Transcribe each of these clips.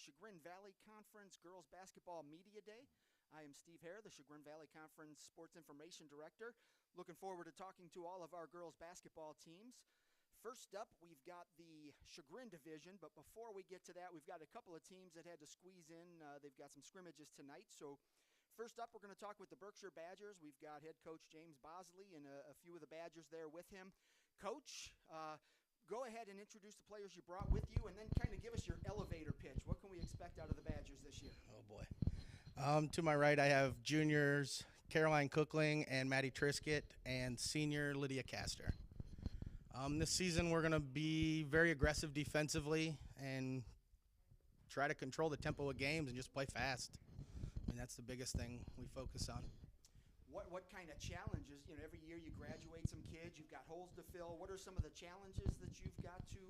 Chagrin Valley Conference Girls Basketball Media Day. I am Steve Hare, the Chagrin Valley Conference Sports Information Director. Looking forward to talking to all of our girls basketball teams. First up, we've got the Chagrin division, but before we get to that, we've got a couple of teams that had to squeeze in. They've got some scrimmages tonight. So first up, we're going to talk with the Berkshire Badgers. We've got head coach James Bosley and a few of the Badgers there with him. Coach, go ahead and introduce the players you brought with you, and then kind of give us your elevator pitch. What can we expect out of the Badgers this year? Oh, boy. To my right, I have juniors Caroline Cookling and Maddie Trisket, and senior Lydia Castor. This season, we're going to be very aggressive defensively and try to control the tempo of games and just play fast. I mean, that's the biggest thing we focus on. What kind of challenges? You know, every year you graduate some kids, you've got holes to fill. What are some of the challenges that you've got to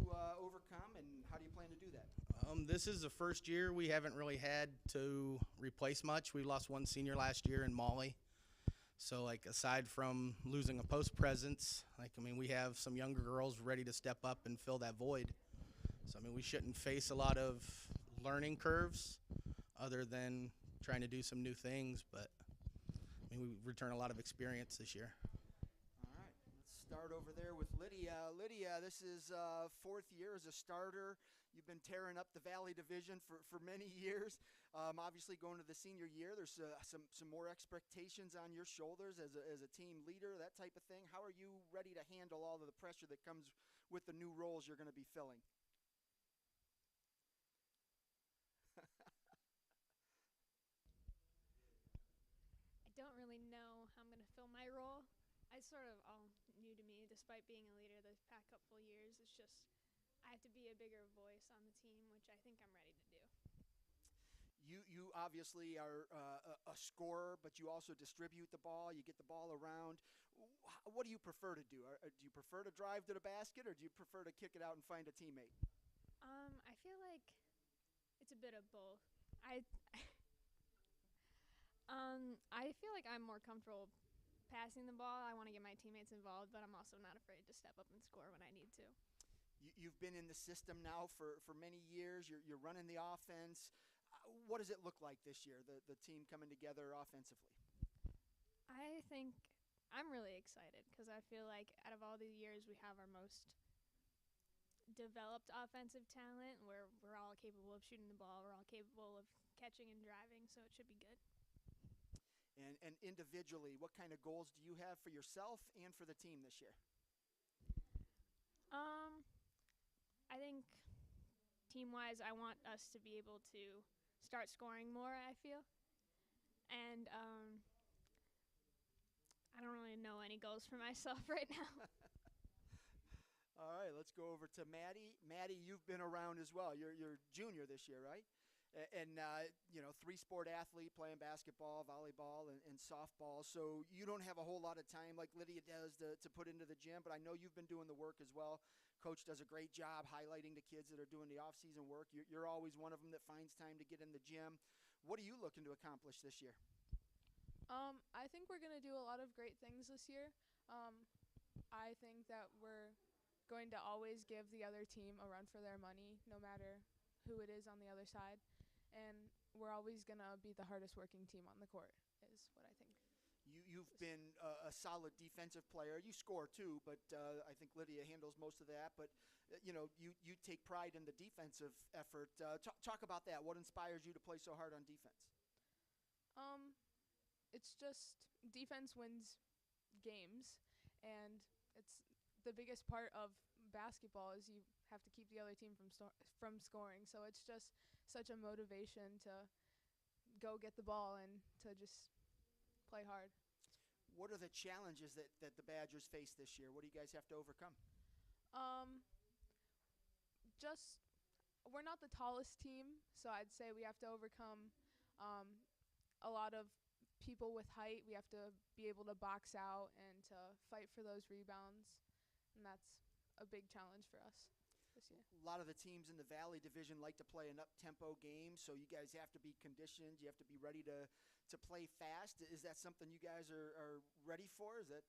overcome, and how do you plan to do that? This is the first year we haven't really had to replace much. We lost one senior last year in Molly. So, like, aside from losing a post presence, we have some younger girls ready to step up and fill that void. So, we shouldn't face a lot of learning curves other than trying to do some new things, but we return a lot of experience this year. All right, let's start over there with Lydia. Lydia, this is fourth year as a starter. You've been tearing up the Valley Division for many years. Obviously, going to the senior year, there's some more expectations on your shoulders as a team leader, that type of thing. How are you ready to handle all of the pressure that comes with the new roles you're going to be filling? I don't really know how I'm going to fill my role. It's sort of all new to me, despite being a leader the past couple of years. It's just I have to be a bigger voice on the team, which I think I'm ready to do. You obviously are a scorer, but you also distribute the ball. You get the ball around. What do you prefer to do? Do you prefer to drive to the basket, or do you prefer to kick it out and find a teammate? I feel like it's a bit of both. I feel like I'm more comfortable passing the ball. I want to get my teammates involved, but I'm also not afraid to step up and score when I need to. You've been in the system now for many years. You're running the offense. What does it look like this year, the team coming together offensively? I think I'm really excited because I feel like out of all the years we have our most developed offensive talent where we're all capable of shooting the ball. We're all capable of catching and driving, so it should be good. And individually, what kind of goals do you have for yourself and for the team this year? I think team-wise, I want us to be able to start scoring more, I feel. And I don't really know any goals for myself right now. All right, let's go over to Maddie. Maddie, you've been around as well. You're junior this year, right? And three-sport athlete playing basketball, volleyball, and softball. So you don't have a whole lot of time like Lydia does to put into the gym, but I know you've been doing the work as well. Coach does a great job highlighting the kids that are doing the off-season work. You're always one of them that finds time to get in the gym. What are you looking to accomplish this year? I think we're going to do a lot of great things this year. I think that we're going to always give the other team a run for their money, no matter who it is on the other side. And we're always going to be the hardest working team on the court is what I think. You've been a solid defensive player. You score too, but I think Lydia handles most of that. But, you take pride in the defensive effort. Talk about that. What inspires you to play so hard on defense? It's just defense wins games, and it's the biggest part of basketball is you have to keep the other team from scoring. So it's just such a motivation to go get the ball and to just play hard. What are the challenges that the Badgers face this year? What do you guys have to overcome? Just we're not the tallest team, so I'd say we have to overcome a lot of people with height. We have to be able to box out and to fight for those rebounds, and that's a big challenge for us this year. A lot of the teams in the Valley Division like to play an up-tempo game, so you guys have to be conditioned. You have to be ready to play fast. Is that something you guys are ready for? Is that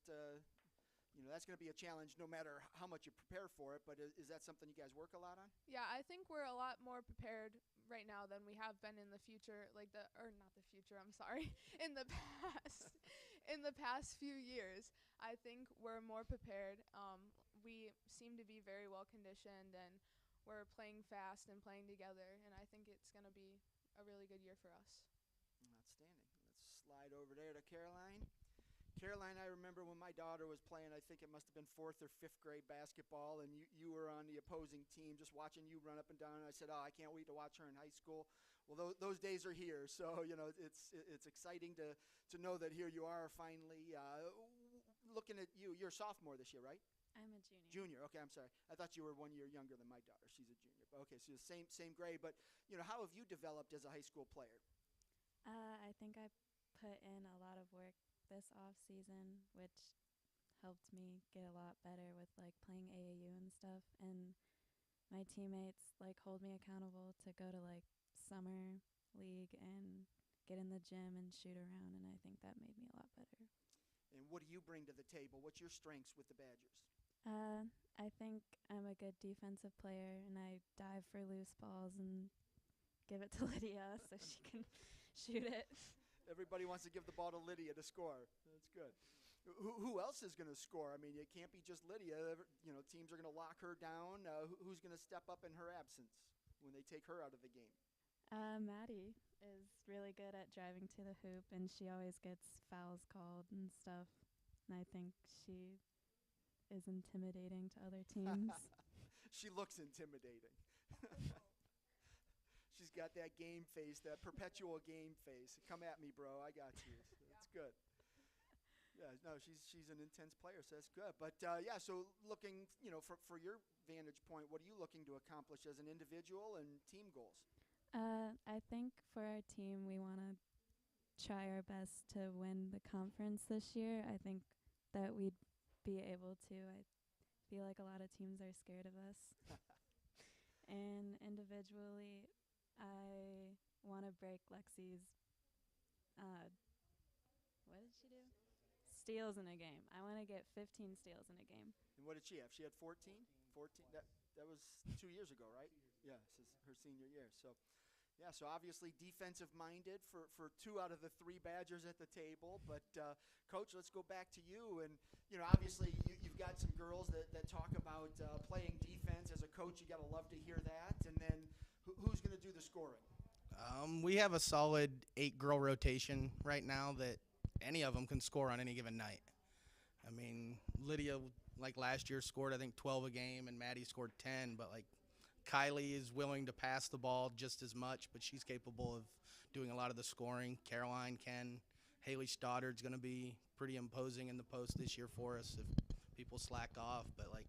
that's going to be a challenge no matter how much you prepare for it, but is that something you guys work a lot on? Yeah, I think we're a lot more prepared right now than we have been in the future, like not the future, I'm sorry, in the past. In the past few years, I think we're more prepared. We seem to be very well conditioned, and we're playing fast and playing together, and I think it's going to be a really good year for us. Outstanding. Let's slide over there to Caroline. Caroline, I remember when my daughter was playing, I think it must have been 4th or 5th grade basketball, and you were on the opposing team, just watching you run up and down, and I said, oh, I can't wait to watch her in high school. Well, those days are here, so, it's exciting to know that here you are finally looking at you. You're a sophomore this year, right? I'm a junior. Junior, okay, I'm sorry. I thought you were 1 year younger than my daughter. She's a junior. Okay, so same grade, but, how have you developed as a high school player? I think I put in a lot of work this off season, which helped me get a lot better with like playing AAU and stuff. And my teammates like hold me accountable to go to like summer league and get in the gym and shoot around, and I think that made me a lot better. And what do you bring to the table? What's your strengths with the Badgers? I think I'm a good defensive player, and I dive for loose balls and give it to Lydia so she can shoot it. Everybody wants to give the ball to Lydia to score. That's good. Who else is going to score? I mean, it can't be just Lydia. Teams are going to lock her down. Who's going to step up in her absence when they take her out of the game? Maddie is really good at driving to the hoop, and she always gets fouls called and stuff. And I think she is intimidating to other teams. She looks intimidating. She's got that game face, that perpetual game face. Come at me, bro. I got you. That's good. Yeah, no, she's an intense player, so that's good. But, so looking, for your vantage point, what are you looking to accomplish as an individual and team goals? I think for our team, we want to try our best to win the conference this year. I think that we'd be able to. I feel like a lot of teams are scared of us. And individually, I want to break Lexi's, what did she do? Steals in a game. I want to get 15 steals in a game. And what did she have? She had 14? 14? That was 2 years ago, right? Yeah, this is her senior year. So obviously defensive-minded for 2 out of the 3 Badgers at the table. But, Coach, let's go back to you. And, obviously you've got some girls that talk about playing defense. As a coach, you got to love to hear that. And then who's going to do the scoring? We have a solid 8-girl rotation right now that any of them can score on any given night. I mean, Lydia, like last year, scored, I think, 12 a game, and Maddie scored 10. But, like, Kylie is willing to pass the ball just as much, but she's capable of doing a lot of the scoring. Caroline can. Haley Stoddard's going to be pretty imposing in the post this year for us if people slack off. But, like,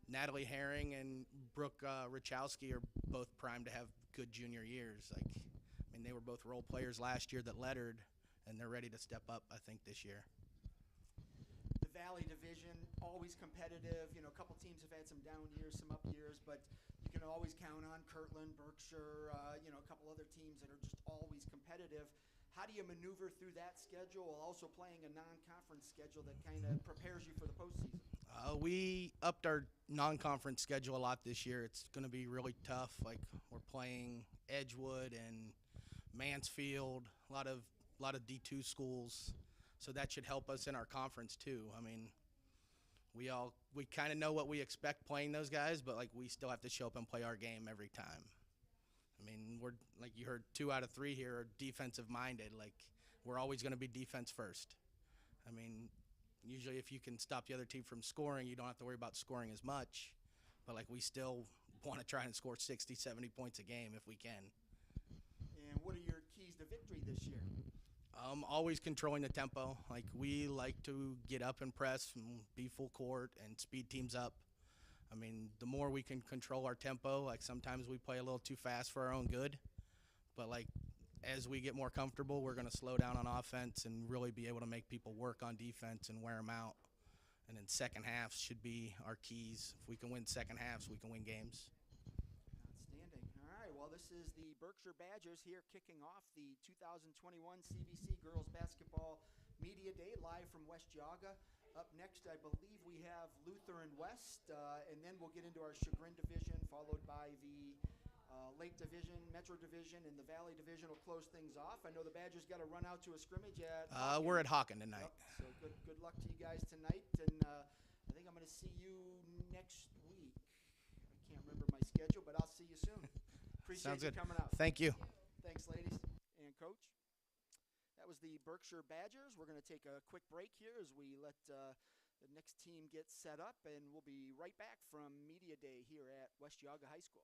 Natalie Herring and Brooke Rachowski are both primed to have good junior years. Like, I mean, they were both role players last year that lettered, and they're ready to step up, I think, this year. The Valley Division, always competitive. A couple teams have had some down years, some up years, but you can always count on Kirtland, Berkshire, a couple other teams that are just always competitive. How do you maneuver through that schedule while also playing a non-conference schedule that kind of prepares you for the postseason? We upped our non-conference schedule a lot this year. It's going to be really tough. Like, we're playing Edgewood and Mansfield, a lot of D2 schools. So that should help us in our conference too. I mean, we kind of know what we expect playing those guys, but like we still have to show up and play our game every time. I mean, we're, like you heard, 2 out of 3 here are defensive minded. Like, we're always going to be defense first. I mean, usually if you can stop the other team from scoring, you don't have to worry about scoring as much. But like, we still want to try and score 60, 70 points a game if we can. And what are your keys to victory this year? Always controlling the tempo. Like, we like to get up and press and be full court and speed teams up. I mean, the more we can control our tempo, like sometimes we play a little too fast for our own good. But like, as we get more comfortable, we're going to slow down on offense and really be able to make people work on defense and wear them out. And then second halves should be our keys. If we can win second halves, we can win games. Outstanding. All right, well, this is the Berkshire Badgers here kicking off the 2021 CVC Girls Basketball Media Day live from West Geauga. Up next, I believe we have Lutheran West, and then we'll get into our Chagrin division, followed by the Lake Division, Metro Division, and the Valley Division will close things off. I know the Badgers got to run out to a scrimmage at Hawken. We're at Hawken tonight. Yep. So good luck to you guys tonight, and I think I'm going to see you next week. I can't remember my schedule, but I'll see you soon. Appreciate Sounds you good. coming out. Thank you. Thanks, ladies and Coach. That was the Berkshire Badgers. We're going to take a quick break here as we let the next team get set up, and we'll be right back from Media Day here at West Geauga High School.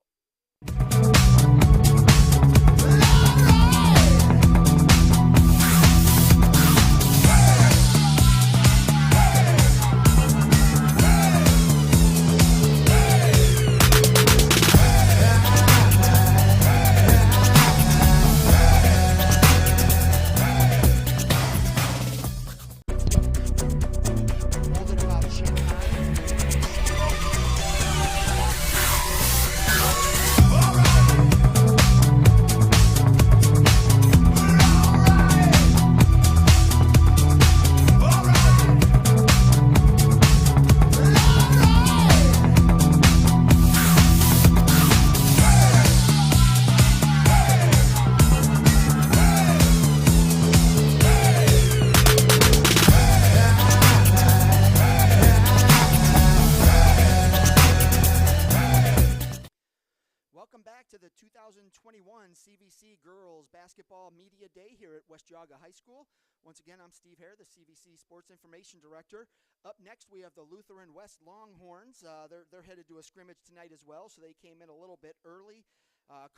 Welcome back to the 2021 CVC Girls Basketball Media Day here at West Geauga High School. Once again, I'm Steve Hare, the CVC Sports Information Director. Up next, we have the Lutheran West Longhorns. They're headed to a scrimmage tonight as well, so they came in a little bit early.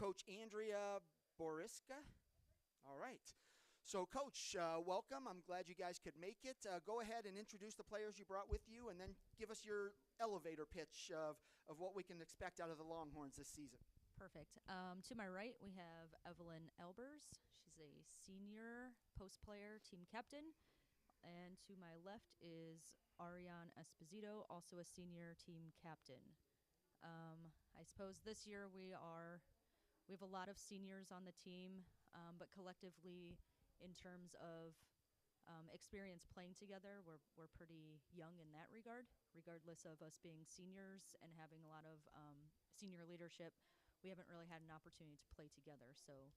Coach Andrea Boriska. All right. So, Coach, welcome. I'm glad you guys could make it. Go ahead and introduce the players you brought with you, and then give us your elevator pitch of what we can expect out of the Longhorns this season. Perfect. To my right, we have Evelyn Elbers. She's a senior post player, team captain. And to my left is Ariane Esposito, also a senior team captain. I suppose this year we have a lot of seniors on the team, but collectively, in terms of experience playing together, we're pretty young in that regard, regardless of us being seniors and having a lot of senior leadership. We haven't really had an opportunity to play together, so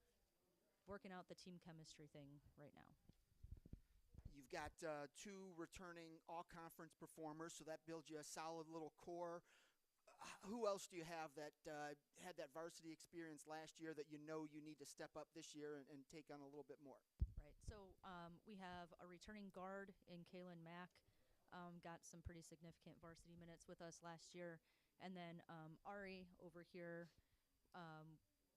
working out the team chemistry thing right now. You've got two returning all-conference performers, so that builds you a solid little core. Who else do you have that had that varsity experience last year that you know you need to step up this year and take on a little bit more? Right. So we have a returning guard in Kaylin Mack. Got some pretty significant varsity minutes with us last year. And then Ari over here,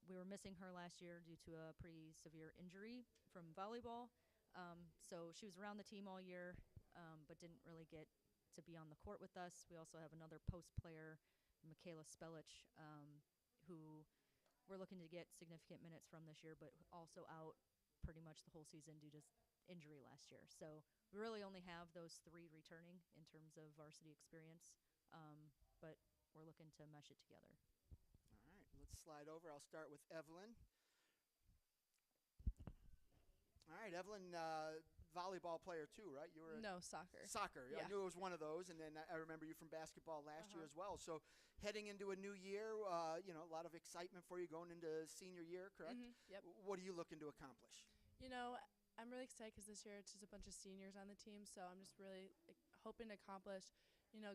we were missing her last year due to a pretty severe injury from volleyball. So she was around the team all year, but didn't really get to be on the court with us. We also have another post player, Michaela Spelich, who we're looking to get significant minutes from this year, but also out pretty much the whole season due to injury last year. So we really only have those three returning in terms of varsity experience, but we're looking to mesh it together. All right, let's slide over. I'll start with Evelyn. All right, Evelyn, volleyball player too, right? You were No, soccer. Soccer. Yeah. I knew it was one of those, and then I remember you from basketball last year as well. So heading into a new year, a lot of excitement for you going into senior year, correct? Yep. What are you looking to accomplish? I'm really excited because this year it's just a bunch of seniors on the team, so I'm just really hoping to accomplish,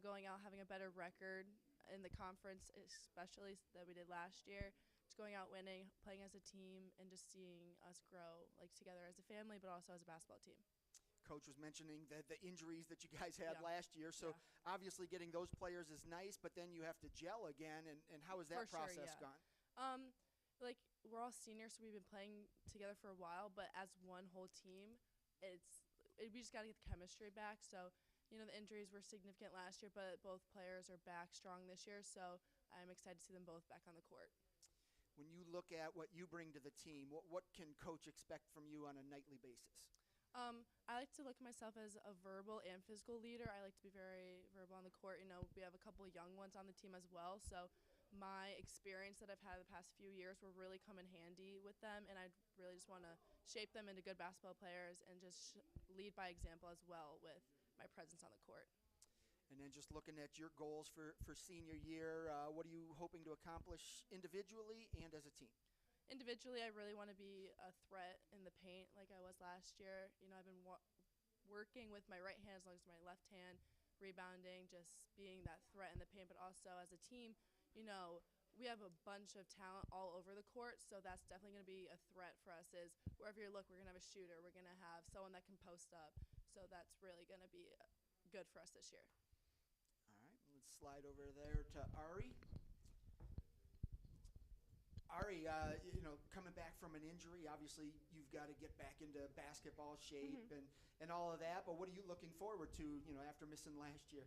going out, having a better record in the conference, especially that we did last year. Just going out winning, playing as a team, and just seeing us grow together as a family, but also as a basketball team. Coach was mentioning the injuries that you guys had last year, so obviously getting those players is nice, but then you have to gel again, and how has that process gone? We're all seniors, so we've been playing together for a while, but as one whole team, we just got to get the chemistry back. So, the injuries were significant last year, but both players are back strong this year, so I'm excited to see them both back on the court. When you look at what you bring to the team, what can Coach expect from you on a nightly basis? I like to look at myself as a verbal and physical leader. I like to be very verbal on the court. We have a couple of young ones on the team as well, so my experience that I've had the past few years will really come in handy with them, and I really just want to shape them into good basketball players and just lead by example as well with my presence on the court. And then just looking at your goals for senior year, what are you hoping to accomplish individually and as a team? Individually, I really want to be a threat in the paint like I was last year. I've been working with my right hand as long as my left hand, rebounding, just being that threat in the paint. But also as a team, we have a bunch of talent all over the court, so that's definitely going to be a threat for us. Is wherever you look, we're going to have a shooter. We're going to have someone that can post up. So that's really going to be good for us this year. All right, let's slide over there to Ari. Ari, coming back from an injury, obviously you've got to get back into basketball shape and all of that, but what are you looking forward to, after missing last year?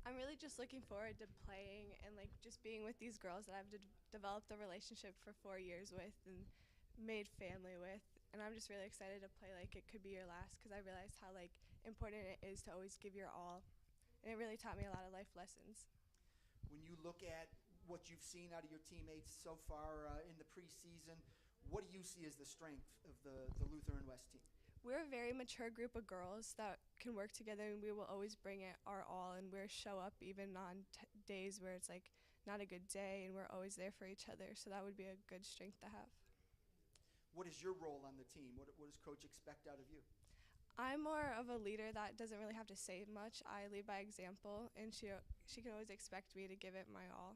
I'm really just looking forward to playing and just being with these girls that I've developed a relationship for 4 years with and made family with, and I'm just really excited to play like it could be your last, because I realized how important it is to always give your all, and it really taught me a lot of life lessons. When you look at what you've seen out of your teammates so far in the preseason, what do you see as the strength of the Lutheran West team? We're a very mature group of girls that can work together, and we will always bring it our all, and we'll show up even on days where it's not a good day, and we're always there for each other, so that would be a good strength to have. What is your role on the team? What does Coach expect out of you? I'm more of a leader that doesn't really have to say much. I lead by example, and she can always expect me to give it my all.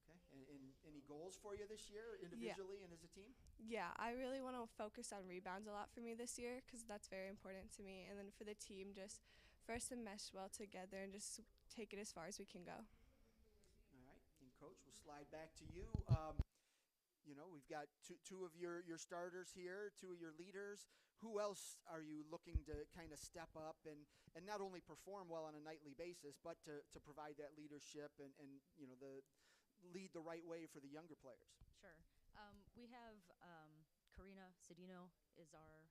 Okay, and any goals for you this year, individually and as a team? Yeah, I really want to focus on rebounds a lot for me this year, because that's very important to me. And then for the team, just for us to mesh well together and just take it as far as we can go. All right, and Coach, we'll slide back to you. We've got two of your starters here, two of your leaders. Who else are you looking to kind of step up and not only perform well on a nightly basis, but to provide that leadership and the lead the right way for the younger players? Sure. We have Karina Cedino is our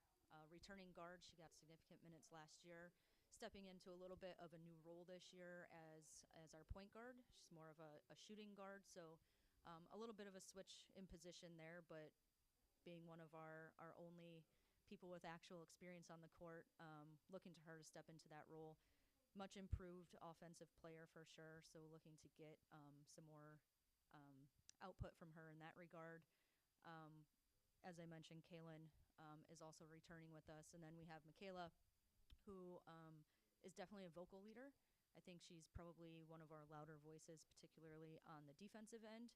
returning guard. She got significant minutes last year, stepping into a little bit of a new role this year as our point guard. She's more of a shooting guard, so a little bit of a switch in position there, but being one of our only people with actual experience on the court, looking to her to step into that role. Much improved offensive player for sure, so looking to get some more output from her in that regard. As I mentioned, Kaylin is also returning with us, and then we have Michaela, who is definitely a vocal leader. I think she's probably one of our louder voices, particularly on the defensive end,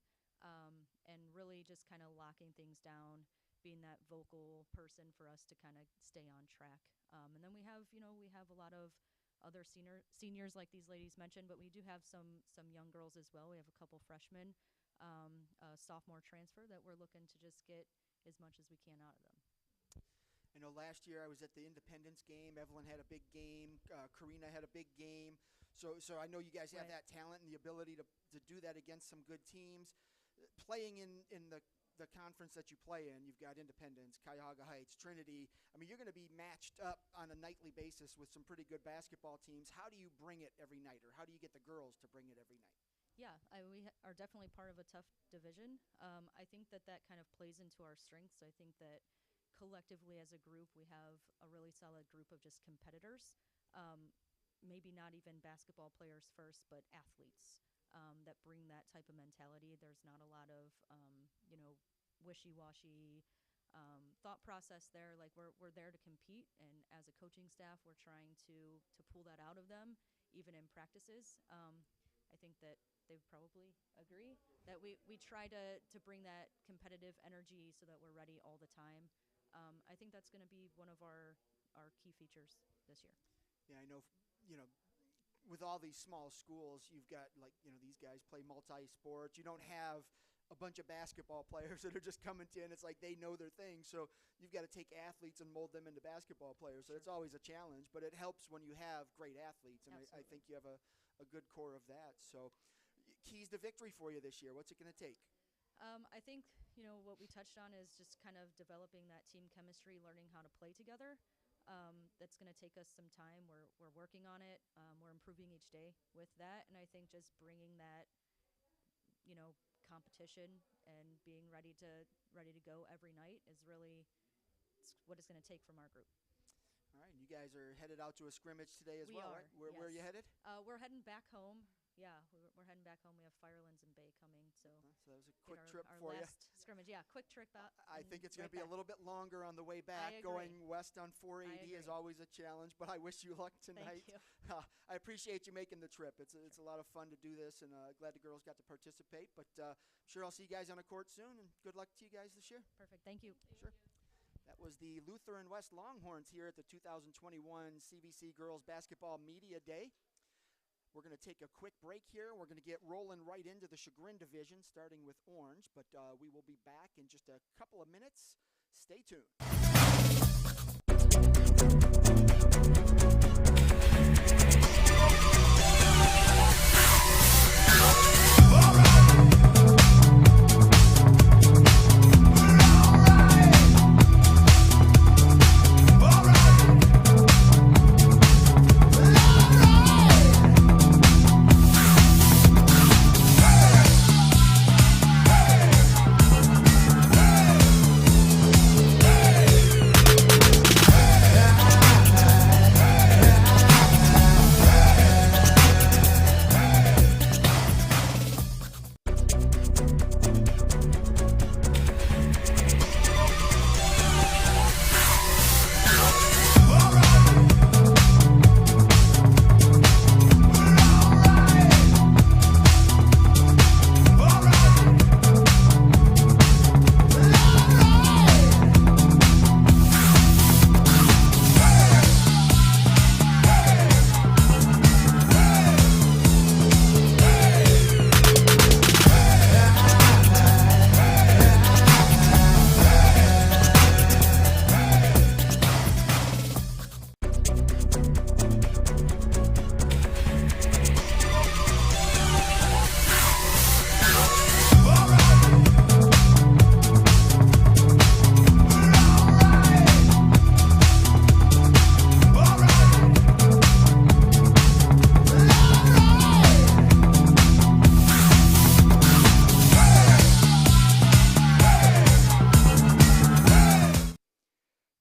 and really just kind of locking things down, being that vocal person for us to kind of stay on track. And then we have a lot of other seniors like these ladies mentioned, but we do have some young girls as well. We have a couple freshmen, a sophomore transfer that we're looking to just get as much as we can out of them. I know last year I was at the Independence game. Evelyn had a big game. Karina had a big game. So I know you guys have that talent and the ability to do that against some good teams. Playing in the conference that you play in, you've got Independence, Cuyahoga Heights, Trinity. I mean, you're going to be matched up on a nightly basis with some pretty good basketball teams. How do you bring it every night, or how do you get the girls to bring it every night? Yeah, we are definitely part of a tough division. I think that kind of plays into our strengths. I think that collectively as a group, we have a really solid group of just competitors. Maybe not even basketball players first, but athletes that bring that type of mentality. There's not a lot of, wishy-washy thought process there. Like we're there to compete, and as a coaching staff, we're trying to pull that out of them, even in practices. I think that they would probably agree that we try to bring that competitive energy so that we're ready all the time. I think that's going to be one of our key features this year. Yeah, I know, with all these small schools, you've got these guys play multi-sports. You don't have a bunch of basketball players that are just coming in. It's like they know their thing. So you've got to take athletes and mold them into basketball players. So it's always a challenge, but it helps when you have great athletes. And I think you have a good core of that. So keys to victory for you this year. What's it going to take? I think, what we touched on is just kind of developing that team chemistry, learning how to play together. That's going to take us some time. We're working on it. We're improving each day with that. And I think just bringing that, competition and being ready to go every night is really what it's going to take from our group. All right, you guys are headed out to a scrimmage today as We well, are, right? Where are you yes. headed? We're heading back home. Yeah, we're heading back home. We have Firelands and Bay coming, so So that was a get quick our, trip our for you. last scrimmage. Yeah, quick trip out. I and think it's going to right be a back. little bit longer on the way back. agree. Going west on 480 is agree. always a challenge, but I wish you luck tonight. Thank you. I appreciate you making the trip. It's a lot of fun to do this, and glad the girls got to participate. But I'm sure I'll see you guys on the court soon, and good luck to you guys this year. Perfect. Thank you. Sure. That was the Lutheran West Longhorns here at the 2021 CVC Girls Basketball Media Day. We're going to take a quick break here. We're going to get rolling right into the Chagrin division, starting with Orange, but we will be back in just a couple of minutes. Stay tuned.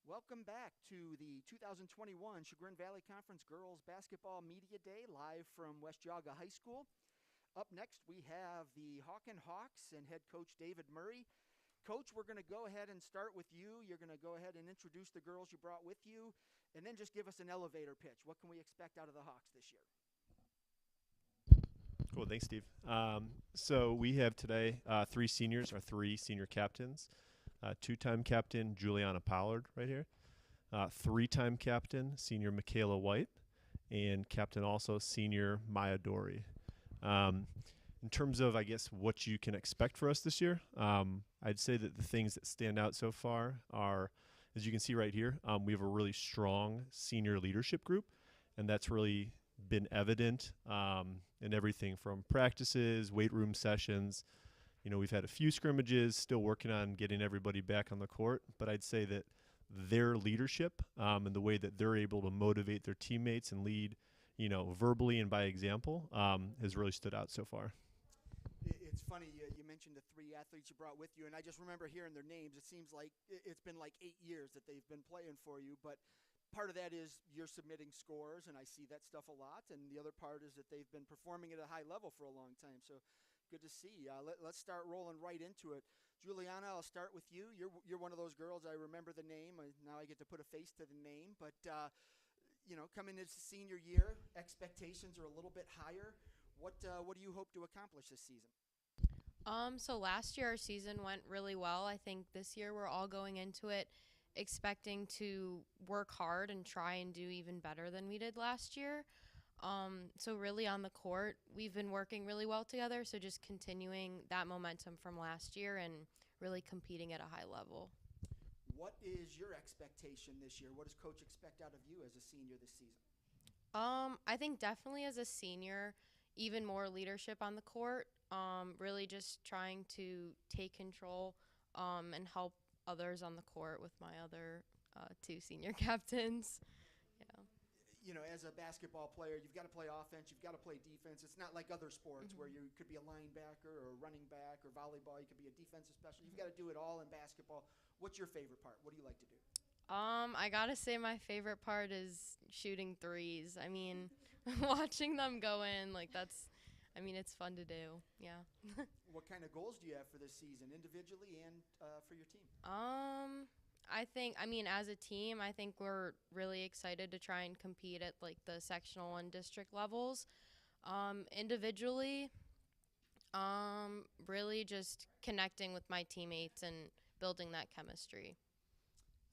Welcome back to the 2021 Chagrin Valley Conference Girls Basketball Media Day, live from West Geauga High School. Up next, we have the Hawken Hawks and head coach David Murray. Coach, we're going to go ahead and start with you. You're going to go ahead and introduce the girls you brought with you, and then just give us an elevator pitch. What can we expect out of the Hawks this year? Cool, thanks, Steve. So we have today three seniors, our three senior captains. Two-time captain Juliana Pollard right here. Three-time captain senior Michaela White, and captain also senior Maya Dory. In terms of, I guess, what you can expect for us this year, I'd say that the things that stand out so far are, as you can see right here, we have a really strong senior leadership group, and that's really been evident in everything from practices, weight room sessions. You know, we've had a few scrimmages, still working on getting everybody back on the court, but I'd say that their leadership and the way that they're able to motivate their teammates and lead, you know, verbally and by example, has really stood out so far. It's funny, you mentioned the three athletes you brought with you, and I just remember hearing their names. It seems like it's been like 8 years that they've been playing for you, but part of that is you're submitting scores, and I see that stuff a lot, and the other part is that they've been performing at a high level for a long time, so good to see. Let's start rolling right into it. Juliana, I'll start with you. You're one of those girls, I remember the name. Now I get to put a face to the name, but you know, coming into senior year, expectations are a little bit higher. What do you hope to accomplish this season? So last year our season went really well. I think this year we're all going into it expecting to work hard and try and do even better than we did last year. So really on the court, we've been working really well together, so just continuing that momentum from last year and really competing at a high level. What is your expectation this year? What does Coach expect out of you as a senior this season? I think definitely as a senior, even more leadership on the court, really just trying to take control and help others on the court with my other two senior captains. Yeah. You know, as a basketball player, you've got to play offense, you've got to play defense. It's not like other sports where you could be a linebacker or a running back or volleyball. You could be a defensive specialist. You've got to do it all in basketball. What's your favorite part? What do you like to do? I gotta say my favorite part is shooting threes. I mean, watching them go in, like it's fun to do. Yeah. What kind of goals do you have for this season, individually and for your team? As a team, I think we're really excited to try and compete at like the sectional and district levels. Individually, really just connecting with my teammates and building that chemistry.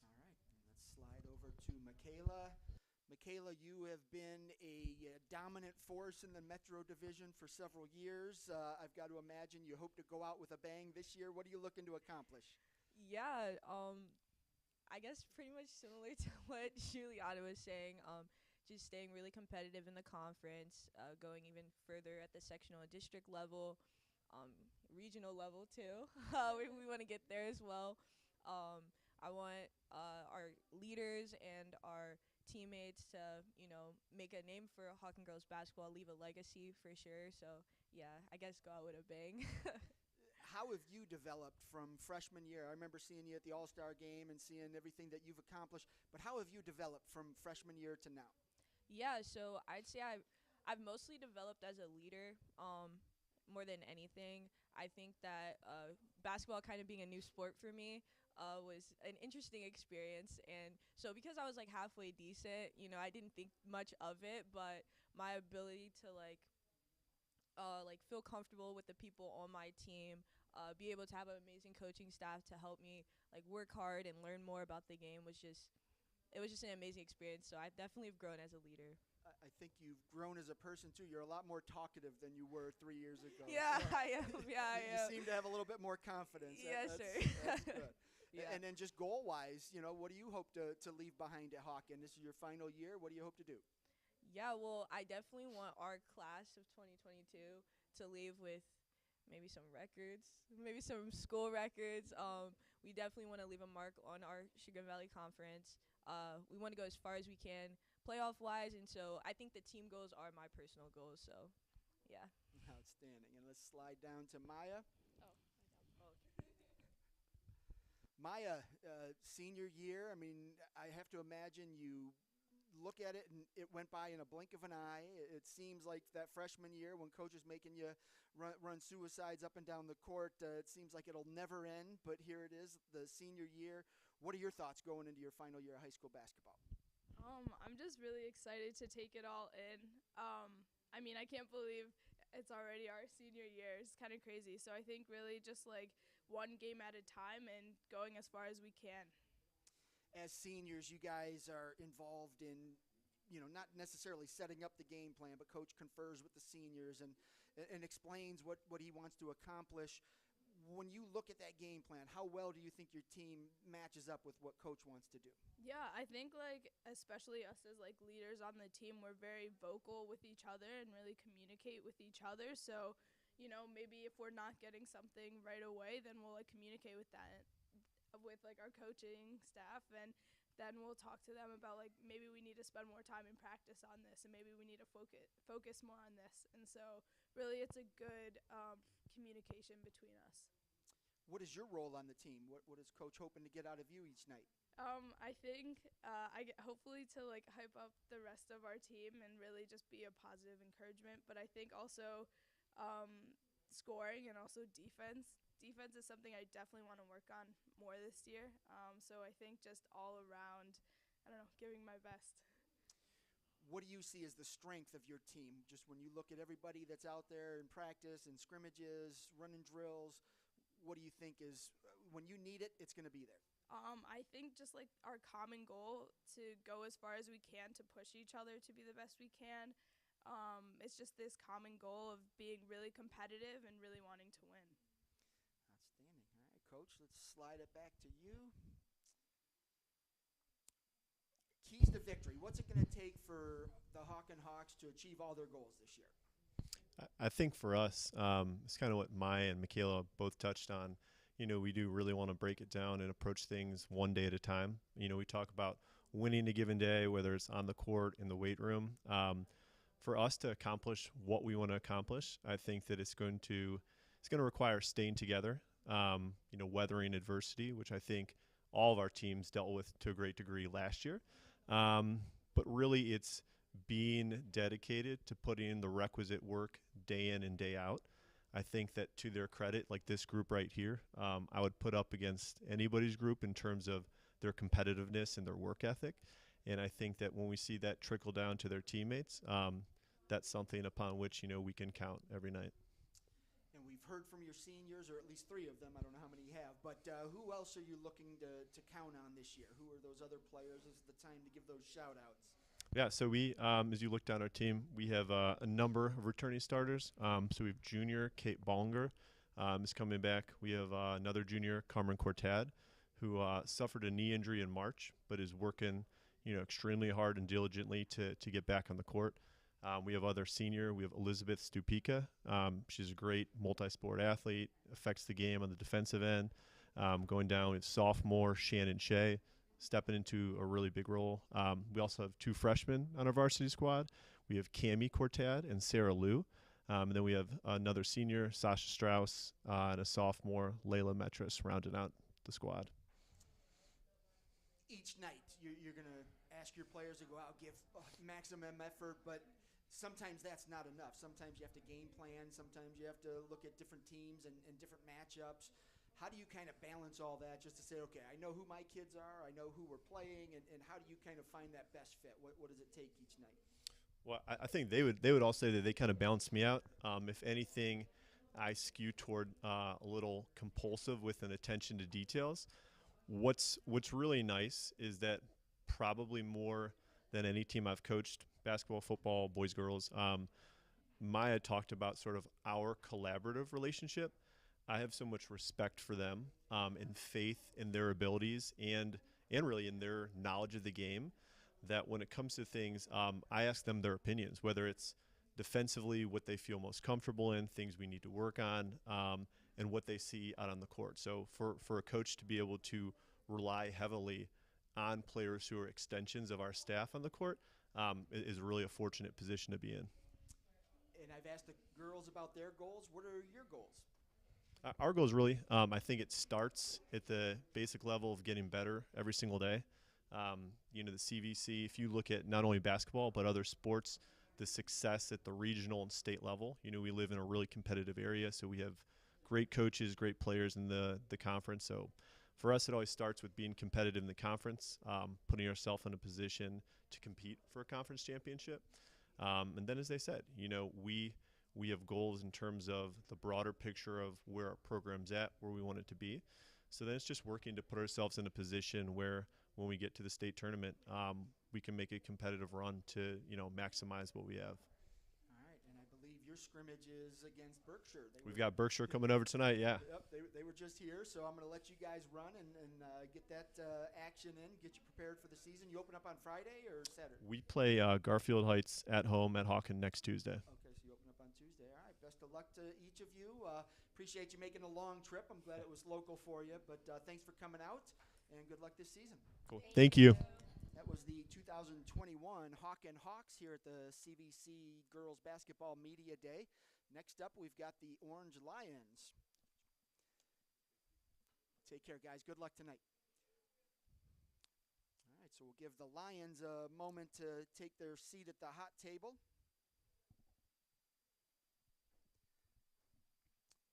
All right, let's slide over to Michaela. Michaela, you have been a dominant force in the Metro Division for several years. I've got to imagine you hope to go out with a bang this year. What are you looking to accomplish? Yeah, I guess pretty much similar to what Juliana was saying. Just staying really competitive in the conference, going even further at the sectional and district level, regional level too. We want to get there as well. I want our leaders and our teammates to, make a name for Hawk and Girls basketball, leave a legacy for sure. So, yeah, I guess go out with a bang. How have you developed from freshman year? I remember seeing you at the All-Star game and seeing everything that you've accomplished, but how have you developed from freshman year to now? Yeah, so I'd say I've mostly developed as a leader, more than anything. I think that basketball kind of being a new sport for me was an interesting experience, and so because I was like halfway decent, I didn't think much of it, but my ability to like feel comfortable with the people on my team, be able to have an amazing coaching staff to help me like work hard and learn more about the game was just an amazing experience. So I definitely have grown as a leader. I think you've grown as a person too. You're a lot more talkative than you were 3 years ago. Yeah, I am. Yeah, I am. You seem to have a little bit more confidence. Yes, sir. That's good. Yeah. And then just goal-wise, what do you hope to leave behind at Hawken? This is your final year. What do you hope to do? Yeah, well, I definitely want our class of 2022 to leave with maybe some records, maybe some school records. We definitely want to leave a mark on our Chagrin Valley Conference. We want to go as far as we can playoff-wise, and so I think the team goals are my personal goals, so yeah. Outstanding. And let's slide down to Maya. Oh. Maya, senior year, I have to imagine you look at it and it went by in a blink of an eye. It seems like that freshman year when coach is making you run suicides up and down the court, it seems like it'll never end, but here it is, the senior year. What are your thoughts going into your final year of high school basketball? I'm just really excited to take it all in. I can't believe it's already our senior year. It's kind of crazy. So I think really just like one game at a time and going as far as we can. As seniors, you guys are involved in, not necessarily setting up the game plan, but coach confers with the seniors and explains what he wants to accomplish. When you look at that game plan, how well do you think your team matches up with what coach wants to do? Yeah, I think especially us as leaders on the team, we're very vocal with each other and really communicate with each other. So, maybe if we're not getting something right away, then we'll communicate with that with our coaching staff, and then we'll talk to them about maybe we need to spend more time in practice on this, and maybe we need to focus more on this. And so really it's a good communication between us. What is your role on the team? What is coach hoping to get out of you each night? I think I get hopefully to hype up the rest of our team and really just be a positive encouragement, but I think also scoring and also defense. Defense is something I definitely want to work on more this year. So I think just all around, giving my best. What do you see as the strength of your team? Just when you look at everybody that's out there in practice and scrimmages, running drills, what do you think is, when you need it, it's going to be there? I think just our common goal to go as far as we can to push each other to be the best we can. It's just this common goal of being really competitive and really wanting to win. Outstanding. All right, Coach, let's slide it back to you. Keys to victory. What's it going to take for the Hawken Hawks to achieve all their goals this year? I think for us, it's kind of what Maya and Michaela both touched on. We do really want to break it down and approach things one day at a time. We talk about winning a given day, whether it's on the court, in the weight room. For us to accomplish what we want to accomplish, I think that it's going to require staying together, weathering adversity, which I think all of our teams dealt with to a great degree last year. But really it's being dedicated to putting in the requisite work day in and day out. I think that to their credit, like this group right here, I would put up against anybody's group in terms of their competitiveness and their work ethic. And I think that when we see that trickle down to their teammates, that's something upon which, we can count every night. And we've heard from your seniors, or at least 3 of them. I don't know how many you have. But who else are you looking to count on this year? Who are those other players? This is the time to give those shout-outs. Yeah, so we, as you look down our team, we have a number of returning starters. So we have junior Kate Bollinger is coming back. We have another junior, Cameron Cortad, who suffered a knee injury in March, but is working, extremely hard and diligently to get back on the court. We have other senior. We have Elizabeth Stupika. She's a great multi-sport athlete, affects the game on the defensive end. Going down with sophomore Shannon Shea, stepping into a really big role. We also have 2 freshmen on our varsity squad. We have Cami Cortad and Sarah Liu. And then we have another senior, Sasha Strauss, and a sophomore, Layla Metris, rounding out the squad. Each night, you're going to ask your players to go out, give maximum effort, but sometimes that's not enough. Sometimes you have to game plan. Sometimes you have to look at different teams and different matchups. How do you kind of balance all that just to say, okay, I know who my kids are, I know who we're playing, and how do you kind of find that best fit? What does it take each night? Well, I think they would all say that they kind of balance me out. If anything, I skew toward a little compulsive with an attention to details. What's really nice is that probably more than any team I've coached, basketball, football, boys, girls, Maya talked about sort of our collaborative relationship. I have so much respect for them and faith in their abilities and really in their knowledge of the game that when it comes to things, I ask them their opinions, whether it's defensively, what they feel most comfortable in, things we need to work on, and what they see out on the court. So for a coach to be able to rely heavily on players who are extensions of our staff on the court is really a fortunate position to be in. And I've asked the girls about their goals. What are your goals? Our goal is really, I think it starts at the basic level of getting better every single day. The CVC, if you look at not only basketball but other sports, the success at the regional and state level, we live in a really competitive area, so we have great coaches, great players in the conference. So for us, it always starts with being competitive in the conference, putting ourselves in a position to compete for a conference championship. And then, as they said, we have goals in terms of the broader picture of where our program's at, where we want it to be. So then it's just working to put ourselves in a position where when we get to the state tournament, we can make a competitive run to, maximize what we have. All right, and I believe your scrimmage is against Berkshire. We've got Berkshire coming over tonight, yeah. Yep, they were just here, so I'm going to let you guys run and get that action in, get you prepared for the season. You open up on Friday or Saturday? We play Garfield Heights at home at Hawken next Tuesday. Okay, so you open up on Tuesday. All right, best of luck to each of you. Appreciate you making a long trip. I'm glad it was local for you, but thanks for coming out, and good luck this season. Cool. Thank you. That was the 2021 Hawken Hawks here at the CVC Girls Basketball Media Day. Next up, we've got the Orange Lions. Take care, guys. Good luck tonight. All right, so we'll give the Lions a moment to take their seat at the hot table.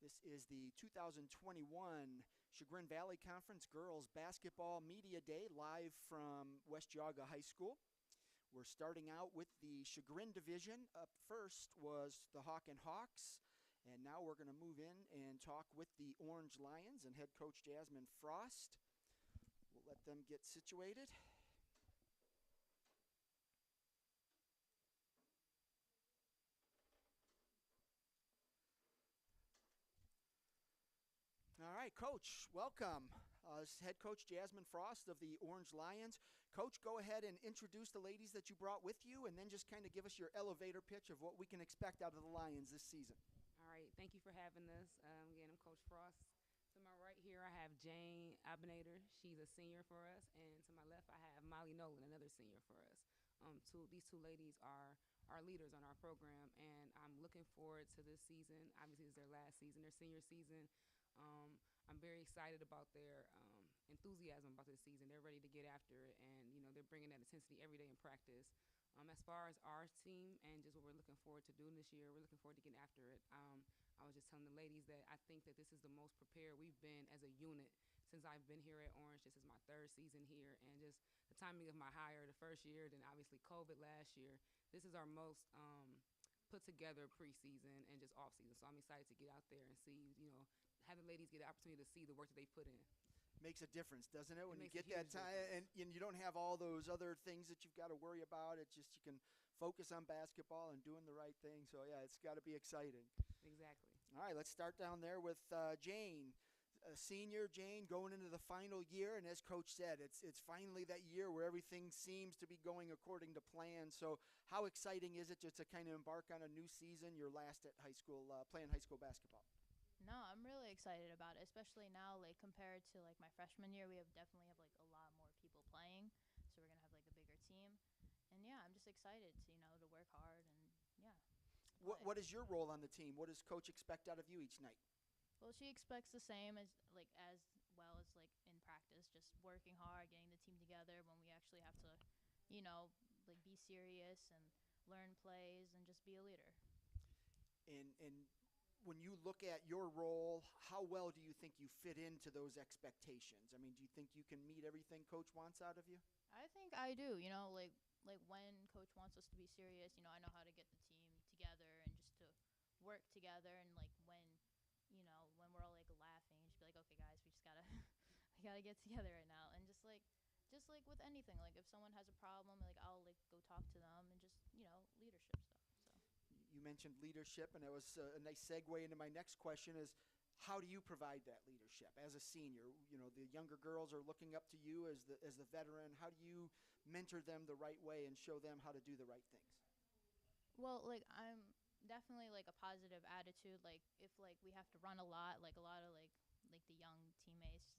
This is the 2021 Chagrin Valley Conference Girls Basketball Media Day live from West Geauga High School. We're starting out with the Chagrin division. Up first was the Hawken Hawks, and now we're going to move in and talk with the Orange Lions and head coach Jasmine Frost. We'll let them get situated. All right, Coach, welcome. This is head coach Jasmine Frost of the Orange Lions. Coach, go ahead and introduce the ladies that you brought with you, and then just kind of give us your elevator pitch of what we can expect out of the Lions this season. All right, thank you for having us. Again, I'm Coach Frost. To my right here, I have Jane Abinator. She's a senior for us, and to my left, I have Molly Nolan, another senior for us. These two ladies are our leaders on our program, and I'm looking forward to this season. Obviously, it's their last season, their senior season. I'm very excited about their enthusiasm about this season. They're ready to get after it, and they're bringing that intensity every day in practice. As far as our team and just what we're looking forward to doing this year, we're looking forward to getting after it. I was just telling the ladies that I think that this is the most prepared we've been as a unit since I've been here at Orange. This is my 3rd season here, and just the timing of my hire the first year, then obviously COVID last year. This is our most put together preseason and just off season. So I'm excited to get out there and see, have the ladies get the opportunity to see the work that they put in. Makes a difference, doesn't it? When you makes a get that huge time and you don't have all those other things that you've got to worry about. It's just you can focus on basketball and doing the right thing. So, yeah, it's got to be exciting. Exactly. All right, let's start down there with Jane. Senior Jane going into the final year, and as Coach said, it's finally that year where everything seems to be going according to plan. So how exciting is it just to kind of embark on a new season, your last at high school, playing high school basketball? No, I'm really excited about it, especially now, like, compared to, like, my freshman year, we definitely have, like, a lot more people playing, so we're going to have, like, a bigger team. And, yeah, I'm just excited to, to work hard and, yeah. What is your role on the team? What does Coach expect out of you each night? Well, she expects the same as well as, like, in practice, just working hard, getting the team together when we actually have to, like, be serious and learn plays and just be a leader. And when you look at your role, how well do you think you fit into those expectations? I mean, do you think you can meet everything Coach wants out of you? I think I do. Like when Coach wants us to be serious, I know how to get the team together and just to work together. And like when we're all like laughing, just be like, okay, guys, we just gotta we gotta get together right now. And just like with anything, like if someone has a problem, like I'll like go talk to them and just leadership stuff. You mentioned leadership, and that was a nice segue into my next question is, how do you provide that leadership as a senior? The younger girls are looking up to you as the veteran. How do you mentor them the right way and show them how to do the right things? Well, like I'm definitely like a positive attitude. Like if like we have to run a lot of like the young teammates,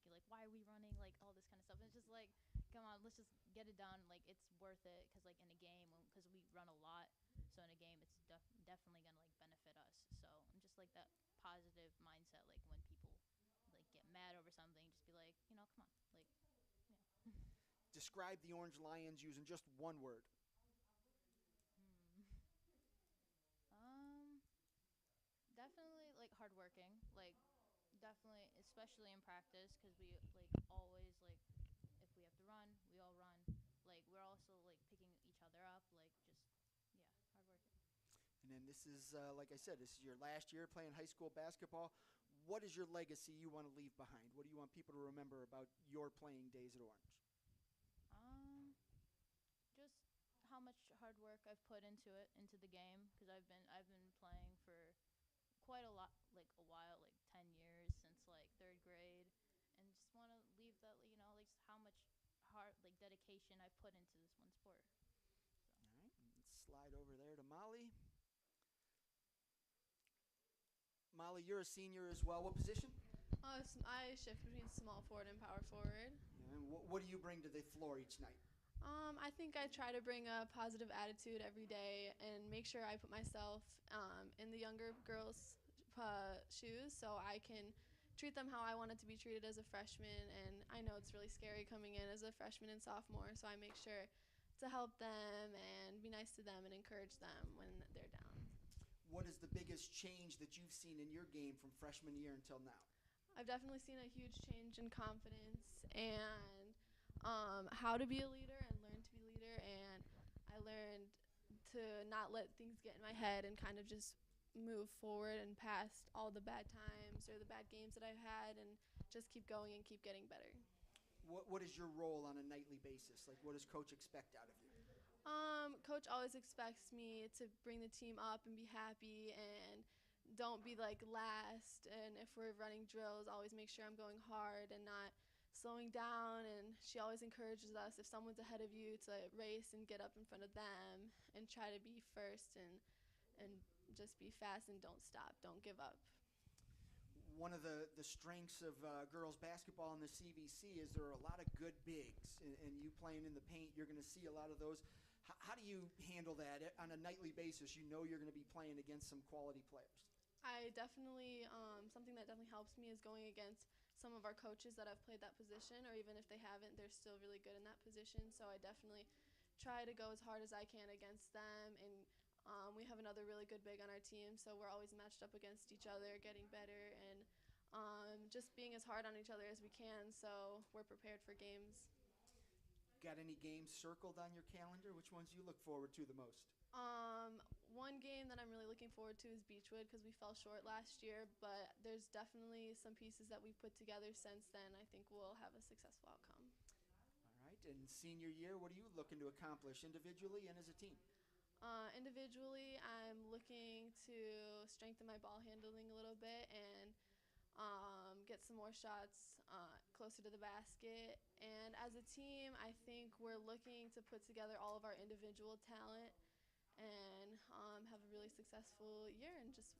like why are we running? Like all this kind of stuff. And it's just like, come on, let's just get it done. Like it's worth it because like in a game, because we run a lot. So in a game, it's definitely going to, like, benefit us. So I'm just, like, that positive mindset, like, when people, like, get mad over something, just be like, come on. Like, yeah. Describe the Orange Lions using just one word. Definitely, like, hardworking. Like, definitely, especially in practice, because we, like, always, like, if we have to run, we all run. Like, we're also, like, picking each other up, like, just hardworking. And then this is, like I said, this is your last year playing high school basketball. What is your legacy you want to leave behind? What do you want people to remember about your playing days at Orange? Just how much hard work I've put into the game, because I've been playing for quite a lot, like a while, like 10 years since like 3rd grade, and just want to leave that, like how much hard, like dedication I've put into this one sport. All right, let's slide over there to Molly. Molly, you're a senior as well. What position? I shift between small forward and power forward. And what do you bring to the floor each night? I think I try to bring a positive attitude every day and make sure I put myself in the younger girls' shoes so I can treat them how I wanted to be treated as a freshman. And I know it's really scary coming in as a freshman and sophomore, so I make sure to help them and be nice to them and encourage them when they're down. What is the biggest change that you've seen in your game from freshman year until now? I've definitely seen a huge change in confidence and how to be a leader and learn to be a leader. And I learned to not let things get in my head and kind of just move forward and past all the bad times or the bad games that I've had and just keep going and keep getting better. What is your role on a nightly basis? Like, what does Coach expect out of you? Coach always expects me to bring the team up and be happy and don't be like last. And if we're running drills, always make sure I'm going hard and not slowing down. And she always encourages us, if someone's ahead of you, to race and get up in front of them and try to be first and just be fast and don't stop, don't give up. One of the strengths of girls basketball in the CVC is there are a lot of good bigs, and you playing in the paint, you're going to see a lot of those. How do you handle that on a nightly basis? You know you're going to be playing against some quality players. I definitely, something that definitely helps me is going against some of our coaches that have played that position, or even if they haven't, they're still really good in that position. So I definitely try to go as hard as I can against them. And we have another really good big on our team, so we're always matched up against each other, getting better, and just being as hard on each other as we can, so we're prepared for games. Got any games circled on your calendar? Which ones do you look forward to the most? One game that I'm really looking forward to is Beechwood because we fell short last year, but there's definitely some pieces that we've put together since then. I think we'll have a successful outcome. All right, and senior year, what are you looking to accomplish individually and as a team? Individually, I'm looking to strengthen my ball handling a little bit and get some more shots closer to the basket. And as a team, I think we're looking to put together all of our individual talent and have a really successful year, and just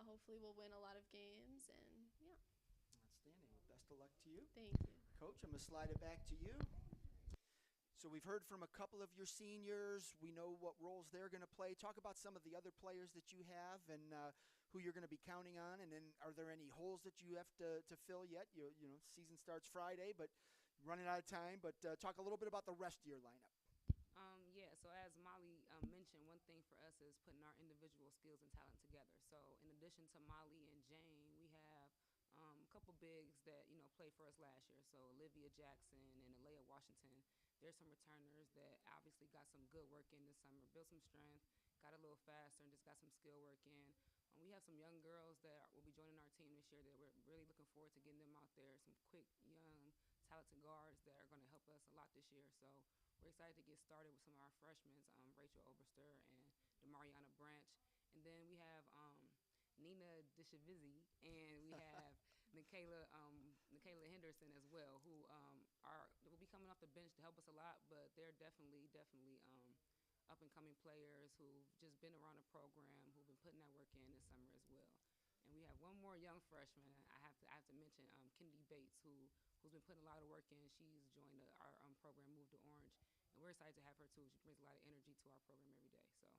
hopefully we'll win a lot of games. And yeah. Outstanding. Well, best of luck to you. Thank you. Coach, I'm going to slide it back to you. So we've heard from a couple of your seniors. We know what roles they're going to play. Talk about some of the other players that you have and who you're going to be counting on. And then are there any holes that you have to fill yet? You know, season starts Friday, but running out of time. But talk a little bit about the rest of your lineup. Yeah, so as Molly mentioned, one thing for us is putting our individual skills and talent together. So in addition to Molly and Jane, we have a couple bigs that, played for us last year. So Olivia Jackson and Alea Washington. There's some returners that obviously got some good work in this summer, built some strength, got a little faster, and just got some skill work in. We have some young girls that will be joining our team this year that we're really looking forward to getting them out there. Some quick, young, talented guards that are going to help us a lot this year. So we're excited to get started with some of our freshmen, Rachel Oberster and Demariana Branch. And then we have Nina Dishavizzi, and we have Nikayla Henderson as well, who will be coming off the bench to help us a lot, but they're definitely up and coming players who've just been around the program, who've been putting that work in this summer as well. And we have one more young freshman. I have to mention Kennedy Bates, who's been putting a lot of work in. She's joined our program, moved to Orange, and we're excited to have her too. She brings a lot of energy to our program every day. So,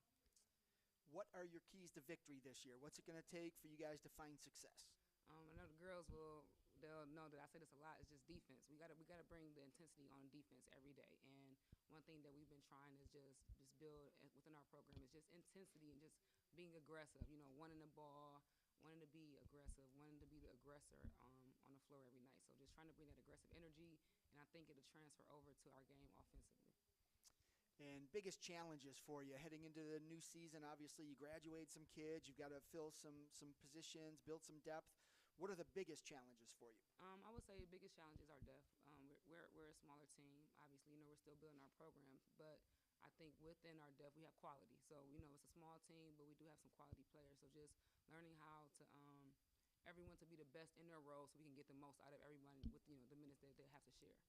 what are your keys to victory this year? What's it going to take for you guys to find success? I know the girls they'll know that I say this a lot. It's just defense. We gotta bring the intensity on defense every day. And one thing that we've been trying is just build within our program is just intensity and just being aggressive. Wanting the ball, wanting to be aggressive, wanting to be the aggressor on the floor every night. So just trying to bring that aggressive energy, and I think it'll transfer over to our game offensively. And biggest challenges for you heading into the new season? Obviously, you graduate some kids. You've got to fill some positions, build some depth. What are the biggest challenges for you? I would say the biggest challenge is our depth. We're a smaller team. Obviously, we're still building our program, but I think within our depth we have quality. So it's a small team, but we do have some quality players. So just learning how to everyone to be the best in their role, so we can get the most out of everyone with the minutes that they have to share.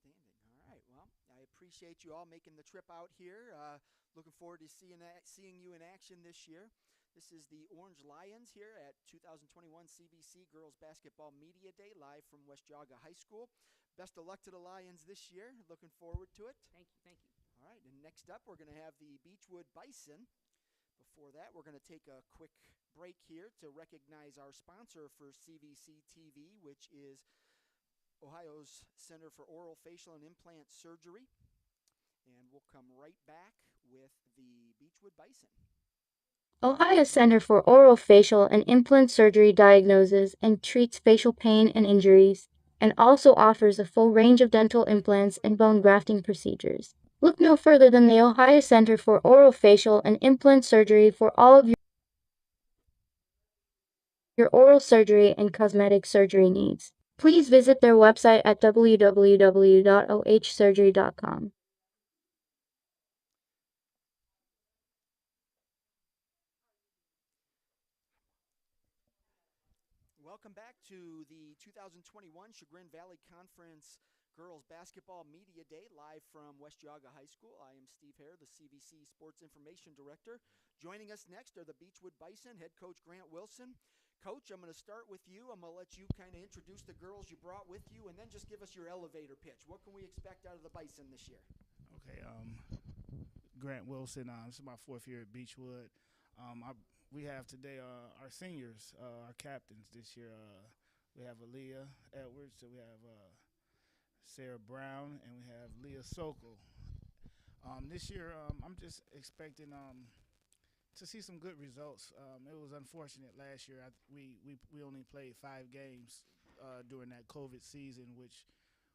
Outstanding. All right. Well, I appreciate you all making the trip out here. Looking forward to seeing you in action this year. This is the Orange Lions here at 2021 CVC Girls Basketball Media Day, live from West Geauga High School. Best of luck to the Lions this year. Looking forward to it. Thank you. All right, and next up we're going to have the Beechwood Bison. Before that, we're going to take a quick break here to recognize our sponsor for CVC TV, which is Ohio's Center for Oral, Facial, and Implant Surgery. And we'll come right back with the Beechwood Bison. Ohio Center for Oral, Facial, and Implant Surgery diagnoses and treats facial pain and injuries, and also offers a full range of dental implants and bone grafting procedures. Look no further than the Ohio Center for Oral, Facial, and Implant Surgery for all of your oral surgery and cosmetic surgery needs. Please visit their website at www.ohsurgery.com. Welcome back to the 2021 Chagrin Valley Conference Girls Basketball Media Day, live from West Geauga High School. I am Steve Hare, the CVC Sports Information Director. Joining us next are the Beechwood Bison, head coach Grant Wilson. Coach, I'm going to start with you. I'm going to let you kind of introduce the girls you brought with you, and then just give us your elevator pitch. What can we expect out of the Bison this year? Okay, Grant Wilson. This is my fourth year at Beechwood. We have today our seniors, our captains this year, We have Aaliyah Edwards, so we have Sarah Brown, and we have Leah Sokol. This year, I'm just expecting to see some good results. It was unfortunate last year. We only played 5 games during that COVID season,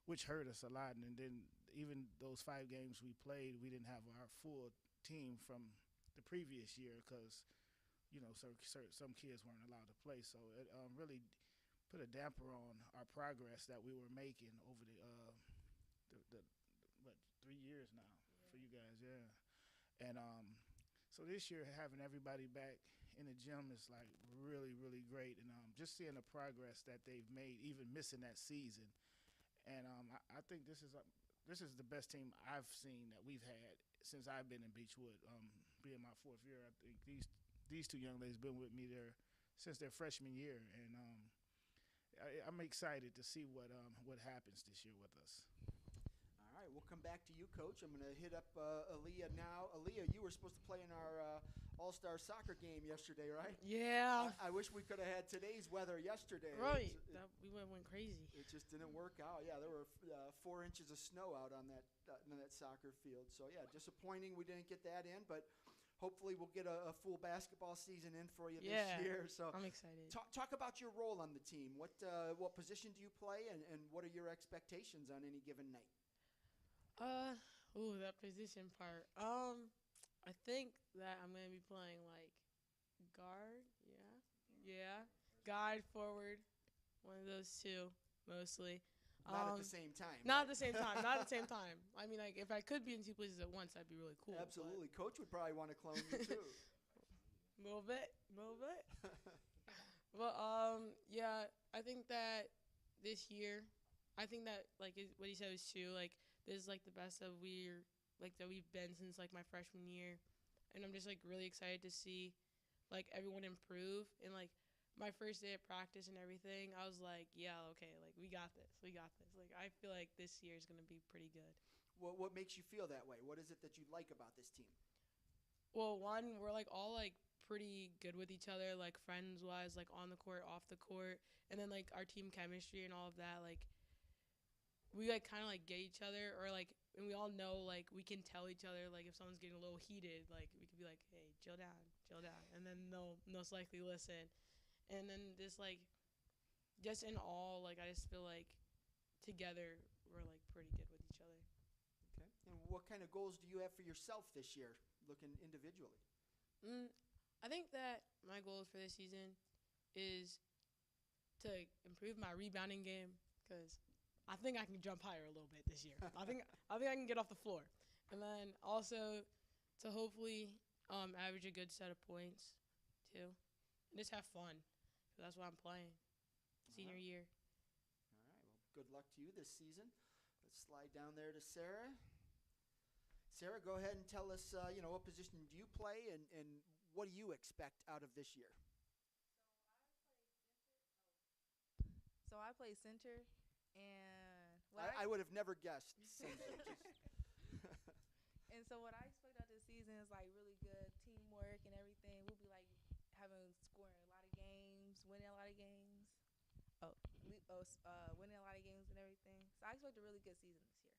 which hurt us a lot. And then even those 5 games we played, we didn't have our full team from the previous year because some kids weren't allowed to play. So it really put a damper on our progress that we were making over the 3 years now for you guys, yeah. And so this year, having everybody back in the gym is like really, really great, and just seeing the progress that they've made, even missing that season. And I think this is the best team I've seen that we've had since I've been in Beechwood. Being my 4th year, I think these 2 young ladies been with me there since their freshman year, and I'm excited to see what happens this year with us. All right, we'll come back to you, Coach. I'm going to hit up Aaliyah now. Aaliyah, you were supposed to play in our All-Star soccer game yesterday, right? Yeah. I wish we could have had today's weather yesterday. Right. We went crazy. It just didn't work out. Yeah, there were 4 inches of snow out on that soccer field. So, yeah, disappointing we didn't get that in, but hopefully we'll get a full basketball season in for you this year. So I'm excited. Talk about your role on the team. What position do you play, and what are your expectations on any given night? That position part. I think that I'm gonna be playing like guard. Yeah, guard, forward, one of those 2 mostly. Not at the same time. Not at the same time. Not at the same time. I mean, like, if I could be in 2 places at once, that'd be really cool. Absolutely. Coach would probably want to clone you, too. A little bit. But, yeah, I think that this year, I think that, like, what he said was true. Like, this is, like, the best that we've been since, like, my freshman year. And I'm just, like, really excited to see, like, everyone improve. And, like, my first day of practice and everything, I was like, yeah, okay, like, we got this. Like, I feel like this year is going to be pretty good. What makes you feel that way? What is it that you like about this team? Well, one, we're, like, all, like, pretty good with each other, like, friends-wise, like, on the court, off the court. And then, like, our team chemistry and all of that, like, we, like, kind of, like, get each other, or, like, and we all know, like, we can tell each other, like, if someone's getting a little heated, like, we could be like, hey, chill down. And then they'll most likely listen. And then just in all, like, I just feel like together we're, like, pretty good with each other. Okay. And what kind of goals do you have for yourself this year, looking individually? I think that my goals for this season is to improve my rebounding game, because I think I can jump higher a little bit this year. I think I can get off the floor. And then also to hopefully average a good set of points, too. And just have fun. That's what I'm playing. Senior year. All right. Well, good luck to you this season. Let's slide down there to Sarah. Sarah, go ahead and tell us, what position do you play, and what do you expect out of this year? So I play center, and I would have never guessed center. And so what I expect out this season is like really good teamwork and everything. We'll be like scoring a lot of games, winning a lot of games. Winning a lot of games and everything. So I expect a really good season this year.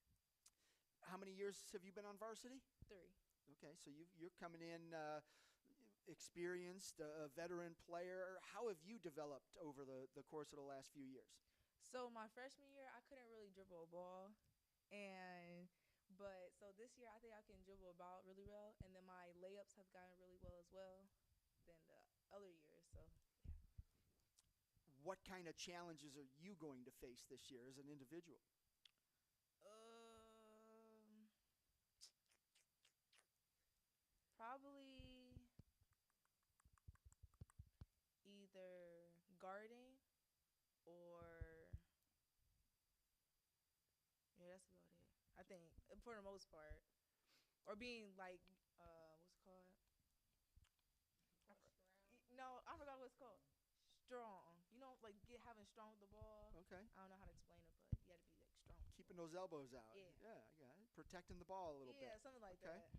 How many years have you been on varsity? 3. Okay, so you're coming in experienced, a veteran player. How have you developed over the course of the last few years? So my freshman year, I couldn't really dribble a ball, but so this year I think I can dribble a ball really well, and then my layups have gotten really well as well than the other years. So yeah. What kind of challenges are you going to face this year as an individual? Probably either guarding or that's about it. I think for the most part, or being like what's it called? I forgot what it's called. Strong. Like having strong with the ball. Okay. I don't know how to explain it, but you got to be like strong. Keeping those elbows out. Yeah. Yeah, I got it. Protecting the ball a little bit. Yeah, something like that.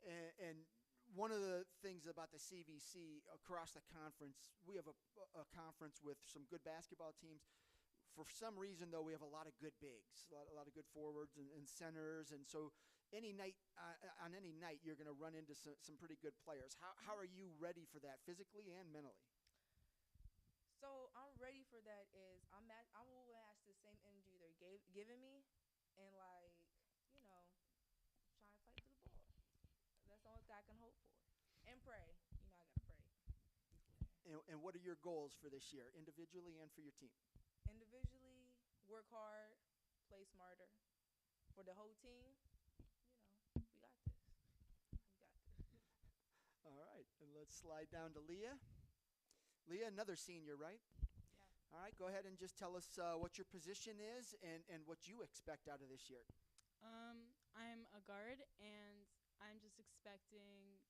And one of the things about the CVC across the conference, we have a conference with some good basketball teams. For some reason, though, we have a lot of good bigs, a lot of good forwards and centers, and so any night on any night you're going to run into some pretty good players. How are you ready for that physically and mentally? So I'm ready for that. I'm going to match the same energy they're giving me, and like you know, trying to fight to the ball. That's the only thing I can hope for, and pray. You know, I gotta pray before. And what are your goals for this year, individually and for your team? Individually, work hard, play smarter. For the whole team, we got this. We got this. All right, and let's slide down to Leah. Leah, another senior, right? Yeah. All right, go ahead and just tell us what your position is and what you expect out of this year. I'm a guard, and I'm just expecting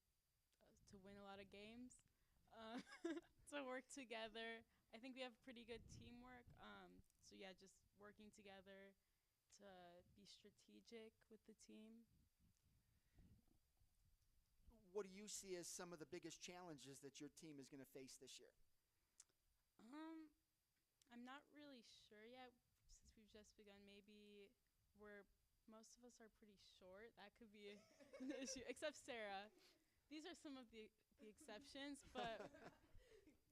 to win a lot of games, to work together. I think we have pretty good teamwork. So yeah, just working together to be strategic with the team. What do you see as some of the biggest challenges that your team is going to face this year? I'm not really sure yet, since we've just begun. Maybe most of us are pretty short. That could be an issue, except Sarah. These are some of the exceptions, but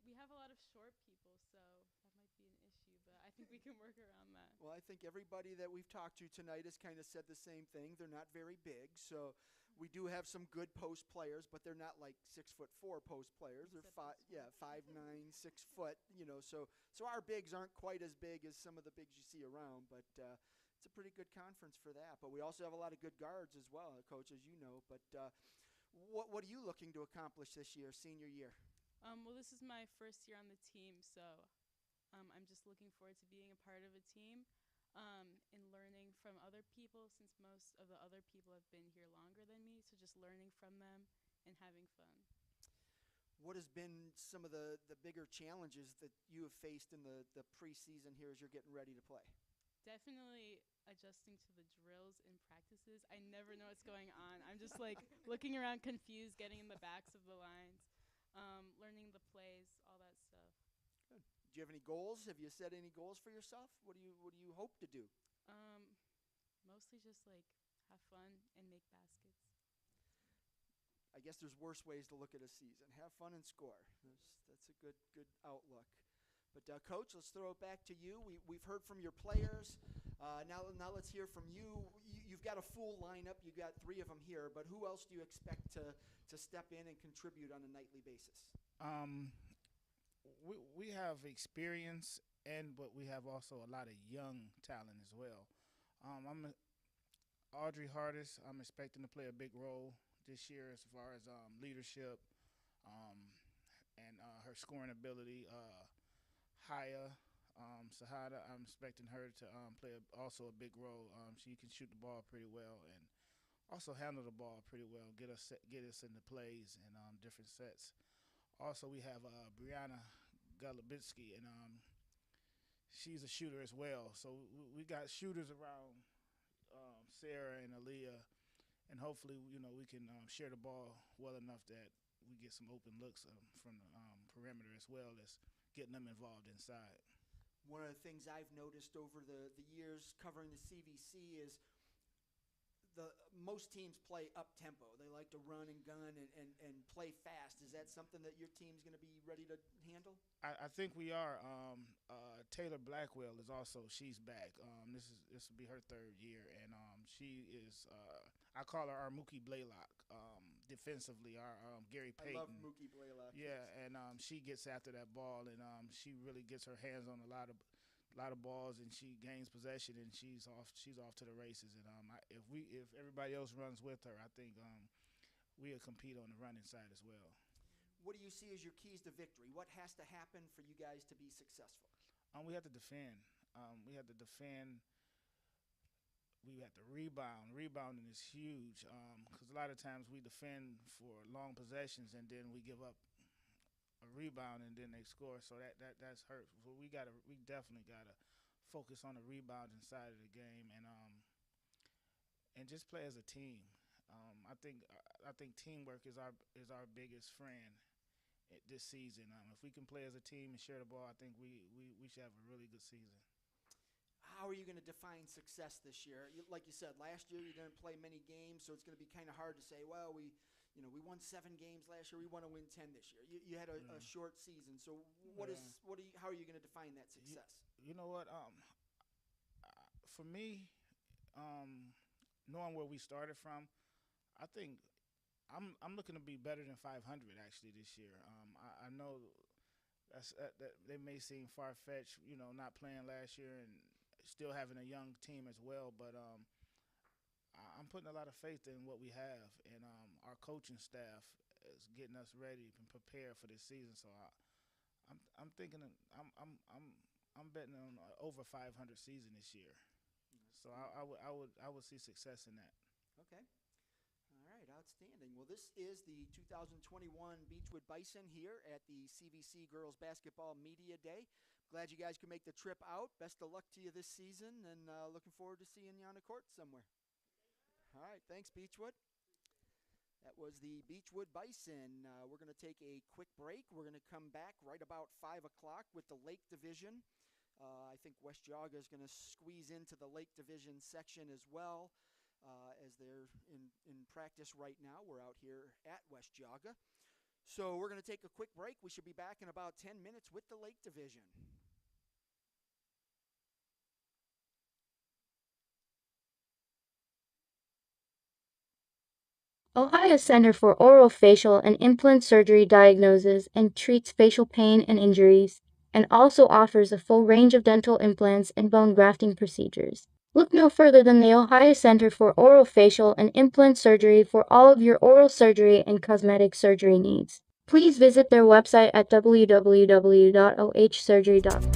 we have a lot of short people, so that might be an issue, but I think we can work around that. Well, I think everybody that we've talked to tonight has kind of said the same thing. They're not very big, so we do have some good post players, but they're not like 6'4" post players. They're 5'9", 6 foot. So our bigs aren't quite as big as some of the bigs you see around, but it's a pretty good conference for that. But we also have a lot of good guards as well, Coach, as you know. But what are you looking to accomplish this year, senior year? Well, this is my first year on the team, so I'm just looking forward to being a part of a team and learning from other people, since most of the other people have been here longer than me, so just learning from them and having fun. What has been some of the bigger challenges that you have faced in the preseason here as you're getting ready to play? Definitely adjusting to the drills and practices. I never know what's going on. I'm just like looking around confused, getting in the backs of the lines, learning the plays, all that stuff. Good. Do you have any goals? Have you set any goals for yourself? What do you hope to do? Mostly just like have fun and make baskets. I guess there's worse ways to look at a season. Have fun and score. That's a good outlook. But Coach, let's throw it back to you. We've heard from your players. Now let's hear from you. You've got a full lineup. You've got 3 of them here. But who else do you expect to step in and contribute on a nightly basis? We have experience, but we have also a lot of young talent as well. Audrey Hardis, I'm expecting to play a big role this year as far as leadership and her scoring ability. Haya Sahada, I'm expecting her to play also a big role. She can shoot the ball pretty well and also handle the ball pretty well, get us into plays and different sets. Also, we have Brianna Golubitsky, and she's a shooter as well. So we got shooters around Sarah and Aaliyah, and hopefully, we can share the ball well enough that we get some open looks from the perimeter as well as getting them involved inside. One of the things I've noticed over the years covering the CVC is most teams play up-tempo. They like to run and gun and play fast. Is that something that your team's going to be ready to handle? I think we are. Taylor Blackwell she's back. This will be her 3rd year, and she is. I call her our Mookie Blaylock. Defensively, our Gary Payton. I love Mookie Blaylock. Yeah, and she gets after that ball, and she really gets her hands on a lot of balls, and she gains possession, and she's off to the races. And if everybody else runs with her, I think we'll compete on the running side as well. What do you see as your keys to victory? What has to happen for you guys to be successful? We have to defend. We have to defend. We have to rebound. Rebounding is huge because a lot of times we defend for long possessions and then we give up a rebound and then they score. So that's hurt. So we definitely gotta focus on the rebounding side of the game and just play as a team. I think teamwork is our biggest friend this season. If we can play as a team and share the ball, I think we should have a really good season. How are you going to define success this year? Like you said, last year you didn't play many games, so it's going to be kind of hard to say, well, we won 7 games last year. We want to win 10 this year. You had a short season, so how are you going to define that success? You know what? For me, knowing where we started from, I think I'm looking to be better than 500 actually this year. I know that they may seem far fetched, not playing last year and still having a young team as well, but I'm putting a lot of faith in what we have, and our coaching staff is getting us ready and prepared for this season. So I'm thinking I'm betting on over 500 season this year. So I would see success in that. Okay. All right, outstanding. Well, this is the 2021 Beechwood Bison here at the CVC Girls Basketball Media Day. Glad you guys could make the trip out. Best of luck to you this season, and looking forward to seeing you on the court somewhere. All right, thanks, Beechwood. That was the Beechwood Bison. We're going to take a quick break. We're going to come back right about 5 o'clock with the Lake Division. I think West Geauga is going to squeeze into the Lake Division section as well, as they're in practice right now. We're out here at West Geauga. So we're going to take a quick break. We should be back in about 10 minutes with the Lake Division. Ohio Center for Orofacial and Implant Surgery diagnoses and treats facial pain and injuries, and also offers a full range of dental implants and bone grafting procedures. Look no further than the Ohio Center for Orofacial and Implant Surgery for all of your oral surgery and cosmetic surgery needs. Please visit their website at www.ohsurgery.com.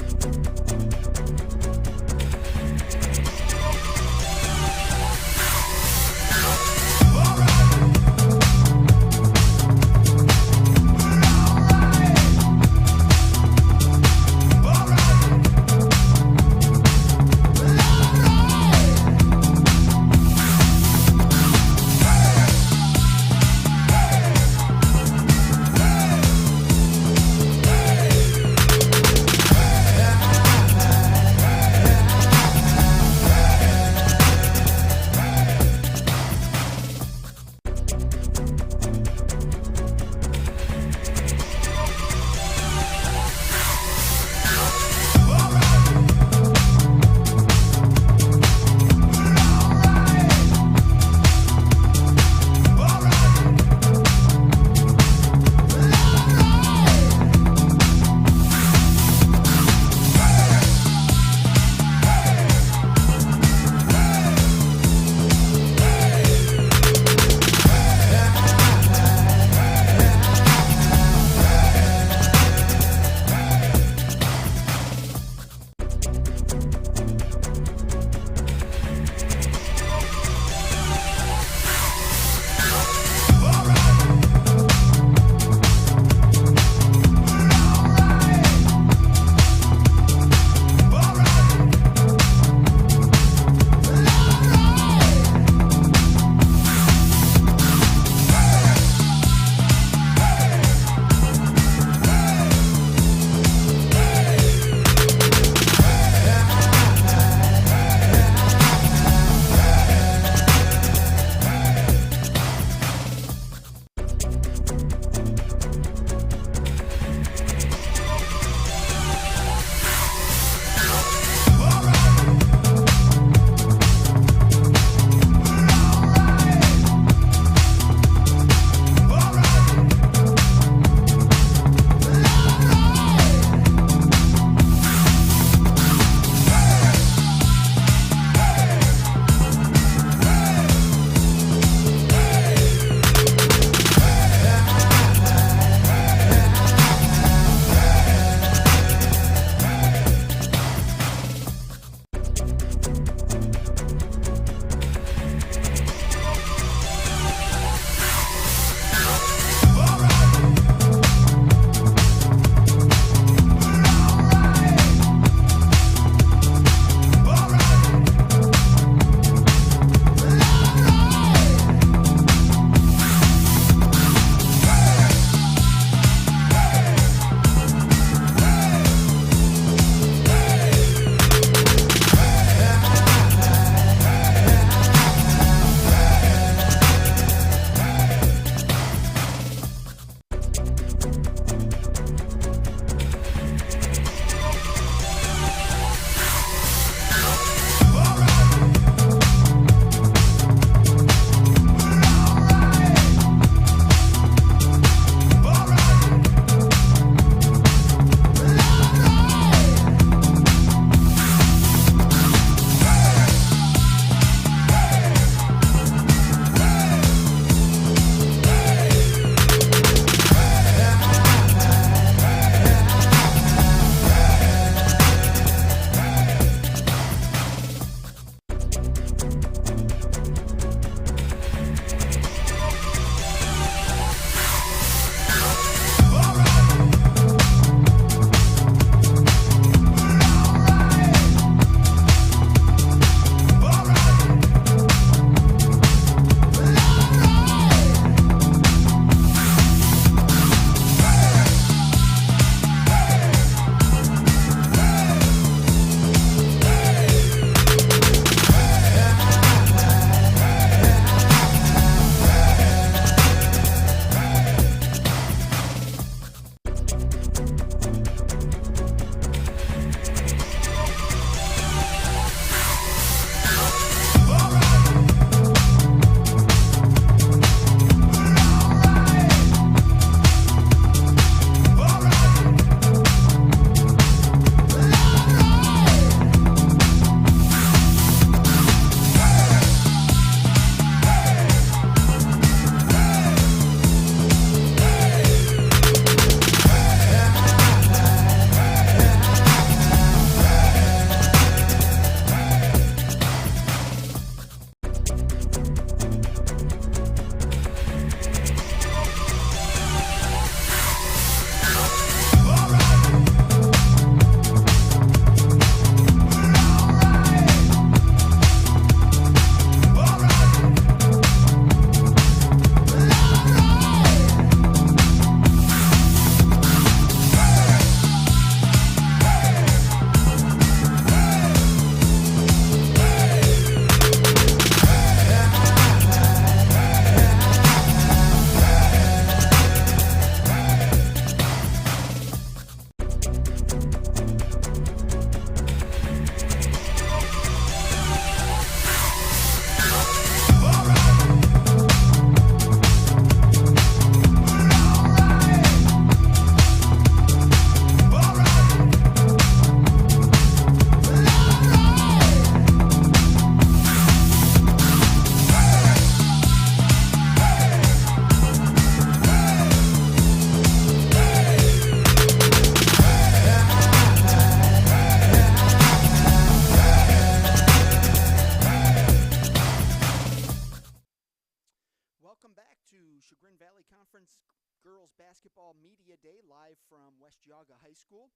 Basketball Media Day live from West Geauga High School.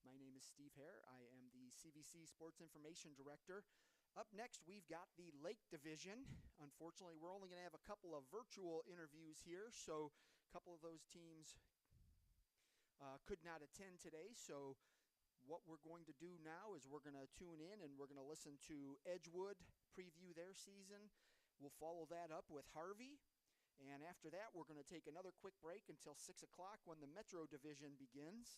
My name is Steve Hare. I am the CVC Sports Information Director. Up next, we've got the Lake Division. Unfortunately, we're only going to have a couple of virtual interviews here, so a couple of those teams could not attend today. So what we're going to do now is we're going to tune in and we're going to listen to Edgewood preview their season. We'll follow that up with Harvey. And after that, we're going to take another quick break until 6 o'clock when the Metro Division begins.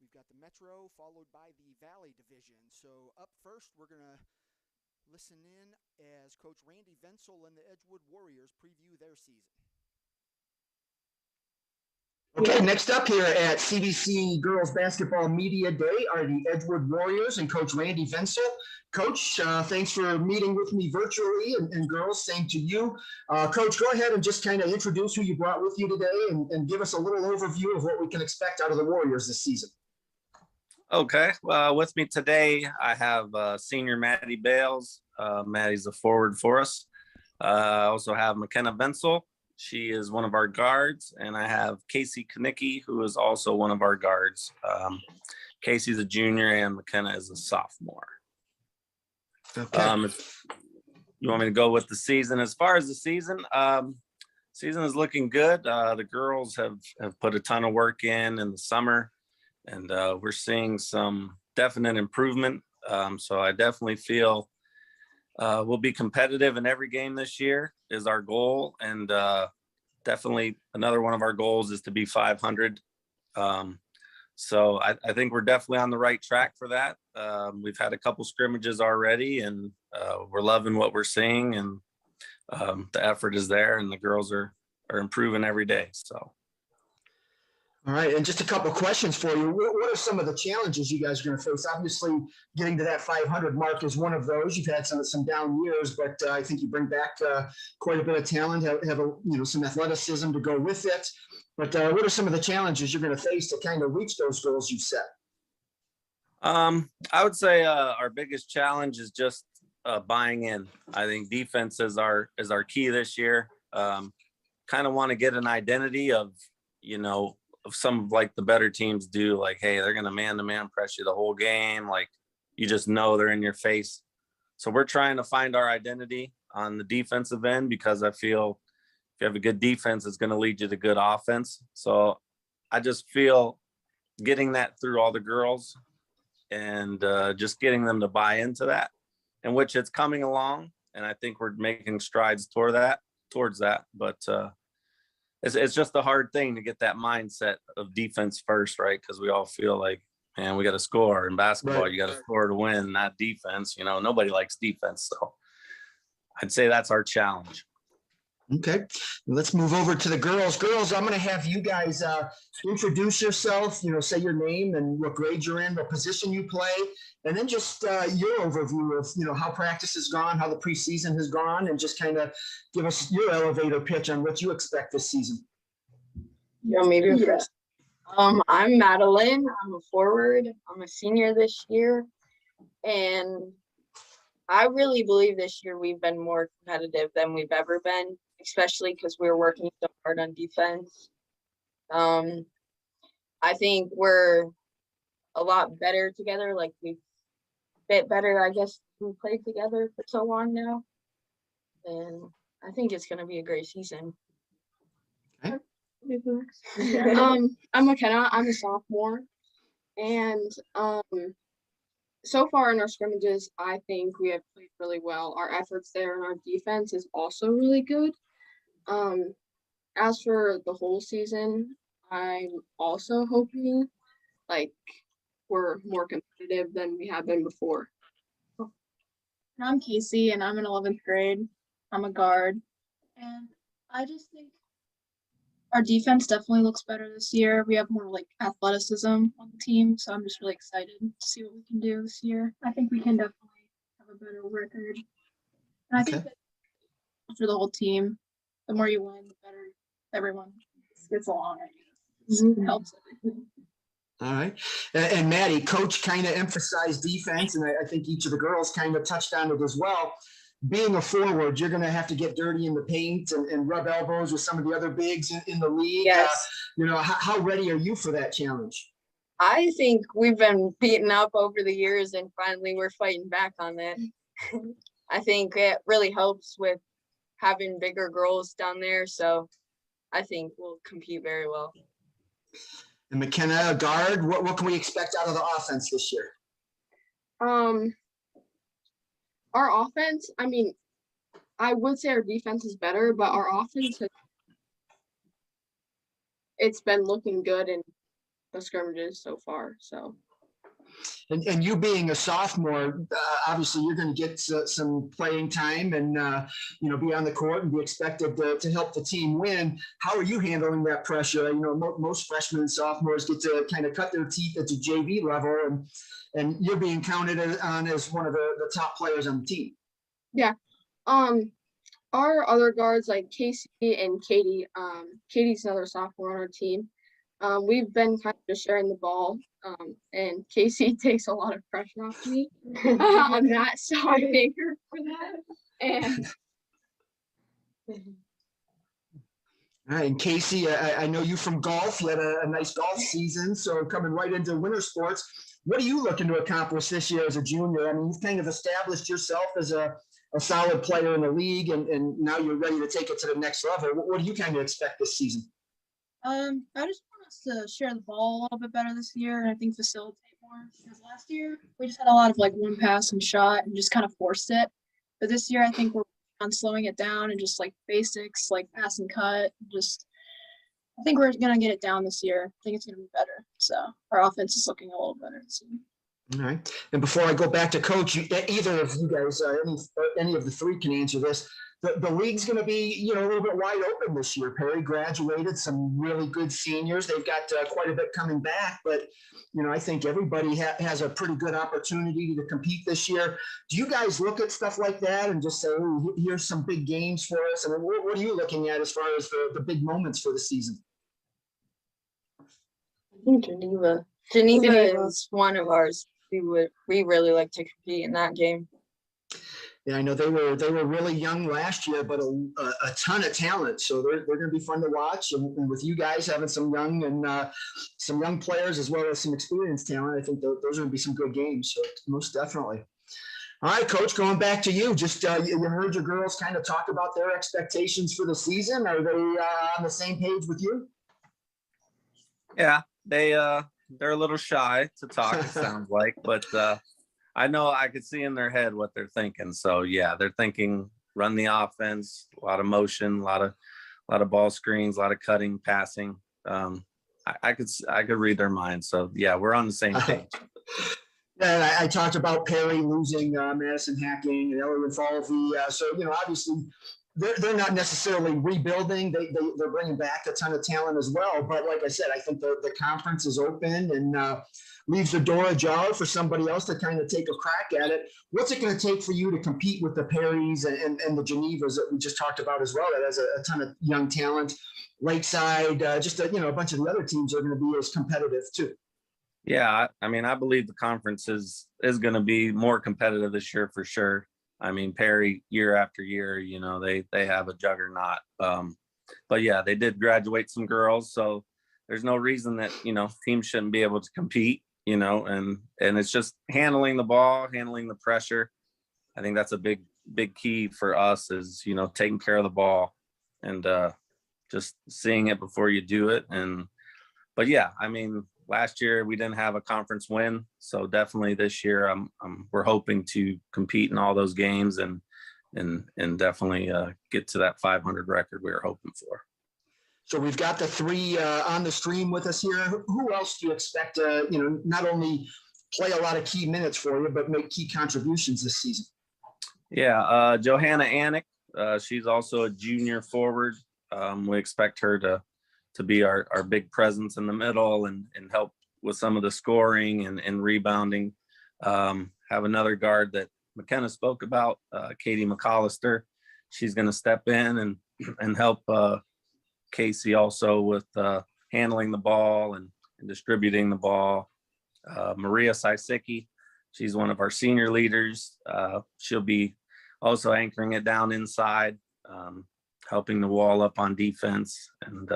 We've got the Metro followed by the Valley Division. So up first, we're going to listen in as Coach Randy Venzel and the Edgewood Warriors preview their season. Okay, next up here at CVC Girls Basketball Media Day are the Edgewood Warriors and Coach Randy Venzel. Coach, thanks for meeting with me virtually, and girls, same to you. Coach, go ahead and just kind of introduce who you brought with you today and give us a little overview of what we can expect out of the Warriors this season. Okay, with me today, I have senior Maddie Bales. Maddie's a forward for us. I also have McKenna Venzel. She is one of our guards, and I have Casey Kanicki, who is also one of our guards. Casey's a junior, and McKenna is a sophomore. Okay. If you want me to go with the season? As far as the season, season is looking good. The girls have put a ton of work in the summer, and we're seeing some definite improvement. So I definitely feel we'll be competitive in every game this year is our goal. And definitely another one of our goals is to be 500. So I think we're definitely on the right track for that. We've had a couple scrimmages already, and we're loving what we're seeing, and the effort is there, and the girls are improving every day. So. All right, and just a couple of questions for you. What are some of the challenges you guys are going to face? Obviously, getting to that 500 mark is one of those. You've had some down years, but I think you bring back quite a bit of talent, have some athleticism to go with it. But what are some of the challenges you're going to face to kind of reach those goals you've set? I would say our biggest challenge is just buying in. I think defense is our key this year. Kind of want to get an identity of some of like the better teams do, like, hey, they're going to man-to-man press you the whole game. Like, you just know they're in your face. So we're trying to find our identity on the defensive end, because I feel if you have a good defense, it's going to lead you to good offense. So I just feel getting that through all the girls and just getting them to buy into that, in which it's coming along. And I think we're making strides towards that. But it's just a hard thing to get that mindset of defense first, right? Because we all feel like, man, we got to score. In basketball, Right. You got to score to win, not defense. Nobody likes defense. So I'd say that's our challenge. Okay, let's move over to the girls. Girls, I'm going to have you guys introduce yourself, say your name and what grade you're in, what position you play, and then just your overview of, how practice has gone, how the preseason has gone, and just kind of give us your elevator pitch on what you expect this season. You want me to go first? I'm Madeline. I'm a forward. I'm a senior this year, and I really believe this year we've been more competitive than we've ever been, especially because we're working so hard on defense. I think we're a lot better together. Like, we've bit better, I guess. We played together for so long now, and I think it's going to be a great season. Okay. I'm McKenna. I'm a sophomore, and so far in our scrimmages, I think we have played really well. Our efforts there and our defense is also really good. As for the whole season, I'm also hoping we're more competitive than we have been before. I'm Casey, and I'm in 11th grade. I'm a guard, and I just think our defense definitely looks better this year. We have more athleticism on the team, so I'm just really excited to see what we can do this year. I think we can definitely have a better record. And I think that for the whole team, the more you win, the better everyone gets along. It helps everything. All right. And Maddie, Coach kind of emphasized defense, and I think each of the girls kind of touched on it as well. being a forward, you're going to have to get dirty in the paint and rub elbows with some of the other bigs in the league. Yes. How ready are you for that challenge? I think we've been beaten up over the years, and finally we're fighting back on that. I think it really helps with having bigger girls down there, so I think we'll compete very well. And McKenna, guard, what can we expect out of the offense this year? Our offense, I mean, I would say our defense is better, but our offense it's been looking good in the scrimmages so far. So. And you being a sophomore, obviously you're going to get some playing time and be on the court and be expected to help the team win. How are you handling that pressure? Most freshmen and sophomores get to kind of cut their teeth at the JV level, and you're being counted on as one of the top players on the team. Yeah. Our other guards like Casey and Katie. Katie's another sophomore on our team. We've been kind of just sharing the ball, and Casey takes a lot of pressure off me. I'm not, so I thank her for that. And all right, and Casey, I know you from golf. You had a nice golf season, so coming right into winter sports. What are you looking to accomplish this year as a junior? I mean, you've kind of established yourself as a solid player in the league, and now you're ready to take it to the next level. What do you kind of expect this season? I just want us to share the ball a little bit better this year, and I think facilitate more. Because last year we just had a lot of like one pass and shot and just kind of forced it. But this year I think we're on slowing it down and just like basics, like pass and cut. I think we're gonna get it down this year. I think it's gonna be better. So our offense is looking a little better this year. All right. And before I go back to coach, either of you guys, any of the three can answer this. The league's going to be, a little bit wide open this year. Perry graduated, some really good seniors. They've got quite a bit coming back, but, I think everybody has a pretty good opportunity to compete this year. Do you guys look at stuff like that and just say, oh, here's some big games for us? I mean, what are you looking at as far as the big moments for the season? I think Geneva is one of ours. We really like to compete in that game. Yeah, I know they were really young last year, but a ton of talent. So they're going to be fun to watch. And with you guys having some young players as well as some experienced talent, I think those are going to be some good games. So most definitely. All right, Coach, going back to you. Just you heard your girls kind of talk about their expectations for the season. Are they on the same page with you? Yeah, they're a little shy to talk, it sounds like, but I know I could see in their head what they're thinking. So yeah, they're thinking run the offense, a lot of motion, a lot of ball screens, a lot of cutting, passing. I could read their minds. So yeah, we're on the same page. Yeah, I talked about Perry losing Madison Hacking and Elliot Falvey. So obviously they're not necessarily rebuilding. They're bringing back a ton of talent as well. But like I said, I think the conference is open and leaves the door ajar for somebody else to kind of take a crack at it. What's it going to take for you to compete with the Perrys and the Genevas that we just talked about as well? That has a ton of young talent. Lakeside, just a bunch of the other teams are going to be as competitive too. Yeah, I mean, I believe the conference is going to be more competitive this year for sure. I mean, Perry, year after year, they have a juggernaut. But yeah, they did graduate some girls, so there's no reason that teams shouldn't be able to compete. And it's just handling the ball, handling the pressure. I think that's a big key for us is taking care of the ball and just seeing it before you do it. But yeah, I mean, last year we didn't have a conference win, so definitely this year we're hoping to compete in all those games and definitely get to that 500 record we were hoping for. So we've got the three on the stream with us here. Who else do you expect not only play a lot of key minutes for you, but make key contributions this season? Yeah, Johanna Anik, she's also a junior forward. We expect her to be our big presence in the middle and help with some of the scoring and rebounding. Have another guard that McKenna spoke about, Katie McAllister. She's going to step in and help Casey also with handling the ball and distributing the ball. Maria Sisicki, she's one of our senior leaders. She'll be also anchoring it down inside, helping the wall up on defense. And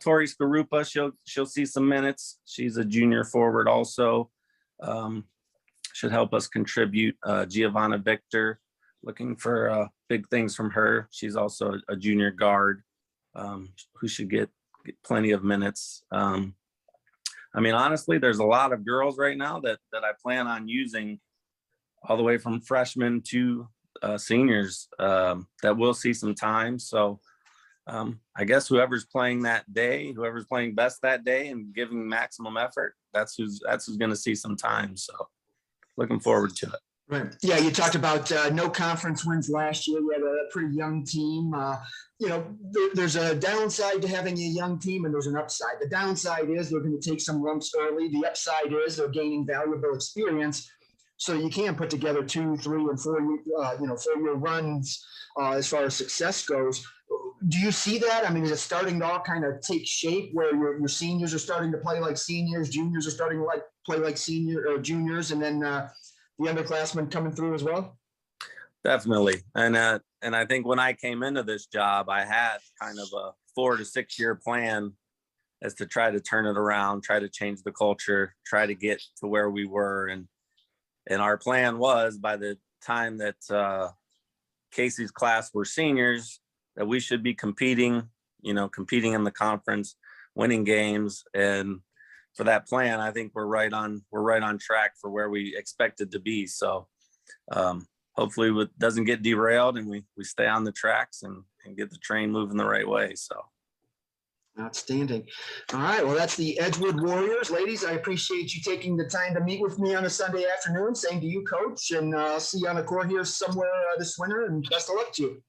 Tori Skarupa, she'll see some minutes. She's a junior forward also. Should help us contribute. Giovanna Victor, looking for big things from her. She's also a junior guard who should get plenty of minutes. I mean, honestly, there's a lot of girls right now that I plan on using all the way from freshmen to seniors that will see some time. So I guess whoever's playing that day, whoever's playing best that day and giving maximum effort, that's who's going to see some time. So looking forward to it. Right. Yeah, you talked about no conference wins last year. We had a pretty young team. There's a downside to having a young team, and there's an upside. The downside is they're going to take some lumps early. The upside is they're gaining valuable experience. So you can put together 2, 3, and 4 4-year runs as far as success goes. Do you see that? I mean, is it starting to all kind of take shape where your seniors are starting to play like seniors, juniors are starting to play like juniors, and then the underclassmen coming through as well? Definitely. And I think when I came into this job, I had kind of a 4 to 6 year plan as to try to turn it around, try to change the culture, try to get to where we were. And our plan was by the time that Casey's class were seniors, that we should be competing in the conference, winning games. And for that plan, I think we're right on track for where we expected to be. So hopefully it doesn't get derailed and we stay on the tracks and get the train moving the right way. So. Outstanding. All right. Well, that's the Edgewood Warriors. Ladies, I appreciate you taking the time to meet with me on a Sunday afternoon. Same to you, Coach. And I'll see you on the court here somewhere this winter, and best of luck to you.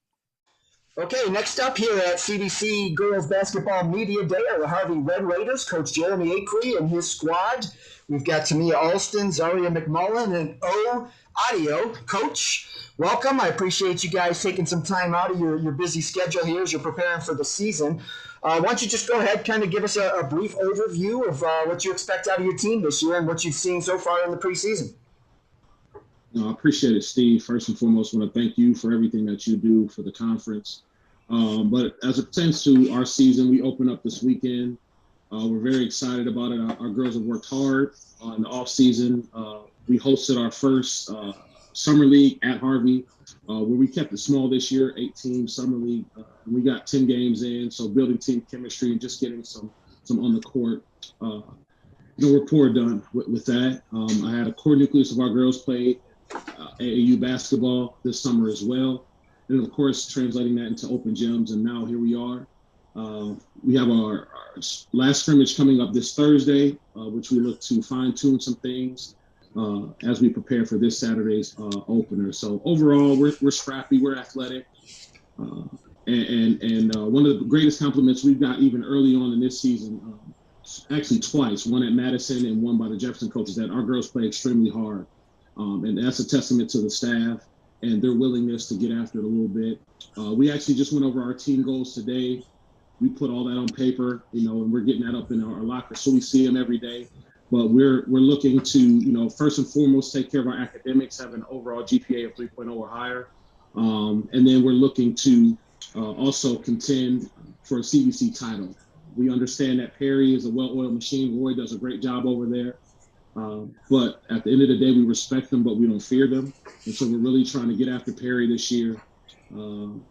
Okay, next up here at CVC Girls Basketball Media Day are the Harvey Red Raiders, Coach Jeremy Acree and his squad. We've got Tamia Alston, Zaria McMullen, and O Audio. Coach, welcome. I appreciate you guys taking some time out of your busy schedule here as you're preparing for the season. Why don't you just go ahead, kind of give us a brief overview of what you expect out of your team this year and what you've seen so far in the preseason. I appreciate it, Steve. First and foremost, I want to thank you for everything that you do for the conference. But as it pertains to our season, we open up this weekend. We're very excited about it. Our girls have worked hard in the off season. We hosted our first summer league at Harvey, where we kept it small this year, 8-team summer league. We got 10 games in, so building team chemistry and just getting some on the court. Rapport done with that. I had a core nucleus of our girls played AAU basketball this summer as well. And of course, translating that into open gyms, and now here we are. We have our last scrimmage coming up this Thursday, which we look to fine-tune some things as we prepare for this Saturday's opener. So overall, we're scrappy, we're athletic, and one of the greatest compliments we've got even early on in this season, actually twice, one at Madison and one by the Jefferson coaches, that our girls play extremely hard, and that's a testament to the staff and their willingness to get after it a little bit. We actually just went over our team goals today. We put all that on paper, and we're getting that up in our locker, so we see them every day. But we're looking to, first and foremost, take care of our academics, have an overall GPA of 3.0 or higher. And then we're looking to also contend for a CVC title. We understand that Perry is a well-oiled machine. Roy does a great job over there. But at the end of the day, we respect them, but we don't fear them. And so we're really trying to get after Perry this year. So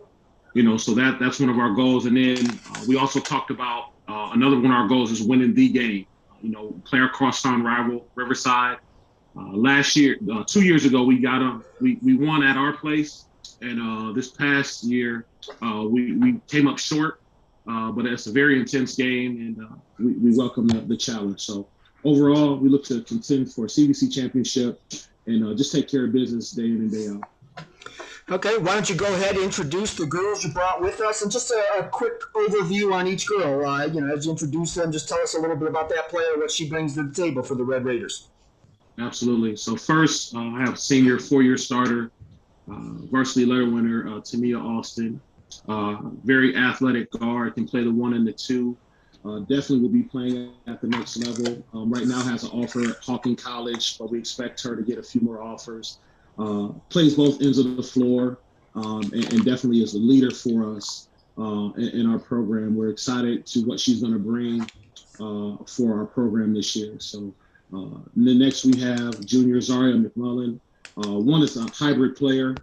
that's one of our goals. And then we also talked about another one of our goals is winning the game. Play our crosstown rival, Riverside. Last year, 2 years ago, we got them. We won at our place. And this past year, we came up short. But it's a very intense game, and we welcome the challenge. So overall, we look to contend for a CVC championship and just take care of business day in and day out. Okay, why don't you go ahead and introduce the girls you brought with us, and just a quick overview on each girl. As you introduce them, just tell us a little bit about that player, what she brings to the table for the Red Raiders. Absolutely. So first, I have senior 4-year starter, varsity letter winner, Tamia Alston. Very athletic guard, can play the 1 and the 2. Definitely will be playing at the next level. Right now has an offer at Hawking College, but we expect her to get a few more offers. plays both ends of the floor, and definitely is a leader for us in our program. We're excited to what she's going to bring for our program this year. So then next we have junior Zaria McMullen. One is a hybrid player.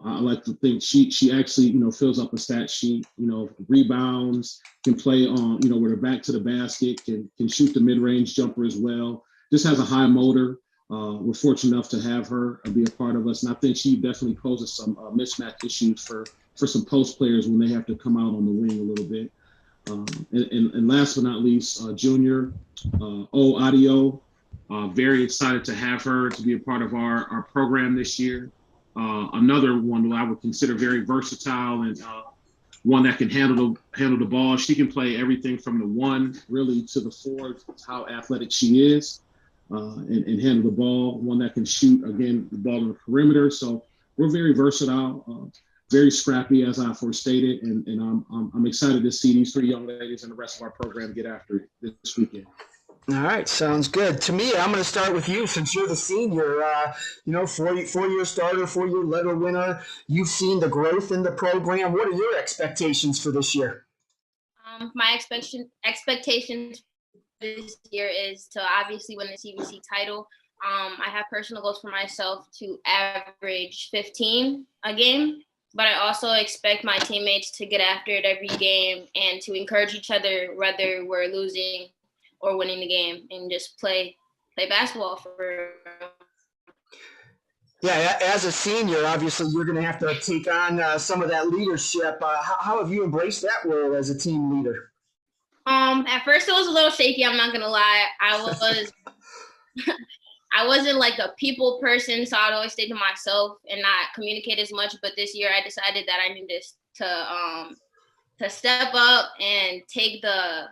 I like to think she actually, fills up a stat sheet, rebounds, can play on, with her back to the basket, can shoot the mid-range jumper as well. Just has a high motor. We're fortunate enough to have her be a part of us. And I think she definitely poses some mismatch issues for some post players when they have to come out on the wing a little bit. And last but not least, junior Audio. Very excited to have her to be a part of our program this year. Another one who I would consider very versatile and one that can handle the ball. She can play everything from the 1 really to the 4. How athletic she is, and handle the ball. One that can shoot again the ball on the perimeter. So we're very versatile, very scrappy, as I forestated, and I'm excited to see these 3 young ladies and the rest of our program get after it this weekend. All right, sounds good. To me, I'm going to start with you since you're the senior. 4-year starter, 4-year letter winner. You've seen the growth in the program. What are your expectations for this year? My expectations this year is to obviously win the CVC title. I have personal goals for myself to average 15 a game, but I also expect my teammates to get after it every game and to encourage each other whether we're losing or winning the game, and just play basketball for. Yeah, as a senior, obviously you're going to have to take on some of that leadership. How have you embraced that role as a team leader? At first it was a little shaky. I'm not gonna lie. I wasn't like a people person, so I'd always stay to myself and not communicate as much. But this year, I decided that I needed to step up and take the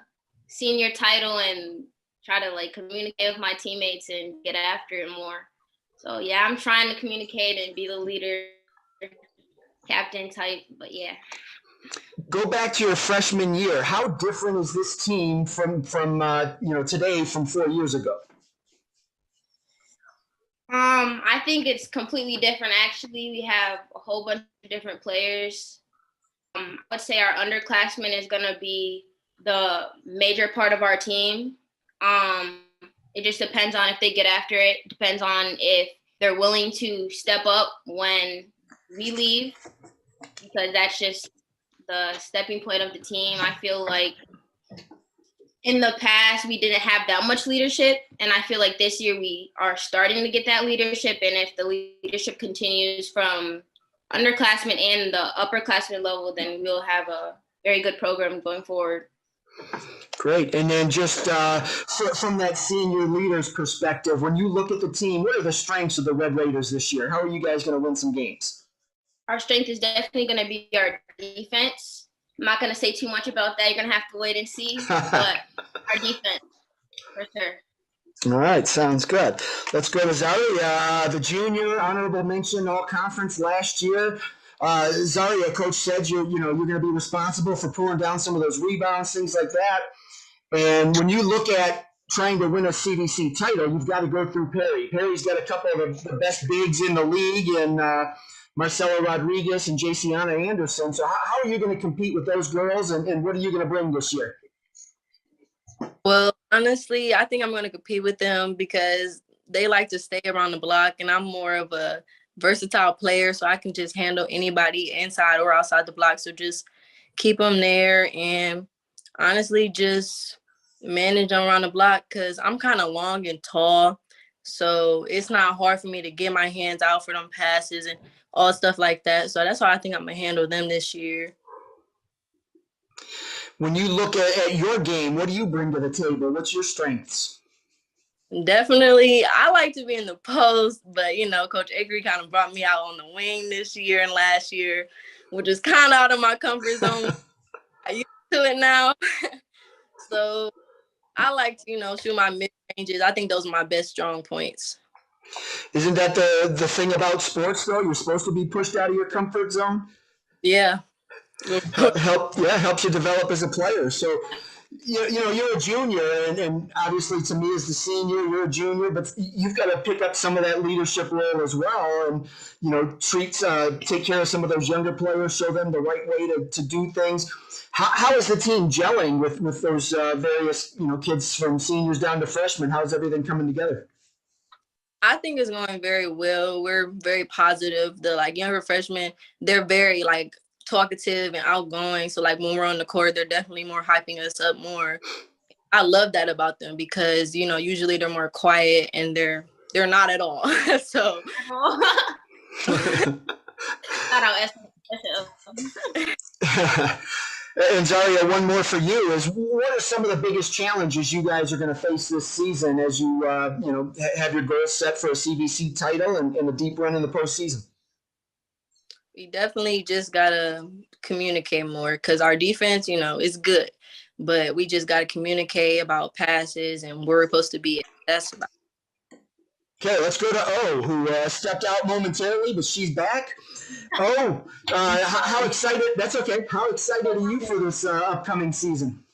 senior title and try to like communicate with my teammates and get after it more. So yeah, I'm trying to communicate and be the leader, captain type, but yeah. Go back to your freshman year. How different is this team from today from 4 years ago? I think it's completely different. Actually, we have a whole bunch of different players. I would say our underclassmen is gonna be the major part of our team. It just depends on if they get after it. Depends on if they're willing to step up when we leave, because that's just the stepping point of the team. I feel like in the past we didn't have that much leadership, and I feel like this year we are starting to get that leadership. And if the leadership continues from underclassmen and the upperclassmen level, then we'll have a very good program going forward. Great. And then just from that senior leader's perspective, when you look at the team, what are the strengths of the Red Raiders this year? How are you guys going to win some games? Our strength is definitely going to be our defense. I'm not going to say too much about that. You're going to have to wait and see. But our defense, for sure. All right, sounds good. Let's go to Zaria, the junior, honorable mention, all conference last year. Zaria, coach said you're going to be responsible for pulling down some of those rebounds, things like that. And when you look at trying to win a CVC title, you've got to go through Perry. Perry's got a couple of the best bigs in the league, and Marcela Rodriguez and JCiana Anderson. So how are you going to compete with those girls, and what are you going to bring this year? Well, honestly, I think I'm going to compete with them because they like to stay around the block, and I'm more of a versatile player, so I can just handle anybody inside or outside the block. So just keep them there and honestly just manage them around the block because I'm kind of long and tall. So it's not hard for me to get my hands out for them passes and all stuff like that. So that's how I think I'm going to handle them this year. When you look at your game, what do you bring to the table? What's your strengths? Definitely, I like to be in the post, but, Coach Avery kind of brought me out on the wing this year and last year, which is kind of out of my comfort zone. I'm used to it now. So I like to, shoot my mid-ranges. I think those are my best strong points. Isn't that the thing about sports, though? You're supposed to be pushed out of your comfort zone? Yeah. Helps you develop as a player. So You're a junior, and obviously to me as the senior, you're a junior, but you've got to pick up some of that leadership role as well, and take care of some of those younger players, show them the right way to do things. How is the team gelling with those various kids from seniors down to freshmen? How's everything coming together? I think it's going very well. We're very positive. The younger freshmen, they're very talkative and outgoing. So when we're on the court, they're definitely more hyping us up more. I love that about them because usually they're more quiet and they're not at all. So And Zaria, one more for you is: what are some of the biggest challenges you guys are going to face this season as you have your goals set for a CVC title and a deep run in the postseason? We definitely just gotta communicate more because our defense, is good, but we just gotta communicate about passes and where we're supposed to be. That's about it. Okay, let's go to O, who stepped out momentarily, but she's back. Oh, how excited? That's okay. How excited are you for this upcoming season?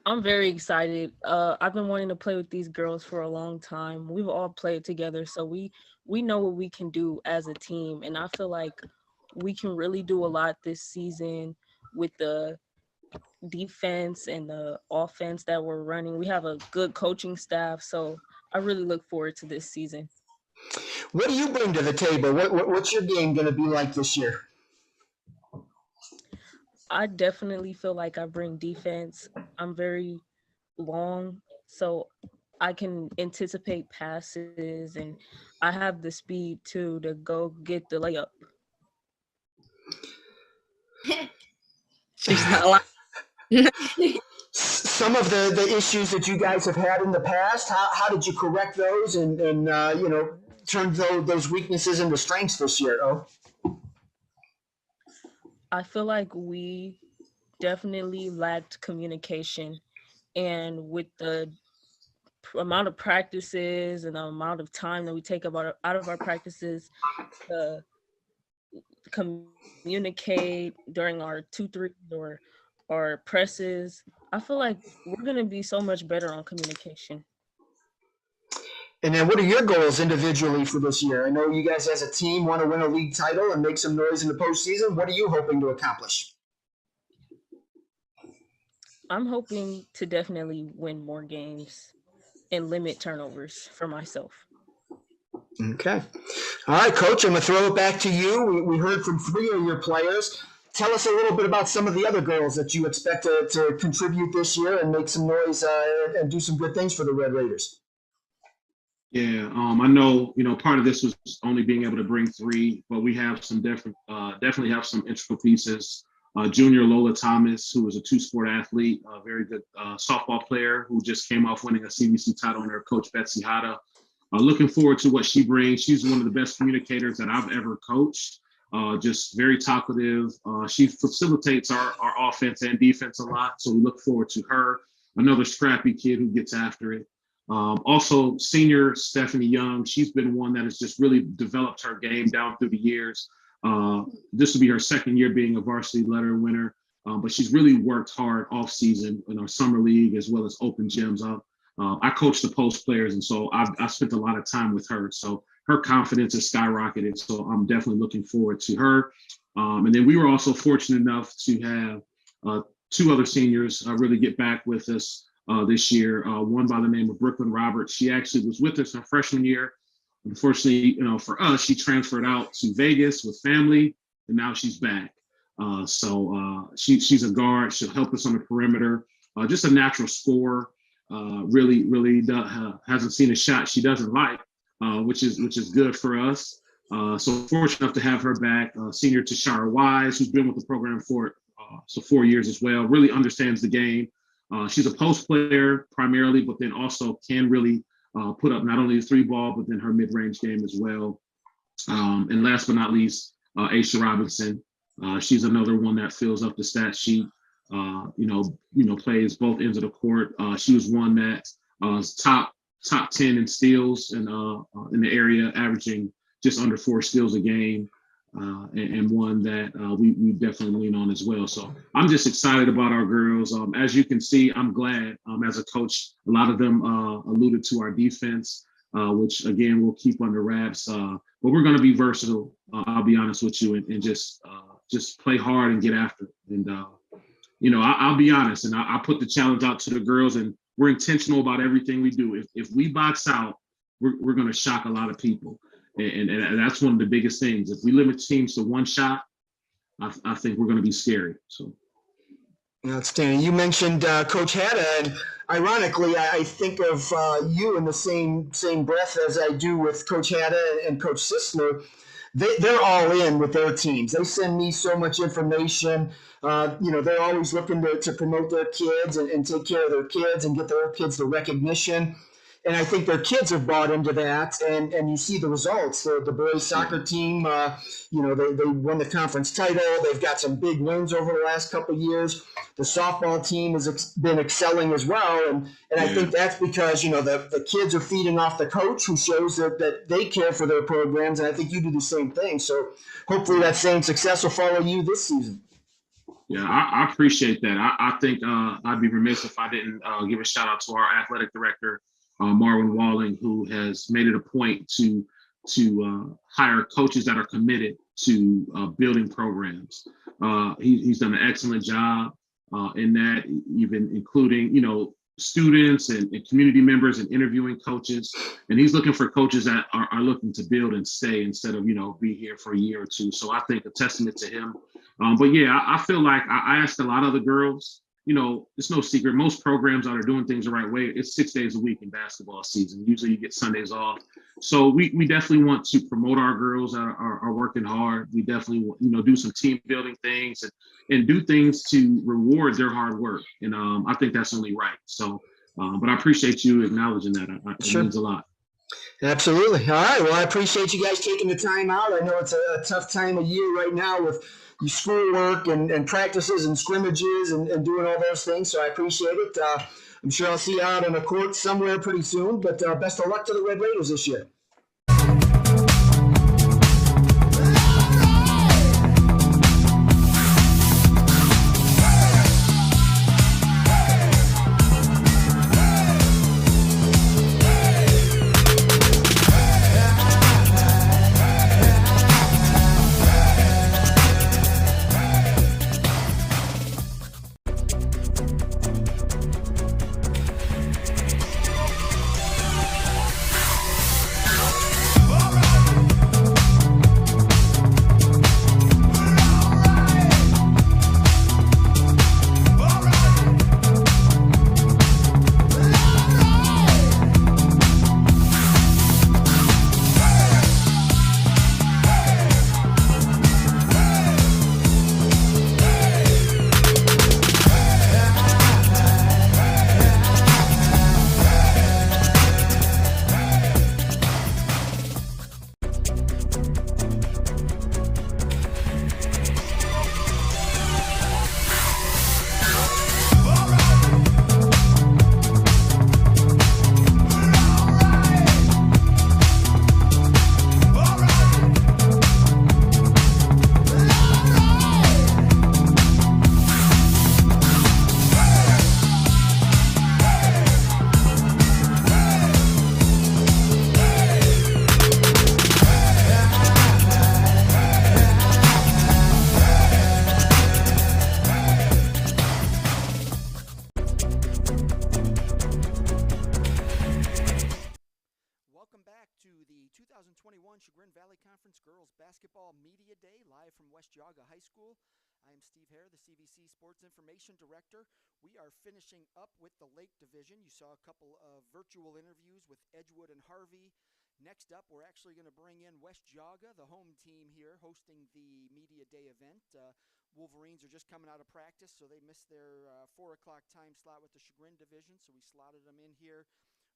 I'm very excited. I've been wanting to play with these girls for a long time. We've all played together, so we know what we can do as a team, and I feel like we can really do a lot this season with the defense and the offense that we're running. We have a good coaching staff, so I really look forward to this season. What do you bring to the table? What's your game going to be like this year? I definitely feel like I bring defense. I'm very long, so I can anticipate passes, and I have the speed too to go get the layup. She's not lying. Some of the issues that you guys have had in the past, how did you correct those and turn those weaknesses into strengths this year? Oh, I feel like we definitely lacked communication, and with the amount of practices and the amount of time that we take out of our practices to communicate during our 2-3s or our presses, I feel like we're going to be so much better on communication. And then what are your goals individually for this year? I know you guys as a team want to win a league title and make some noise in the postseason. What are you hoping to accomplish? I'm hoping to definitely win more games and limit turnovers for myself. Okay. All right, Coach, I'm going to throw it back to you. We heard from 3 of your players. Tell us a little bit about some of the other girls that you expect to contribute this year and make some noise and do some good things for the Red Raiders. Yeah, I know, part of this was only being able to bring 3, but we have some definitely have some integral pieces. Junior Lola Thomas, who is a 2-sport athlete, a very good softball player who just came off winning a CVC title under Coach Betsy Hata. Looking forward to what she brings. She's one of the best communicators that I've ever coached. Just very talkative. She facilitates our offense and defense a lot, so we look forward to her. Another scrappy kid who gets after it. Also, senior Stephanie Young, she's been one that has just really developed her game down through the years. This will be her 2nd year being a varsity letter winner, but she's really worked hard off season in our summer league as well as open gyms. I coach the post players, and so I spent a lot of time with her. So her confidence has skyrocketed. So I'm definitely looking forward to her. And then we were also fortunate enough to have 2 other seniors really get back with us this year. One by the name of Brooklyn Roberts. She actually was with us her freshman year. Unfortunately, for us, she transferred out to Vegas with family, and now she's back. So she's a guard. She'll help us on the perimeter. Just a natural scorer. Really hasn't seen a shot she doesn't like, which is good for us. So fortunate enough to have her back. Senior Tashara Wise, who's been with the program for 4 years as well. Really understands the game. She's a post player primarily, but then also can really put up not only the 3-ball, but then her mid-range game as well. And last but not least, Aisha Robinson. She's another one that fills up the stat sheet. Plays both ends of the court. She was one that top 10 in steals in the area, averaging just under 4 steals a game. and one that we definitely lean on as well. So I'm just excited about our girls. As you can see, I'm glad as a coach, a lot of them alluded to our defense, which again, we'll keep under wraps. But we're going to be versatile. I'll be honest with you, and just play hard and get after it. And, I'll be honest, and I put the challenge out to the girls, and we're intentional about everything we do. If we box out, we're going to shock a lot of people. And that's one of the biggest things. If we limit teams to one shot, I think we're going to be scary. So, outstanding. You mentioned Coach Hatta, and ironically, I think of you in the same breath as I do with Coach Hatta and Coach Sisler. They're all in with their teams. They send me so much information. They're always looking to promote their kids and take care of their kids and get their kids the recognition. And I think their kids have bought into that, and you see the results. The boys soccer team, they won the conference title. They've got some big wins over the last couple of years. The softball team has been excelling as well, and I think that's because the kids are feeding off the coach, who shows that they care for their programs, and I think you do the same thing. So hopefully that same success will follow you this season. Yeah, I appreciate that. I think I'd be remiss if I didn't give a shout out to our athletic director, Marvin Walling, who has made it a point to hire coaches that are committed to building programs. He's done an excellent job in that, even including students and community members and interviewing coaches. And he's looking for coaches that are looking to build and stay instead of be here for a year or two. So I think a testament to him. But yeah, I feel like I asked a lot of the girls. It's no secret. Most programs that are doing things the right way, it's 6 days a week in basketball season. Usually you get Sundays off. So we definitely want to promote our girls that are working hard. We definitely, do some team building things and do things to reward their hard work. And I think that's only right. So, but I appreciate you acknowledging that. It means a lot. Absolutely. All right. Well, I appreciate you guys taking the time out. I know it's a tough time of year right now with your schoolwork and practices and scrimmages and doing all those things. So I appreciate it. I'm sure I'll see you out on the court somewhere pretty soon. But best of luck to the Red Raiders this year. Chagrin Valley Conference Girls Basketball Media Day, live from West Geauga High School. I am Steve Hare, the CVC Sports Information Director. We are finishing up with the Lake Division. You saw a couple of virtual interviews with Edgewood and Harvey. Next up, we're actually going to bring in West Geauga, the home team here, hosting the Media Day event. Wolverines are just coming out of practice, so they missed their 4 o'clock time slot with the Chagrin Division, so we slotted them in here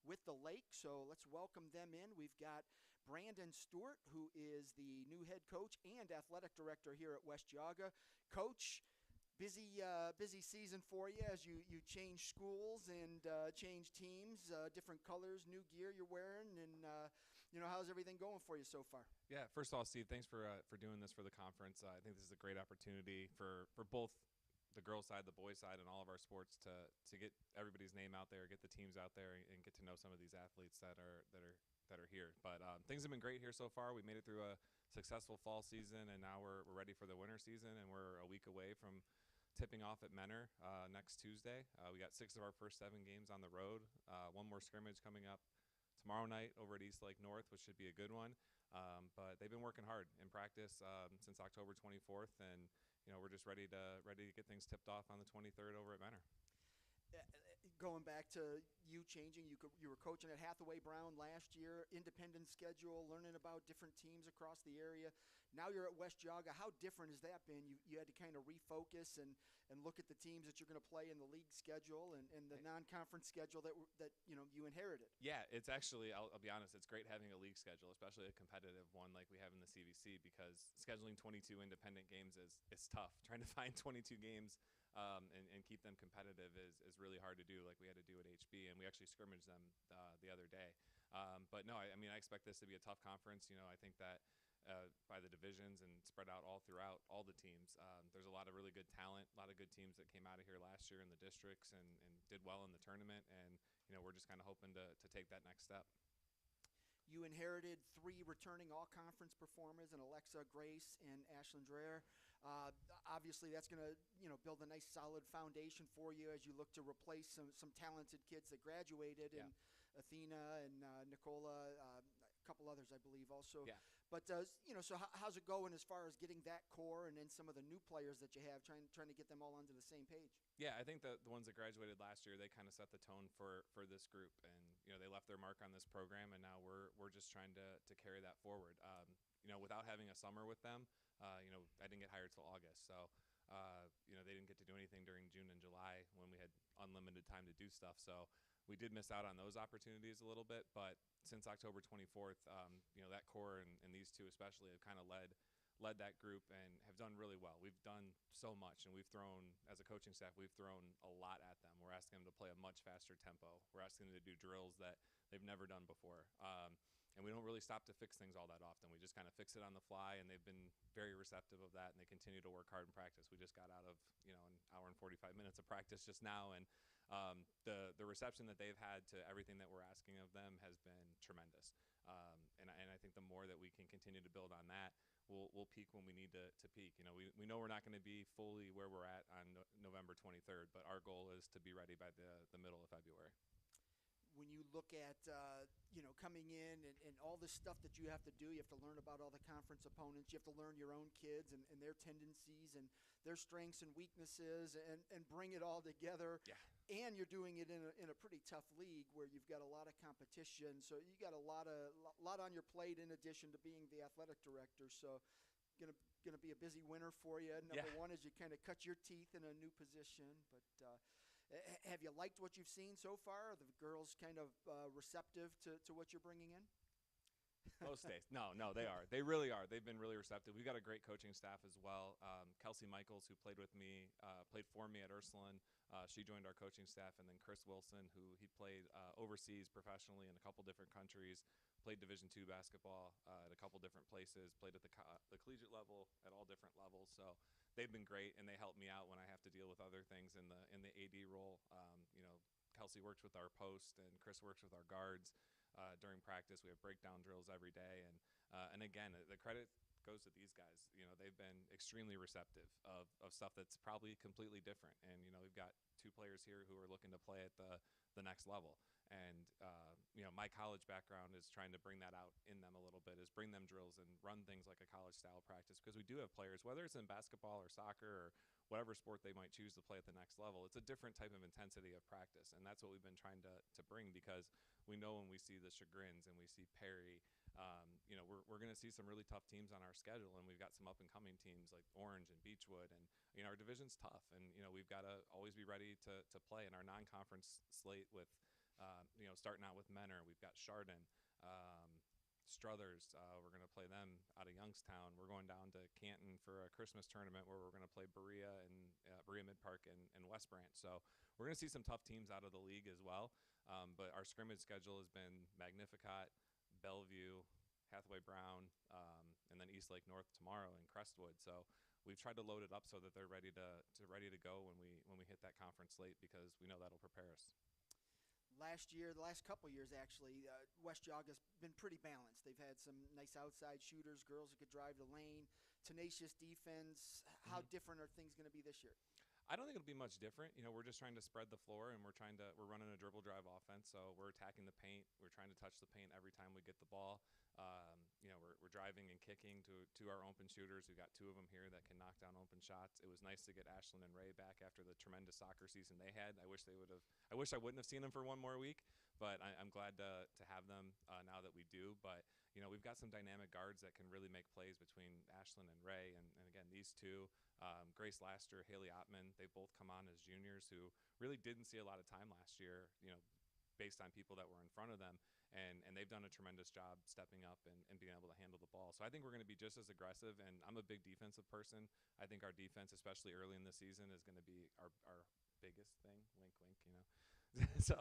with the Lake. So let's welcome them in. We've got Brandon Stewart, who is the new head coach and athletic director here at West Geauga. Coach, busy season for you as you change schools and change teams, different colors, new gear you're wearing, and how's everything going for you so far? Yeah, first of all, Steve, thanks for doing this for the conference. I think this is a great opportunity for both the girls side, the boys side, and all of our sports to get everybody's name out there, get the teams out there, and get to know some of these athletes that are here. But things have been great here so far. We made it through a successful fall season, and now we're ready for the winter season, and we're a week away from tipping off at Menor next Tuesday. We got 6 of our first 7 games on the road. One more scrimmage coming up tomorrow night over at East Lake North, which should be a good one. But they've been working hard in practice since October 24th, and we're just ready to get things tipped off on the 23rd over at Menor. Going back to you changing, you were coaching at Hathaway Brown last year, independent schedule, learning about different teams across the area. Now you're at West Geauga. How different has that been? You had to kind of refocus and look at the teams that you're going to play in the league schedule and the non-conference schedule that you inherited. Yeah, it's actually, I'll be honest, it's great having a league schedule, especially a competitive one like we have in the CVC, because scheduling 22 independent games is tough. Trying to find 22 games and keep them competitive is really hard to do, like we had to do at HB, and we actually scrimmaged them the other day. But no, I mean, I expect this to be a tough conference. I think that by the divisions and spread out all throughout all the teams, there's a lot of really good talent, a lot of good teams that came out of here last year in the districts and did well in the tournament, and we're just kind of hoping to take that next step. You inherited 3 returning all-conference performers in Alexa, Grace, and Ashlyn Dreher. Obviously, that's going to build a nice solid foundation for you as you look to replace some talented kids that graduated, and Athena and Nicola, a couple others, I believe, also. Yeah. But so how's it going as far as getting that core and then some of the new players that you have, trying to get them all onto the same page? Yeah, I think the ones that graduated last year, they kind of set the tone for this group, and they left their mark on this program, and now we're just trying to carry that forward. Without having a summer with them, I didn't get hired till August, so they didn't get to do anything during June and July when we had unlimited time to do stuff. So we did miss out on those opportunities a little bit, but since October 24th, that core and these 2 especially have kind of led that group and have done really well. We've done so much, and we've thrown, as a coaching staff, we've thrown a lot at them. We're asking them to play a much faster tempo. We're asking them to do drills that they've never done before. And we don't really stop to fix things all that often. We just kind of fix it on the fly, and they've been very receptive of that, and they continue to work hard in practice. We just got out of an hour and 45 minutes of practice just now, and the reception that they've had to everything that we're asking of them has been tremendous. And I think the more that we can continue to build on that, we'll peak when we need to peak. We know we're not going to be fully where we're at on November 23rd, but our goal is to be ready by the middle of February. When you look at coming in and all the stuff that you have to do, you have to learn about all the conference opponents, you have to learn your own kids and their tendencies and their strengths and weaknesses, and bring it all together. Yeah. And you're doing it in a pretty tough league where you've got a lot of competition, so you got a lot on your plate in addition to being the athletic director. So gonna be a busy winter for you. Number one is you kind of cut your teeth in a new position, but have you liked what you've seen so far? Are the girls kind of receptive to what you're bringing in? Most days. No, they are. They really are. They've been really receptive. We've got a great coaching staff as well. Kelsey Michaels, who played for me at Ursuline, she joined our coaching staff, and then Chris Wilson, who he played overseas professionally in a couple different countries, played Division II basketball at a couple different places, played at the collegiate level at all different levels. So they've been great, and they help me out when I have to deal with other things in the AD role. Kelsey works with our post, and Chris works with our guards during practice. We have breakdown drills every day, and again, the credit goes to these guys. They've been extremely receptive of stuff that's probably completely different, and we've got 2 players here who are looking to play at the next level. And my college background is trying to bring that out in them a little bit, is bring them drills and run things like a college style practice, because we do have players, whether it's in basketball or soccer or whatever sport they might choose to play at the next level, it's a different type of intensity of practice. And that's what we've been trying to bring, because we know when we see the Chagrins and we see Perry, we're going to see some really tough teams on our schedule, and we've got some up and coming teams like Orange and Beechwood, and our division's tough, and we've got to always be ready to play. In our non-conference slate with starting out with Menor, we've got Chardin, Struthers. We're going to play them out of Youngstown. We're going down to Canton for a Christmas tournament where we're going to play Berea and Berea Mid-Park and West Branch. So we're going to see some tough teams out of the league as well. But our scrimmage schedule has been Magnificat, Bellevue, Hathaway Brown, and then East Lake North tomorrow in Crestwood. So we've tried to load it up so that they're ready to go when we hit that conference slate, because we know that'll prepare us. Last year, the last couple years actually, West Geauga's been pretty balanced. They've had some nice outside shooters, girls who could drive the lane, tenacious defense. How different are things going to be this year? I don't think it'll be much different. We're just trying to spread the floor, and we're running a dribble drive offense. So we're attacking the paint. We're trying to touch the paint every time we get the ball. We're driving and kicking to our open shooters. We've got 2 of them here that can knock down open shots. It was nice to get Ashlyn and Ray back after the tremendous soccer season they had. I wish I wouldn't have seen them for one more week, but I'm glad to have them now that we do. But we've got some dynamic guards that can really make plays between Ashlyn and Ray, and again, these 2. Grace Laster, Haley Ottman, they both come on as juniors who really didn't see a lot of time last year, based on people that were in front of them. And they've done a tremendous job stepping up and being able to handle the ball. So I think we're going to be just as aggressive, and I'm a big defensive person. I think our defense, especially early in the season, is going to be our biggest thing. Wink, wink, So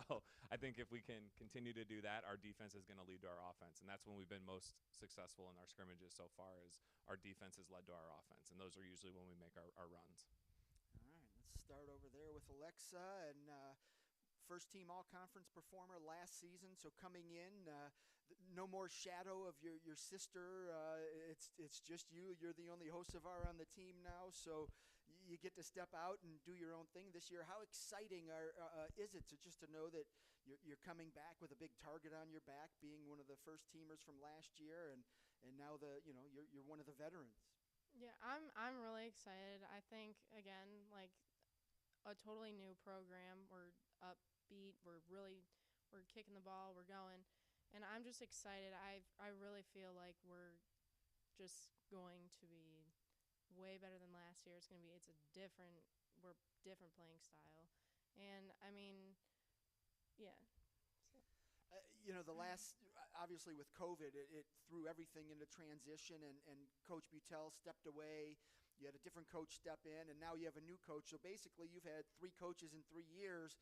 I think if we can continue to do that, our defense is going to lead to our offense. And that's when we've been most successful in our scrimmages so far, is our defense has led to our offense. And those are usually when we make our runs. All right, let's start over there with Alexa. And first team all-conference performer last season. So coming in, no more shadow of your sister. It's just you. You're the only host of our on the team now. So you get to step out and do your own thing this year. How exciting is it to know that you're coming back with a big target on your back, being one of the first teamers from last year, and now you're one of the veterans. Yeah, I'm really excited. I think again, like a totally new program. We're upbeat. We're kicking the ball. We're going, and I'm just excited. I really feel like we're just going to be way better than last year. It's a different playing style, and I mean, yeah. The last, obviously with COVID, it threw everything into transition, and Coach Butel stepped away. You had a different coach step in, and now you have a new coach. So basically you've had 3 coaches in 3 years,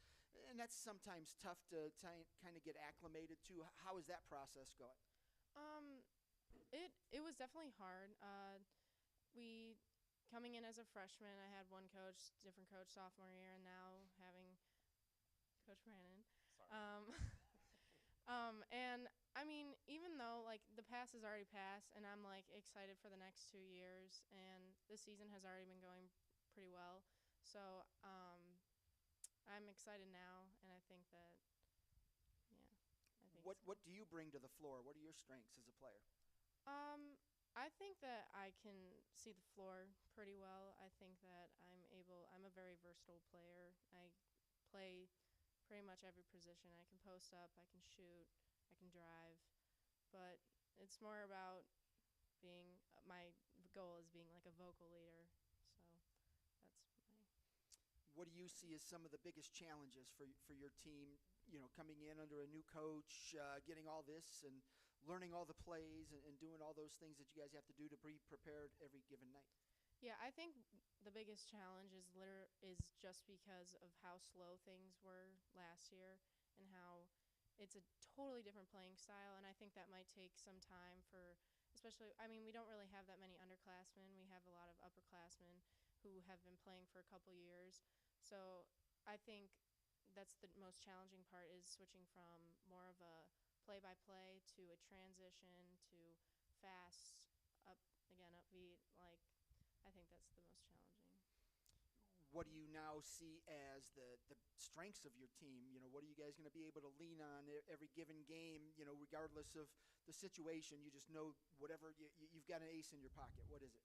and that's sometimes tough to kind of get acclimated to. How is that process going? It was definitely hard. We coming in as a freshman, I had one coach, different coach sophomore year, and now having Coach Brandon. And I mean, even though like the past is already passed, and I'm like excited for the next 2 years, and the season has already been going pretty well, so I'm excited now, and I think that, yeah. What do you bring to the floor? What are your strengths as a player? I think that I can see the floor pretty well. I think that I'm a very versatile player. I play pretty much every position. I can post up, I can shoot, I can drive, but it's more about my goal is being like a vocal leader. So that's my. What do you see as some of the biggest challenges for your team, coming in under a new coach, getting all this and learning all the plays and doing all those things that you guys have to do to be prepared every given night? Yeah, I think the biggest challenge is just because of how slow things were last year, and how it's a totally different playing style, and I think that might take some time for, especially, I mean, we don't really have that many underclassmen. We have a lot of upperclassmen who have been playing for a couple years. So I think that's the most challenging part, is switching from more of a play-by-play to a transition to fast, upbeat. Like, I think that's the most challenging. What do you now see as the strengths of your team? What are you guys going to be able to lean on every given game, regardless of the situation? You just know whatever, you've got an ace in your pocket. What is it?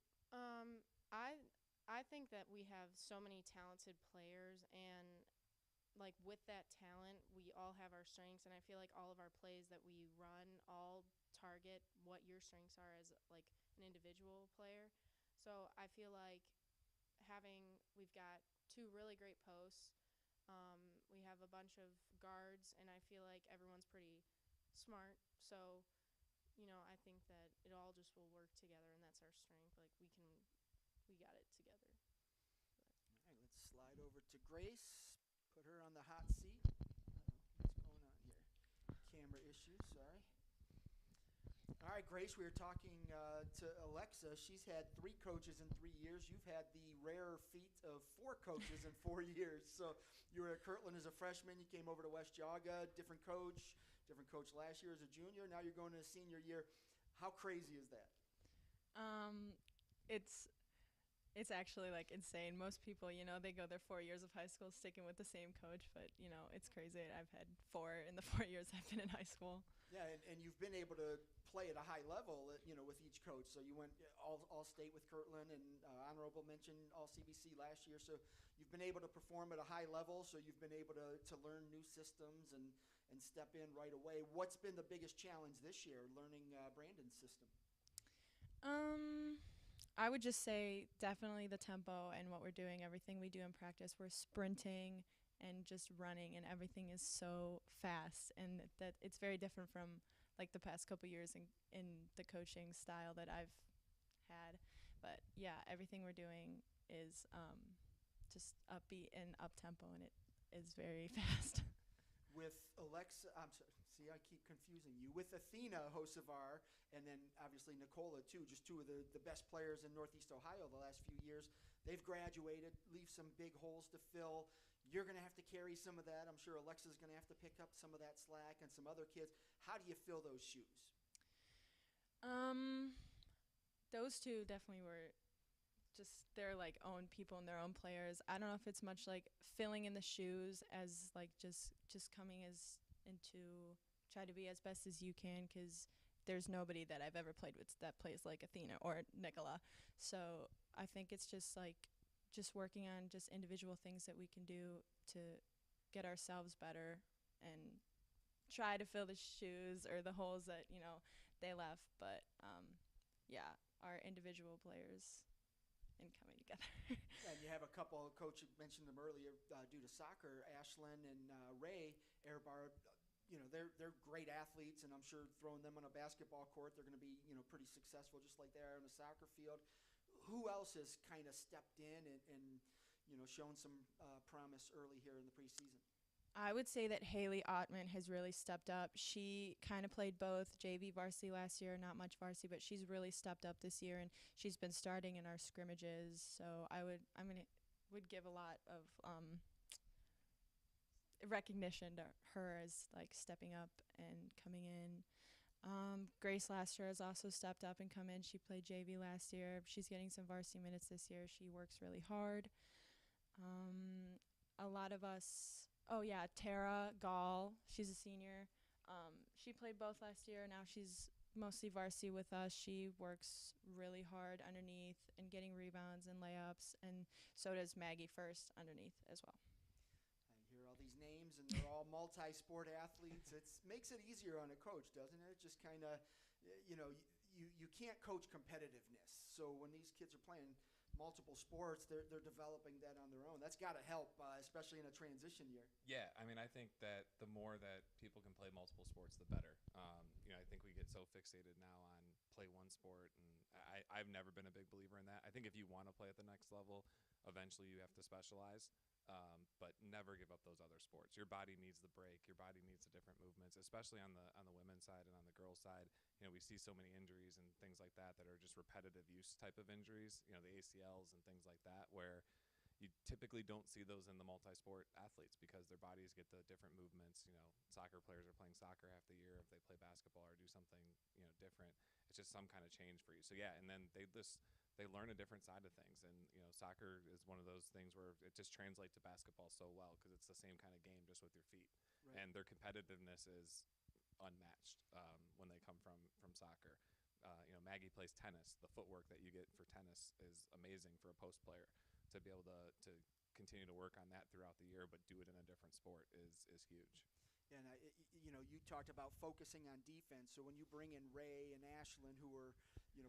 I think that we have so many talented players, and like with that talent, we all have our strengths, and I feel like all of our plays that we run all target what your strengths are as like an individual player. So I feel like we've got 2 really great posts. We have a bunch of guards, and I feel like everyone's pretty smart. So, I think that it all just will work together, and that's our strength. Like we got it together. All right, let's slide over to Grace. Put her on the hot seat. What's going on here? Camera issues, sorry. All right, Grace, we were talking to Alexa. She's had 3 coaches in 3 years. You've had the rare feat of 4 coaches in 4 years. So you were at Kirtland as a freshman. You came over to West Geauga, different coach last year as a junior. Now you're going to a senior year. How crazy is that? It's actually like insane. Most people, they go their 4 years of high school sticking with the same coach, but it's crazy. I've had 4 in the 4 years I've been in high school. Yeah, and you've been able to play at a high level, with each coach. So you went all state with Kirtland and honorable mention all CVC last year. So you've been able to perform at a high level. So you've been able to learn new systems and step in right away. What's been the biggest challenge this year, learning Brandon's system? I would just say definitely the tempo and what we're doing, everything we do in practice. We're sprinting and just running, and everything is so fast, and that it's very different from like the past couple years in the coaching style that I've had. But yeah, everything we're doing is just upbeat and up tempo, and it is very fast. With Alexa, I'm sorry, see, I keep confusing you. With Athena Hocevar, and then obviously Nicola too, just 2 of the best players in Northeast Ohio the last few years. They've graduated, leave some big holes to fill. You're going to have to carry some of that. I'm sure Alexa's going to have to pick up some of that slack and some other kids. How do you fill those shoes? Those 2 definitely were just they're like own people and their own players. I don't know if it's much like filling in the shoes as like just coming as into try to be as best as you can, because there's nobody that I've ever played with that plays like Athena or Nicola. So I think it's just like just working on just individual things that we can do to get ourselves better and try to fill the shoes or the holes that they left. But yeah, our individual players and coming together. And you have a couple, Coach mentioned them earlier, due to soccer, Ashlyn and Ray Airbar. They're great athletes, and I'm sure throwing them on a basketball court, they're going to be pretty successful, just like they are on a soccer field. Who else has kind of stepped in and shown some promise early here in the preseason? I would say that Haley Ottman has really stepped up. She kind of played both JV varsity last year, not much varsity, but she's really stepped up this year, and she's been starting in our scrimmages. So I would give a lot of recognition to her as like stepping up and coming in. Grace last year has also stepped up and come in. She played JV last year. She's getting some varsity minutes this year. She works really hard. A lot of us. Oh, yeah, Tara Gall, she's a senior. She played both last year. Now she's mostly varsity with us. She works really hard underneath and getting rebounds and layups, and so does Maggie First underneath as well. I hear all these names, and they're all multi-sport athletes. It makes it easier on a coach, doesn't it? Just kind of, you can't coach competitiveness. So when these kids are playing multiple sports, they're developing that on their own. That's got to help, especially in a transition year. Yeah, I mean, I think that the more that people can play multiple sports, the better. I think we get so fixated now on play one sport, and I've never been a big believer in that. I think if you want to play at the next level, eventually you have to specialize, but never give up those other sports. Your body needs the break. Your body needs the different movements, especially on the women's side and on the girls' side. We see so many injuries and things like that are just repetitive use type of injuries, the ACLs and things like that, where you typically don't see those in the multi-sport athletes because their bodies get the different movements. Soccer players are playing soccer half the year. If they play basketball or do something, different, it's just some kind of change for you. So yeah, and then they learn a different side of things. And, soccer is one of those things where it just translates to basketball so well because it's the same kind of game just with your feet. Right. And their competitiveness is unmatched when they come from soccer. Maggie plays tennis. The footwork that you get for tennis is amazing for a post player. To be able to continue to work on that throughout the year, but do it in a different sport is huge. And you talked about focusing on defense. So when you bring in Ray and Ashlyn, who are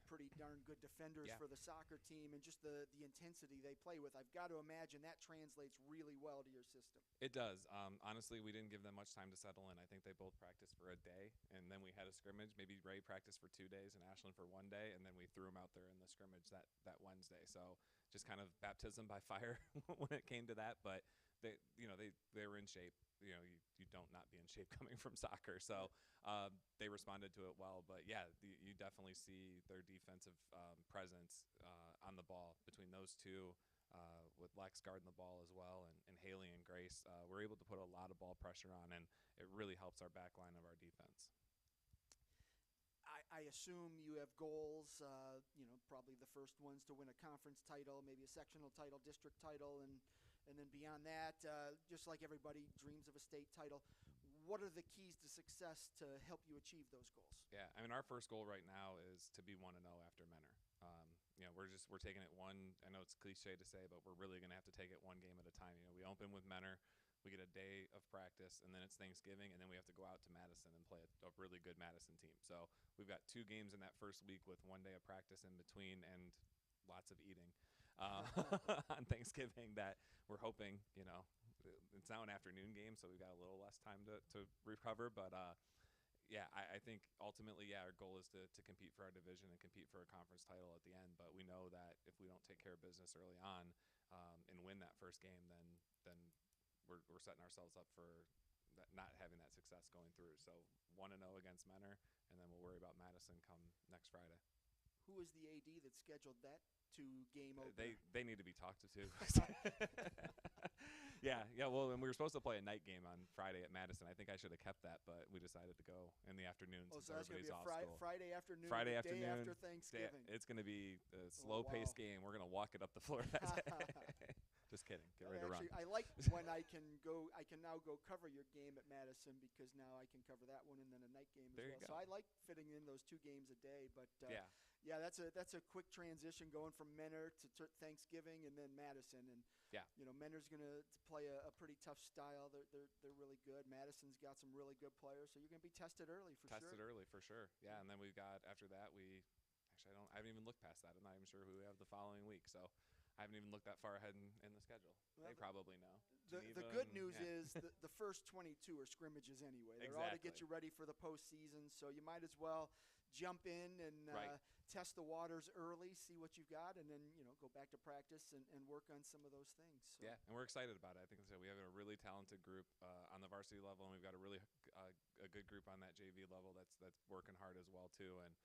pretty darn good defenders for the soccer team, and just the intensity they play with, I've got to imagine that translates really well to your system. It does. Honestly, we didn't give them much time to settle in. I think they both practiced for a day, and then we had a scrimmage. Maybe Ray practiced for 2 days and Ashlyn for 1 day, and then we threw them out there in the scrimmage that Wednesday. So just kind of baptism by fire when it came to that. But they were in shape. You don't not be in shape coming from soccer. So they responded to it well. But yeah, you definitely see their defensive presence on the ball between those two. With Lex guarding the ball as well, and Haley and Grace, we're able to put a lot of ball pressure on, and it really helps our back line of our defense. I assume you have goals, probably the first ones to win a conference title, maybe a sectional title, district title, and then beyond that, just like everybody dreams of a state title. What are the keys to success to help you achieve those goals? Yeah, I mean, our first goal right now is to be 1-0 after Menor. We're taking it one. I know it's cliche to say, but we're really going to have to take it one game at a time. We open with Menor, we get a day of practice, and then it's Thanksgiving, and then we have to go out to Madison and play a really good Madison team. So we've got 2 games in that first week with 1 day of practice in between and lots of eating on Thanksgiving that we're hoping, it's now an afternoon game, so we've got a little less time to recover, but yeah, I think ultimately, our goal is to compete for our division and compete for a conference title at the end. But we know that if we don't take care of business early on and win that first game, then we're setting ourselves up for not having that success going through. So 1-0 against Menor, and then we'll worry about Madison come next Friday. Who is the AD that scheduled that game opener? They need to be talked to. Yeah. Well, and we were supposed to play a night game on Friday at Madison. I think I should have kept that, but we decided to go in the afternoon since so that's everybody's gonna off be school. Friday afternoon. Friday day afternoon. After Thanksgiving. It's going to be a slow-paced game. We're going to walk it up the floor that day. Just kidding. Get ready to run. I like when I can now go cover your game at Madison, because now I can cover that one and then a night game as well. So I like fitting in those 2 games a day. But yeah, that's a quick transition going from Menor to Thanksgiving and then Madison. And Menor's going to play a pretty tough style. They're really good. Madison's got some really good players, so you're going to be tested early for sure. Tested early for sure. Yeah, and then we've got after that I haven't even looked past that. I'm not even sure who we have the following week. So I haven't even looked that far ahead in the schedule. They probably know. The good news is the first 22 are scrimmages anyway. They're all to get you ready for the postseason, so you might as well jump in and test the waters early, see what you've got, and then go back to practice and work on some of those things. So. Yeah, and we're excited about it. I think we have a really talented group on the varsity level, and we've got a really a good group on that JV level that's working hard as well too. And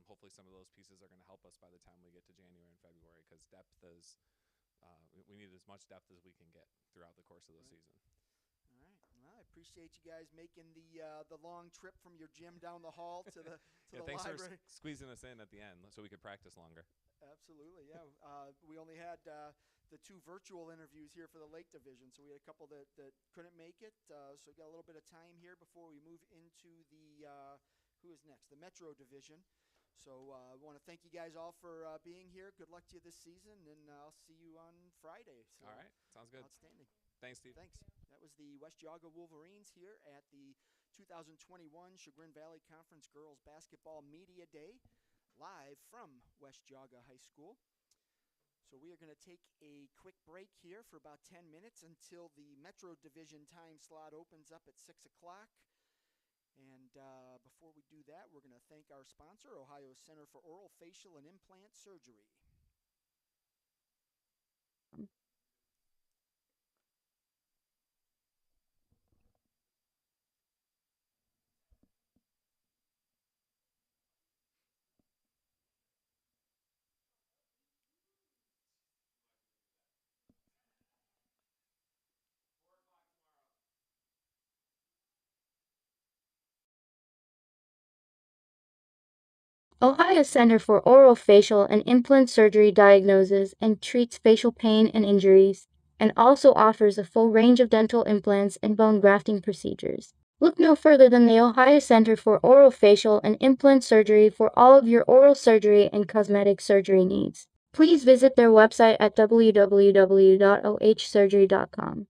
hopefully some of those pieces are going to help us by the time we get to January and February, because depth is we need as much depth as we can get throughout the course of the season. All right. Well, I appreciate you guys making the long trip from your gym down the hall to the thanks library. for squeezing us in at the end so we could practice longer. Absolutely, yeah. We only had the 2 virtual interviews here for the Lake Division, so we had a couple that couldn't make it. So we got a little bit of time here before we move into the who is next? The Metro Division. So I want to thank you guys all for being here. Good luck to you this season, and I'll see you on Friday. So all right, sounds good. Outstanding. Thanks, Steve. Thanks. That was the West Geauga Wolverines here at the 2021 Chagrin Valley Conference Girls Basketball Media Day, live from West Geauga High School. So we are going to take a quick break here for about 10 minutes until the Metro Division time slot opens up at 6 o'clock. And before we do that, we're going to thank our sponsor, Ohio Center for Oral, Facial, and Implant Surgery. Ohio Center for Oral, Facial, and Implant Surgery diagnoses and treats facial pain and injuries, and also offers a full range of dental implants and bone grafting procedures. Look no further than the Ohio Center for Oral, Facial, and Implant Surgery for all of your oral surgery and cosmetic surgery needs. Please visit their website at www.ohsurgery.com.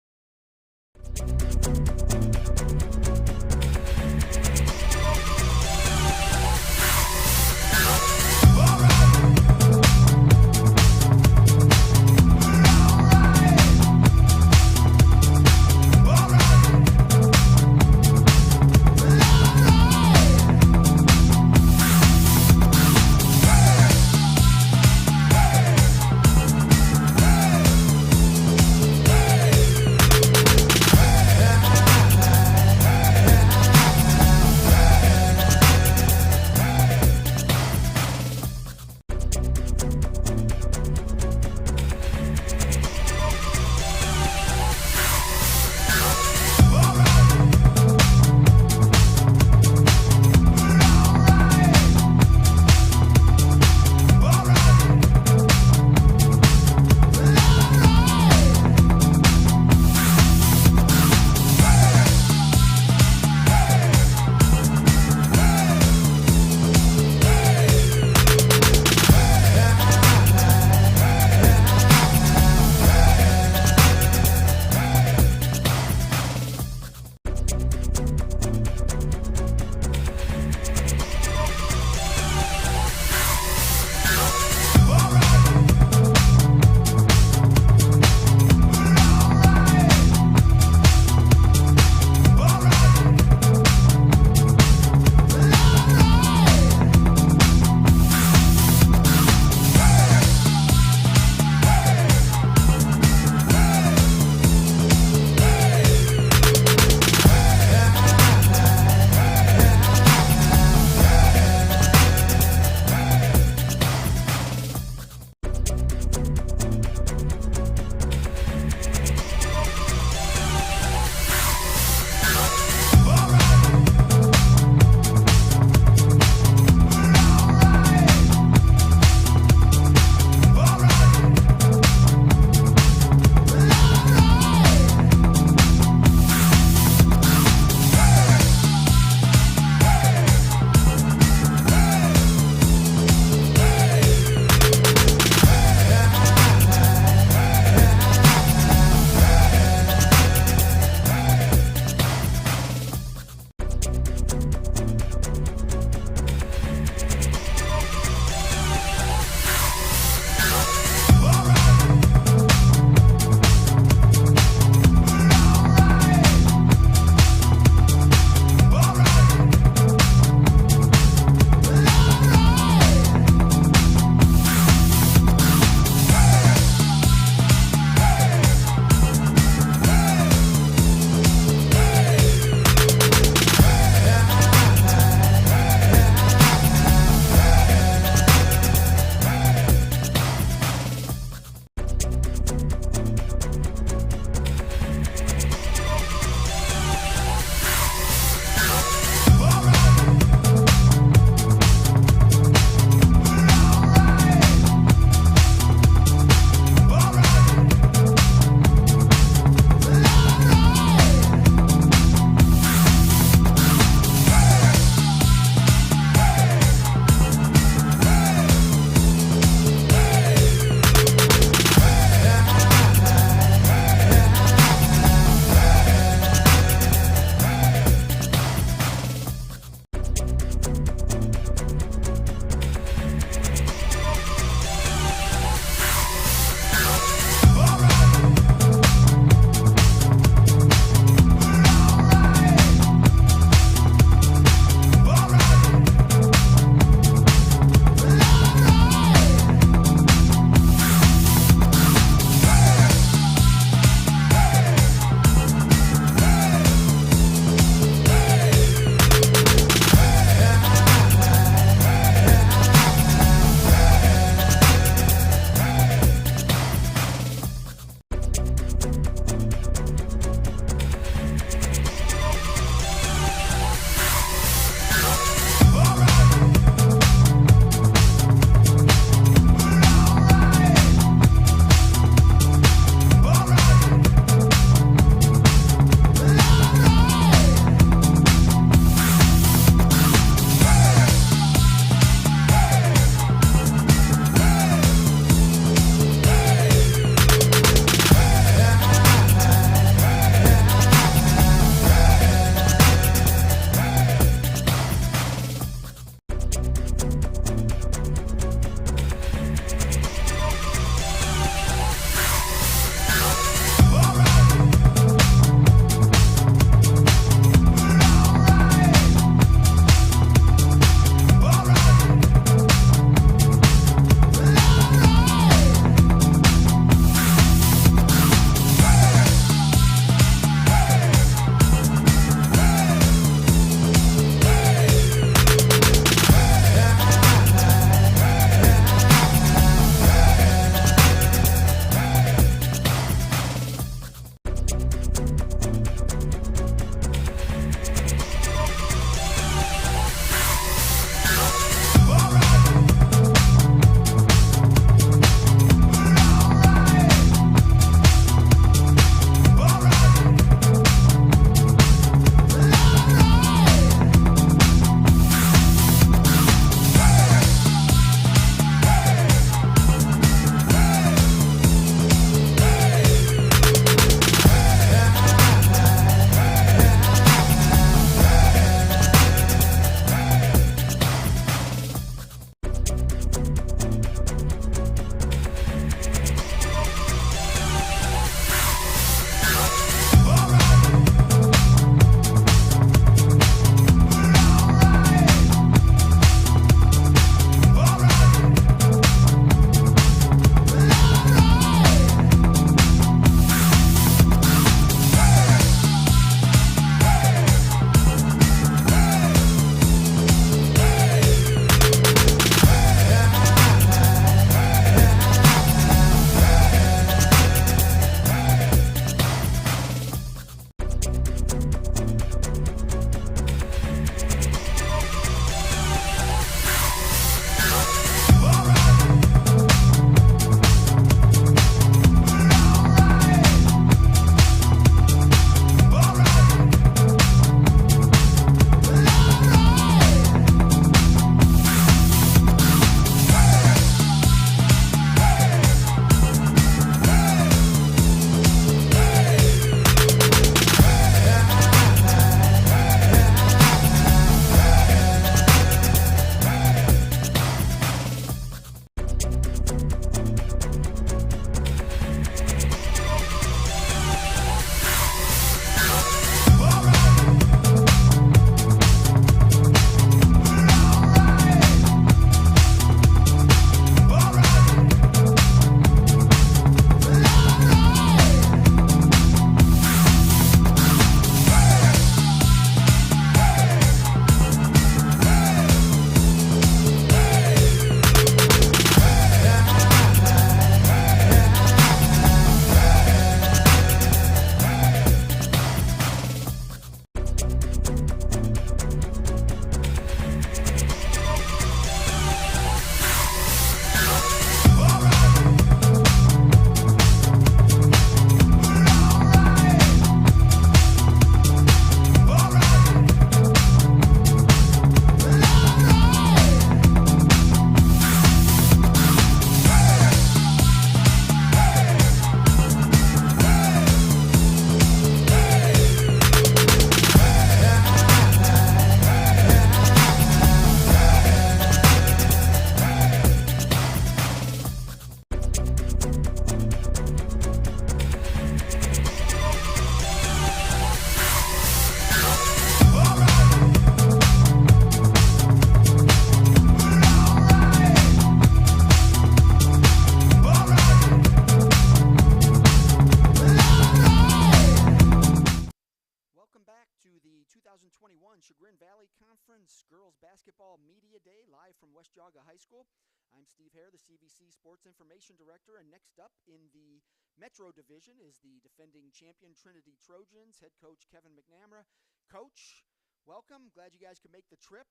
2021 Chagrin Valley Conference Girls Basketball Media Day live from West Geauga High School. I'm Steve Hare, the CVC Sports Information Director, and next up in the Metro Division is the defending champion Trinity Trojans, head coach Kevin McNamara. Coach, welcome. Glad you guys could make the trip.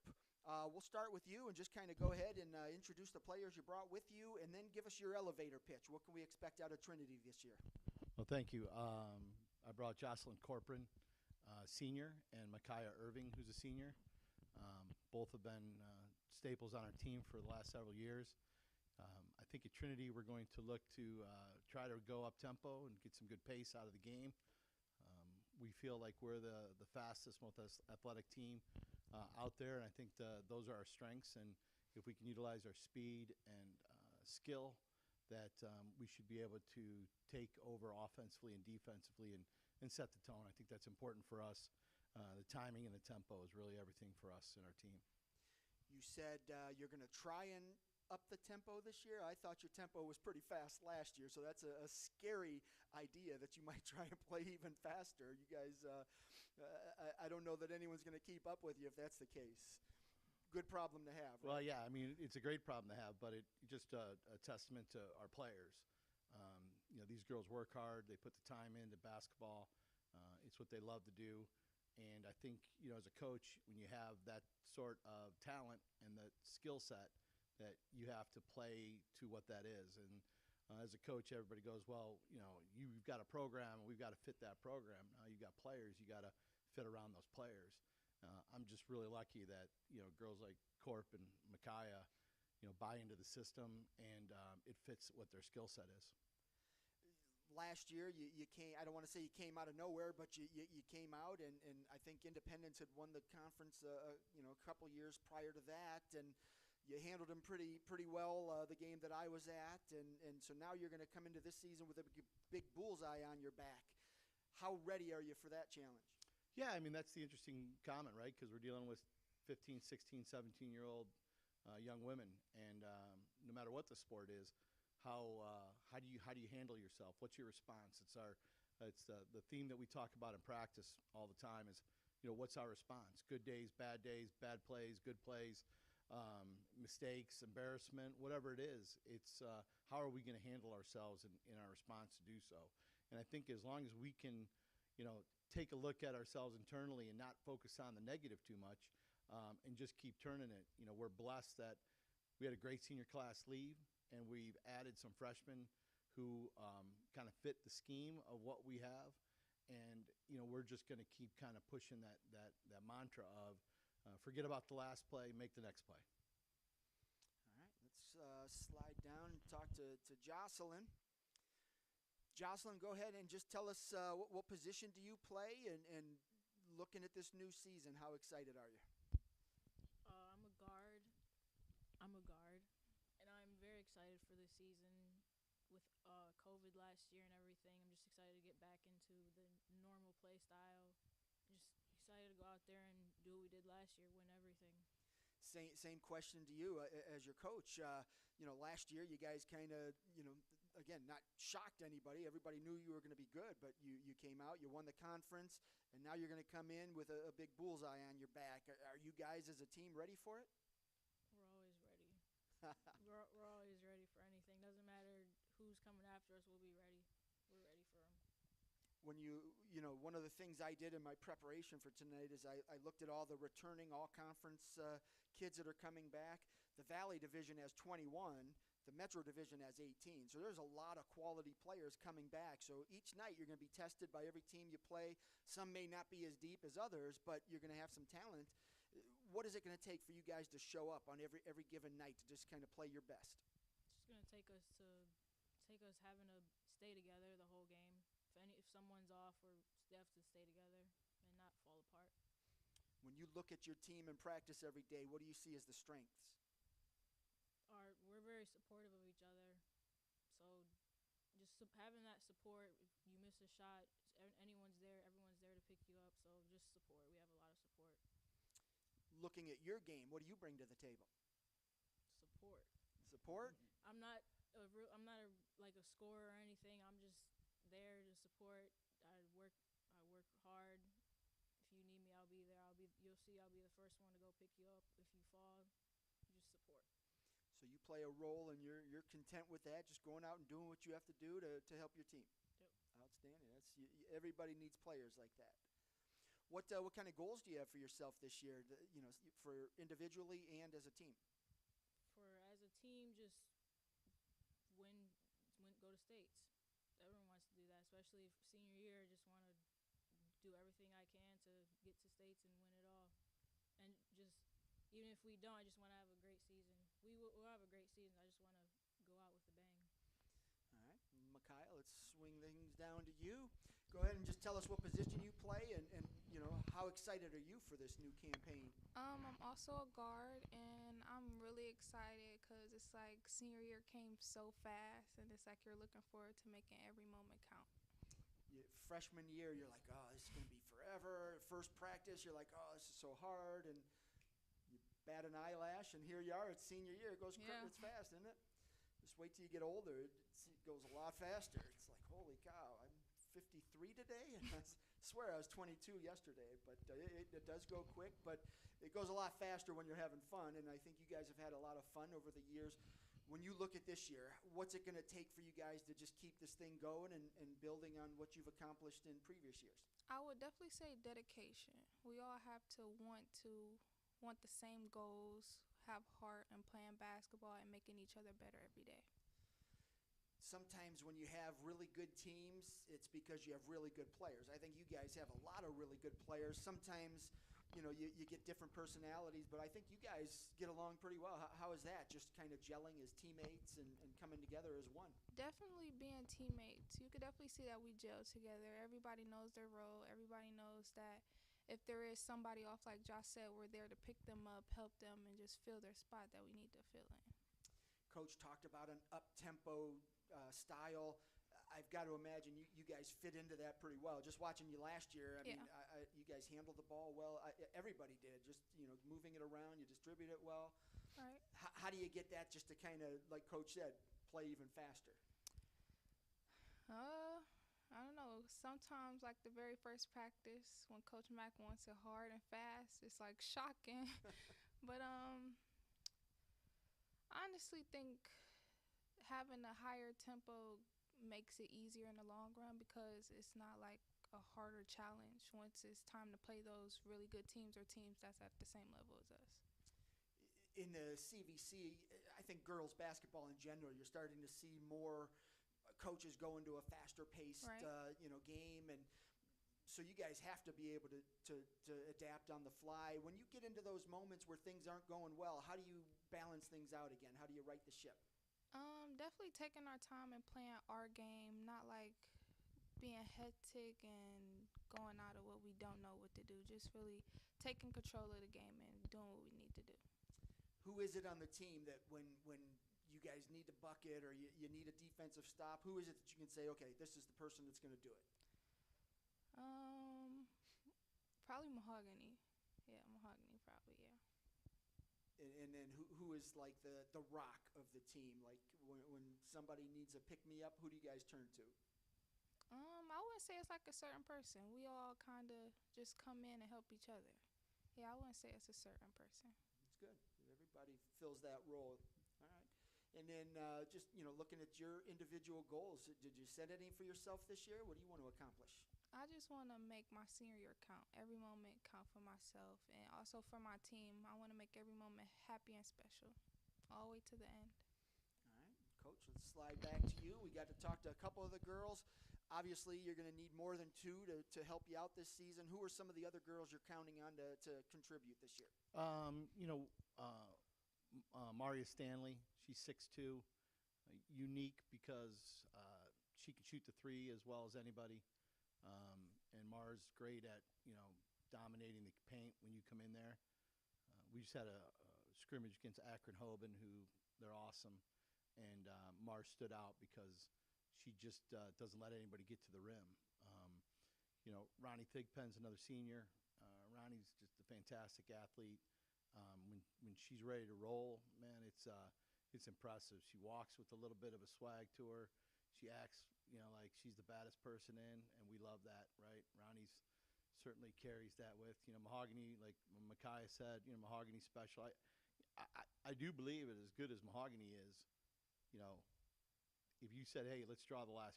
We'll start with you and just kind of go ahead and introduce the players you brought with you, and then give us your elevator pitch. What can we expect out of Trinity this year? Well, thank you. I brought Jocelyn Corcoran, senior, and Micaiah Irving, who's a senior. Both have been staples on our team for the last several years. I think at Trinity we're going to look to try to go up tempo and get some good pace out of the game. We feel like we're the fastest, most athletic team out there, and I think those are our strengths. And if we can utilize our speed and skill, that we should be able to take over offensively and defensively and set the tone. I think that's important for us. The timing and the tempo is really everything for us and our team. You said you're going to try and up the tempo this year. I thought your tempo was pretty fast last year, so that's a scary idea that you might try and play even faster. You guys, I don't know that anyone's going to keep up with you if that's the case. Good problem to have, right? Well, yeah, I mean, it's a great problem to have, but it's just a testament to our players. These girls work hard. They put the time into basketball. It's what they love to do. And I think, as a coach, when you have that sort of talent and the skill set, that you have to play to what that is. And as a coach, everybody goes, well, you've got a program, and we've got to fit that program. Now you've got players, you got to fit around those players. I'm just really lucky that, girls like Corp and Micaiah, buy into the system, and it fits what their skill set is. Last year, you came, I don't want to say you came out of nowhere, but you came out, and I think Independence had won the conference, a couple years prior to that, and you handled them pretty well the game that I was at, and so now you're going to come into this season with a big bullseye on your back. How ready are you for that challenge? Yeah, I mean, that's the interesting comment, right? Because we're dealing with 15, 16, 17-year-old young women, and no matter what the sport is, how do you handle yourself? What's your response? It's the theme that we talk about in practice all the time is, what's our response? Good days, bad plays, good plays, mistakes, embarrassment, whatever it is. It's how are we going to handle ourselves in our response to do so? And I think as long as we can, take a look at ourselves internally and not focus on the negative too much, and just keep turning it. We're blessed that we had a great senior class leave, and we've added some freshmen who kind of fit the scheme of what we have. And, we're just going to keep kind of pushing that mantra of forget about the last play, make the next play. All right, let's slide down and talk to Jocelyn. Jocelyn, go ahead and just tell us what position do you play, and looking at this new season, how excited are you? I'm a guard, and I'm very excited for this season. With COVID last year and everything, I'm just excited to get back into the normal play style. Just excited to go out there and do what we did last year, win everything. Same question to you as your coach. Last year you guys kind of, again, not shocked anybody. Everybody knew you were going to be good, but you came out, you won the conference, and now you're going to come in with a big bullseye on your back. Are you guys as a team ready for it? We're always ready. we're always ready for anything. Doesn't matter who's coming after us, we'll be ready. We're ready for them. When one of the things I did in my preparation for tonight is I looked at all the returning all-conference kids that are coming back. The Valley Division has 21. The Metro Division has 18. So there's a lot of quality players coming back. So each night you're going to be tested by every team you play. Some may not be as deep as others, but you're going to have some talent. What is it going to take for you guys to show up on every given night to just kind of play your best? It's going to take us having to stay together the whole game. If someone's off, they have to stay together and not fall apart. When you look at your team in practice every day, what do you see as the strengths? We're very supportive of each other. So just having that support, if you miss a shot, anyone's there, everyone's there to pick you up. So just support. We have a lot of support. Looking at your game, what do you bring to the table? Support. Support? I'm not like a scorer or anything. I'm just there to support. I work hard. If you need me, I'll be there. You'll first one to go pick you up. If you fall, you just support. So you play a role, and you're content with that, just going out and doing what you have to do to help your team. Yep. Outstanding. Everybody needs players like that. What kind of goals do you have for yourself this year? For individually and as a team. For as a team, just go to states. Everyone wants to do that, especially for senior year. Just want to do everything I can to get to states and win it all. And just even if we don't, I just want to have a great season. We'll have a great season. I just want to go out with a bang. All right, Micaiah, let's swing things down to you. Go ahead and just tell us what position you play, and how excited are you for this new campaign? I'm also a guard, and I'm really excited because it's like senior year came so fast, and it's like you're looking forward to making every moment count. Freshman year, you're like, oh, this is going to be forever. First practice, you're like, oh, this is so hard, and you bat an eyelash, and here you are. It's senior year. It goes it's fast, isn't it? Just wait till you get older. It goes a lot faster. It's like, holy cow, I'm 53 today? And I swear I was 22 yesterday. But it does go quick, but it goes a lot faster when you're having fun, and I think you guys have had a lot of fun over the years. When you look at this year, what's it going to take for you guys to just keep this thing going and building on what you've accomplished in previous years? I would definitely say dedication. We all have to want the same goals, have heart in playing basketball and making each other better every day. Sometimes when you have really good teams, it's because you have really good players. I think you guys have a lot of really good players. Sometimes, you get different personalities, but I think you guys get along pretty well. How is that? Just kind of gelling as teammates and coming together as one? Definitely being teammates. You could definitely see that we gel together. Everybody knows their role. Everybody knows that if there is somebody off, like Josh said, we're there to pick them up, help them, and just fill their spot that we need to fill in. Coach talked about an up-tempo style. I've got to imagine you guys fit into that pretty well. Just watching you last year, I mean, you guys handled the ball well. Everybody did. Just, moving it around, you distribute it well. Right. How do you get that just to kind of, like Coach said, play even faster? I don't know. Sometimes, like the very first practice, when Coach Mack wants it hard and fast, it's like shocking. But I honestly think having a higher tempo makes it easier in the long run because it's not like a harder challenge once it's time to play those really good teams or teams that's at the same level as us. In the CVC, I think girls basketball in general, you're starting to see more coaches go into a faster paced game, and so you guys have to be able to adapt on the fly. When you get into those moments where things aren't going well, how do you balance things out again? How do you right the ship? Definitely taking our time and playing our game, not like being hectic and going out of what we don't know what to do. Just really taking control of the game and doing what we need to do. Who is it on the team that when you guys need a bucket or you need a defensive stop, who is it that you can say, okay, this is the person that's going to do it? Probably Mahogany. Yeah, Mahogany probably, yeah. And then who is like the rock of the team? Like when somebody needs a pick-me-up, who do you guys turn to? I wouldn't say it's like a certain person. We all kind of just come in and help each other. Yeah, I wouldn't say it's a certain person. It's good. Everybody fills that role. All right. And then just, looking at your individual goals, did you set any for yourself this year? What do you want to accomplish? I just want to make my senior year count. Every moment count for myself and also for my team. I want to make every moment happy and special all the way to the end. All right. Coach, let's slide back to you. We got to talk to a couple of the girls. Obviously, you're going to need more than two to help you out this season. Who are some of the other girls you're counting on to contribute this year? Maria Stanley, she's 6'2", unique because she can shoot the three as well as anybody. And Mara's great at, dominating the paint when you come in there. We just had a scrimmage against Akron Hoban, who they're awesome. And Mara stood out because she just doesn't let anybody get to the rim. Ronnie Thigpen's another senior. Ronnie's just a fantastic athlete. When she's ready to roll, man, it's impressive. She walks with a little bit of a swag to her. She acts, like she's the baddest person in, and we love that, right? Ronnie's certainly carries that with, Mahogany, like Micaiah said, Mahogany special. I do believe it as good as Mahogany is, you know, if you said, hey, let's draw the last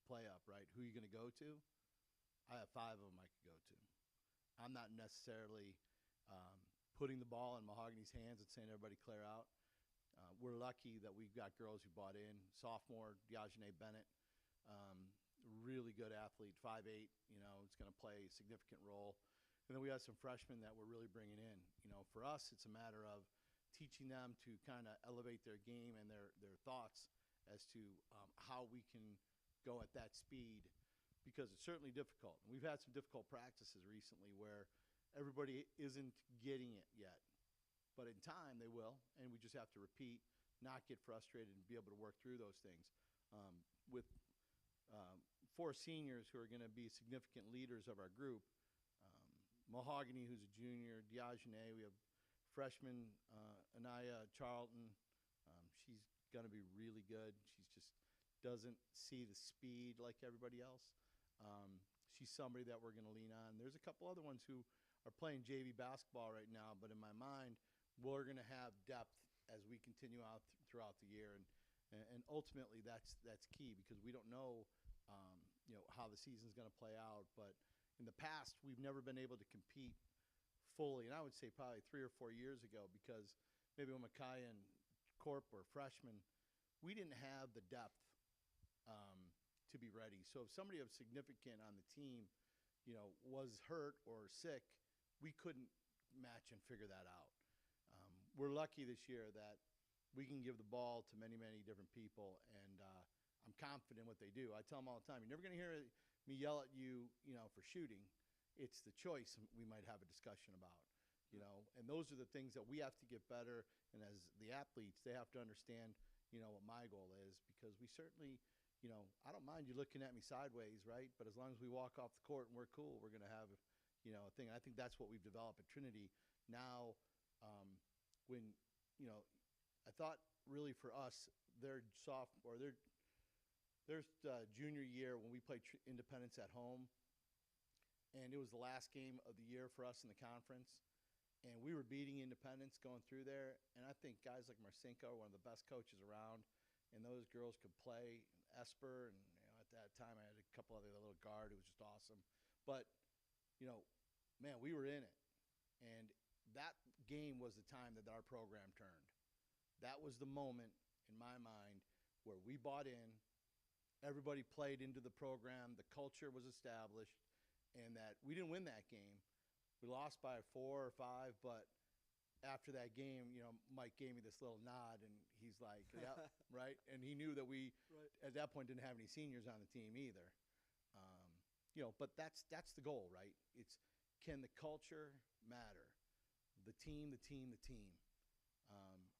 play up, right? Who are you going to go to? I have 5 of them I could go to. I'm not necessarily putting the ball in Mahogany's hands and saying, everybody clear out. We're lucky that we've got girls who bought in. Sophomore, Diogene Bennett, really good athlete, 5'8", is going to play a significant role. And then we have some freshmen that we're really bringing in. For us, it's a matter of teaching them to kind of elevate their game and their thoughts as to how we can go at that speed, because it's certainly difficult. And we've had some difficult practices recently where everybody isn't getting it yet. But in time, they will, and we just have to repeat, not get frustrated, and be able to work through those things. With 4 seniors who are going to be significant leaders of our group, Mahogany, who's a junior, Diogene, we have freshman Anaya Charlton. She's going to be really good. She just doesn't see the speed like everybody else. She's somebody that we're going to lean on. There's a couple other ones who are playing JV basketball right now, but in my mind, we're going to have depth as we continue out throughout the year, and ultimately that's key, because we don't know how the season's going to play out. But in the past, we've never been able to compete fully, and I would say probably 3 or 4 years ago, because maybe when Micaiah and Corp were freshmen, we didn't have the depth to be ready. So if somebody of significant on the team, was hurt or sick, we couldn't match and figure that out. We're lucky this year that we can give the ball to many, many different people, and I'm confident in what they do. I tell them all the time, you're never going to hear me yell at you, for shooting. It's the choice we might have a discussion about, and those are the things that we have to get better. And as the athletes, they have to understand, what my goal is, because we certainly, I don't mind you looking at me sideways, right? But as long as we walk off the court and we're cool, we're going to have, a thing. I think that's what we've developed at Trinity. Now, when, I thought really for us, their junior year when we played Independence at home, and it was the last game of the year for us in the conference, and we were beating Independence going through there, and I think guys like Marcinko are one of the best coaches around, and those girls could play. Esper, and at that time I had a couple other little guard who was just awesome. But, man, we were in it, and that game was the time that our program turned. That was the moment in my mind where we bought in, everybody played into the program, the culture was established, and that we didn't win that game. We lost by 4 or 5, but after that game, Mike gave me this little nod, and he's like, yeah, right? And he knew that we, at that point, didn't have any seniors on the team either. But that's the goal, right? It's, can the culture matter? The team.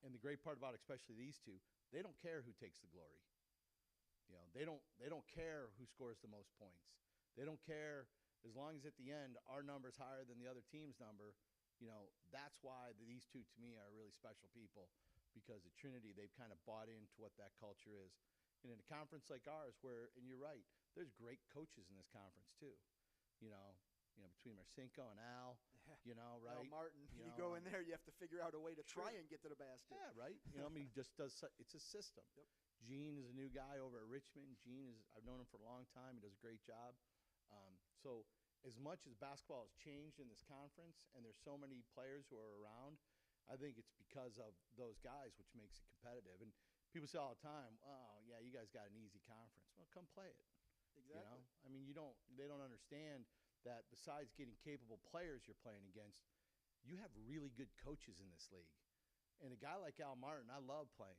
And the great part about especially these two, they don't care who takes the glory. They don't care who scores the most points. They don't care, as long as at the end our number's higher than the other team's number. That's why these two to me are really special people, because at Trinity they've kind of bought into what that culture is. And in a conference like ours, where, and you're right, there's great coaches in this conference too. Between Marcinko and Al, right? Al Martin, you go in there, you have to figure out a way to try and get to the basket. Yeah, right. He just does. It's a system. Yep. Gene is a new guy over at Richmond. I've known him for a long time. He does a great job. So as much as basketball has changed in this conference, and there's so many players who are around, I think it's because of those guys, which makes it competitive. And people say all the time, "Oh, yeah, you guys got an easy conference." Well, come play it. Exactly. I mean, they don't understand that besides getting capable players you're playing against, you have really good coaches in this league. And a guy like Al Martin, I love playing,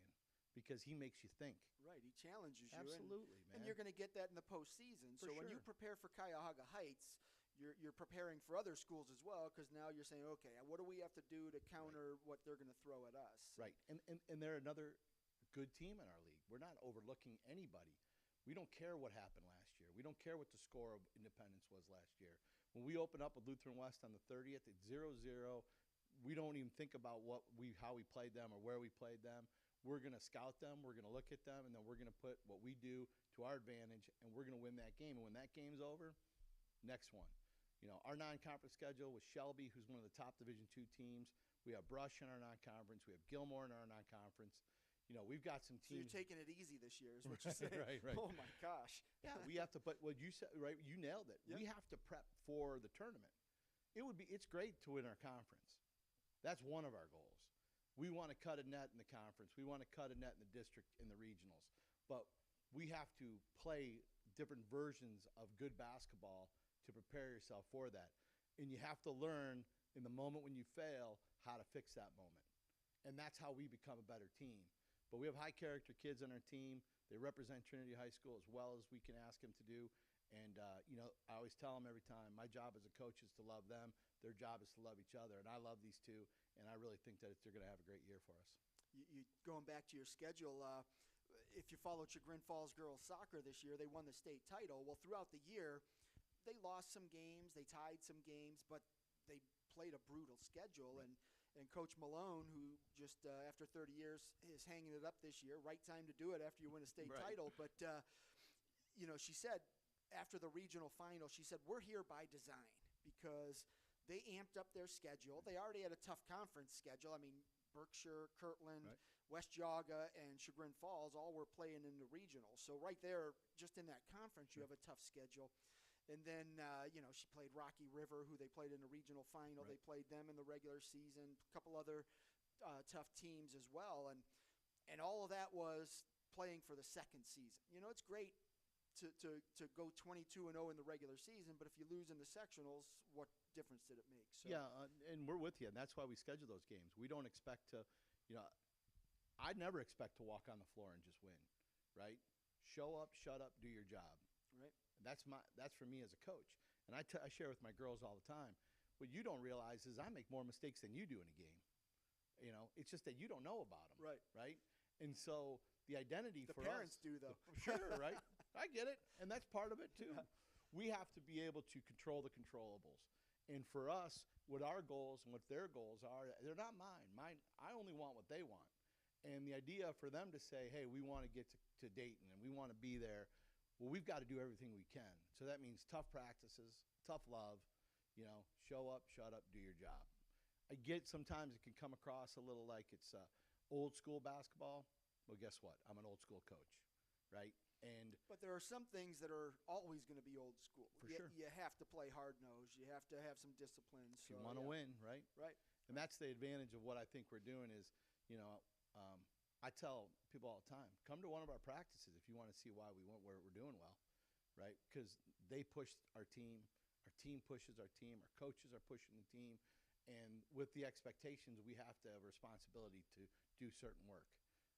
because he makes you think. Right, he challenges you. Absolutely, man. And you're going to get that in the postseason. For So when you sure. prepare for Cuyahoga Heights, you're preparing for other schools as well, because now you're saying, okay, what do we have to do to counter what they're going to throw at us? Right, and they're another good team in our league. We're not overlooking anybody. We don't care what happened last year. We don't care what the score of Independence was last year. When we open up with Lutheran West on the 30th, it's 0-0. We don't even think about how we played them or where we played them. We're going to scout them. We're going to look at them, and then we're going to put what we do to our advantage, and we're going to win that game. And when that game's over, next one. Our non-conference schedule with Shelby, who's one of the top Division II teams. We have Brush in our non-conference. We have Gilmore in our non-conference. We've got some So you're teams. taking it easy this year, is what you're saying. Right. Oh my gosh. Yeah, we have to. But what you said, right? You nailed it. Yep. We have to prep for the tournament. It's great to win our conference. That's one of our goals. We want to cut a net in the conference. We want to cut a net in the district, in the regionals. But we have to play different versions of good basketball to prepare yourself for that. And you have to learn in the moment when you fail how to fix that moment. And that's how we become a better team. But we have high character kids on our team. They represent Trinity High School as well as we can ask them to do. And, I always tell them every time, my job as a coach is to love them. Their job is to love each other. And I love these two. And I really think that they're going to have a great year for us. You going back to your schedule, if you followed Chagrin Falls girls soccer this year, they won the state title. Well, throughout the year, they lost some games, they tied some games, but they played a brutal schedule. And Coach Malone, who just after 30 years is hanging it up this year, right time to do it after you win a state title. But, she said after the regional final, she said, we're here by design because they amped up their schedule. They already had a tough conference schedule. I mean, Berkshire, Kirtland, West Geauga, and Chagrin Falls all were playing in the regional. So right there, just in that conference, you have a tough schedule. And then, she played Rocky River, who they played in the regional final. They played them in the regular season, a couple other tough teams as well. And all of that was playing for the second season. It's great to go 22-0 in the regular season, but if you lose in the sectionals, what difference did it make? So. Yeah, and we're with you, and that's why we schedule those games. We don't expect to, I'd never expect to walk on the floor and just win, right? Show up, shut up, do your job. Right. That's for me as a coach, and I share with my girls all the time. What you don't realize is I make more mistakes than you do in a game. It's just that you don't know about them. Right. And so the identity for us. The parents do, though. Sure, right? I get it, and that's part of it too. We have to be able to control the controllables. And for us, what our goals and what their goals are, they're not mine. I only want what they want. And the idea for them to say, hey, we want to get to Dayton and we want to be there, well, we've got to do everything we can. So that means tough practices, tough love, show up, shut up, do your job. I get sometimes it can come across a little like it's old school basketball. Well, guess what? I'm an old school coach, right? But there are some things that are always going to be old school. For sure. You have to play hard-nosed. You have to have some discipline. If you want to win, right? Right. And that's the advantage of what I think we're doing is, I tell people all the time, come to one of our practices if you want to see why we're doing well, right? Because they push our team pushes our team, our coaches are pushing the team, and with the expectations, we have to have a responsibility to do certain work.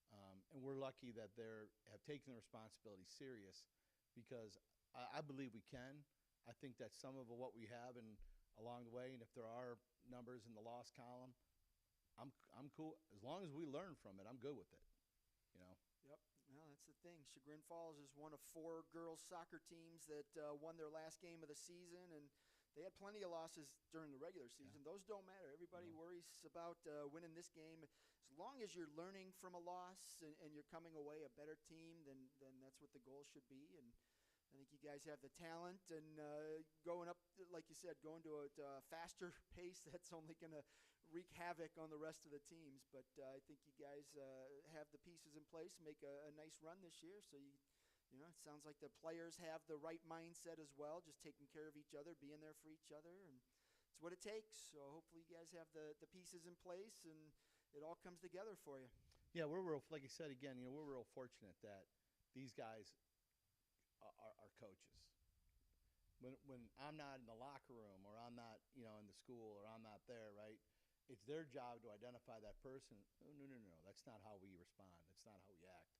And we're lucky that they have taken the responsibility serious because I believe we can. I think that some of what we have along the way, and if there are numbers in the loss column, I'm cool. As long as we learn from it, I'm good with it. Yep. Well, that's the thing. Chagrin Falls is one of 4 girls soccer teams that won their last game of the season, and they had plenty of losses during the regular season. Those don't matter. Everybody worries about winning this game. As long as you're learning from a loss and you're coming away a better team, then that's what the goal should be. And I think you guys have the talent and going up, like you said, going to a faster pace, that's only going to wreak havoc on the rest of the teams. But I think you guys have the pieces in place to make a nice run this year. So, it sounds like the players have the right mindset as well, just taking care of each other, being there for each other. And it's what it takes. So hopefully you guys have the pieces in place and it all comes together for you. Yeah, we're real, like I said again, we're real fortunate that these guys are coaches. When I'm not in the locker room or I'm not, in the school or I'm not there, right? It's their job to identify that person. Oh, no, that's not how we respond. That's not how we act.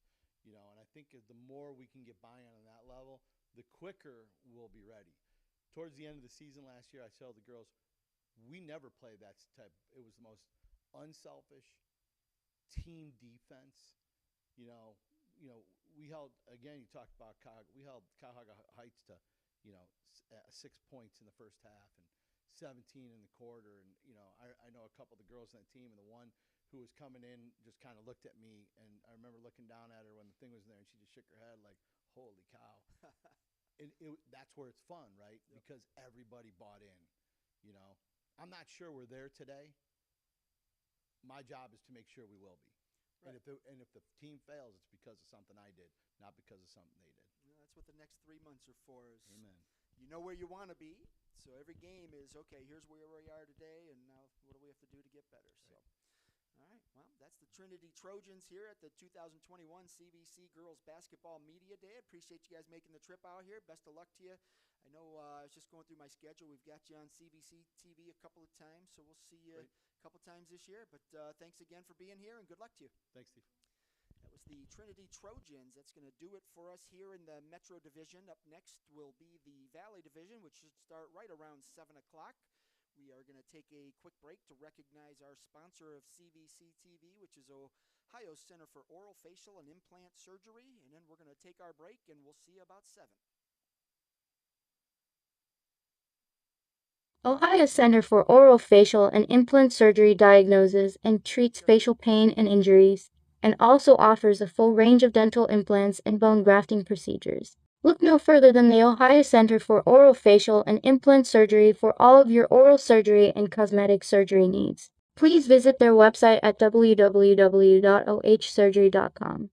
And I think the more we can get buy-in on that level, the quicker we'll be ready. Towards the end of the season last year, I told the girls, we never played that type. It was the most unselfish team defense. We held, again, you talked about we held Cuyahoga Heights to, 6 points in the first half and 17 in the quarter. And, I know a couple of the girls on the team, and the one who was coming in just kind of looked at me, and I remember looking down at her when the thing was there, and she just shook her head like, holy cow. that's where it's fun, right? Yep. Because everybody bought in. You know, I'm not sure we're there today. My job is to make sure we will be. Right. And if the team fails, it's because of something I did, not because of something they did. Well, that's what the next 3 months are for. Is Amen. You know where you want to be, so every game is okay. Here's where we are today, and now what do we have to do to get better? Right. So, all right. Well, that's the Trinity Trojans here at the 2021 CVC Girls Basketball Media Day. I appreciate you guys making the trip out here. Best of luck to you. I know I was just going through my schedule. We've got you on CVC TV a couple of times, so we'll see you a couple times this year. But thanks again for being here, and good luck to you. Thanks, Steve. That was the Trinity Trojans. That's going to do it for us here in the Metro Division. Up next will be the Valley Division, which should start right around 7 o'clock. We are going to take a quick break to recognize our sponsor of CVC TV, which is Ohio Center for Oral, Facial, and Implant Surgery. And then we're going to take our break, and we'll see you about 7. Ohio Center for Oral, Facial, and Implant Surgery diagnoses and treats facial pain and injuries, and also offers a full range of dental implants and bone grafting procedures. Look no further than the Ohio Center for Oral, Facial, and Implant Surgery for all of your oral surgery and cosmetic surgery needs. Please visit their website at www.ohsurgery.com.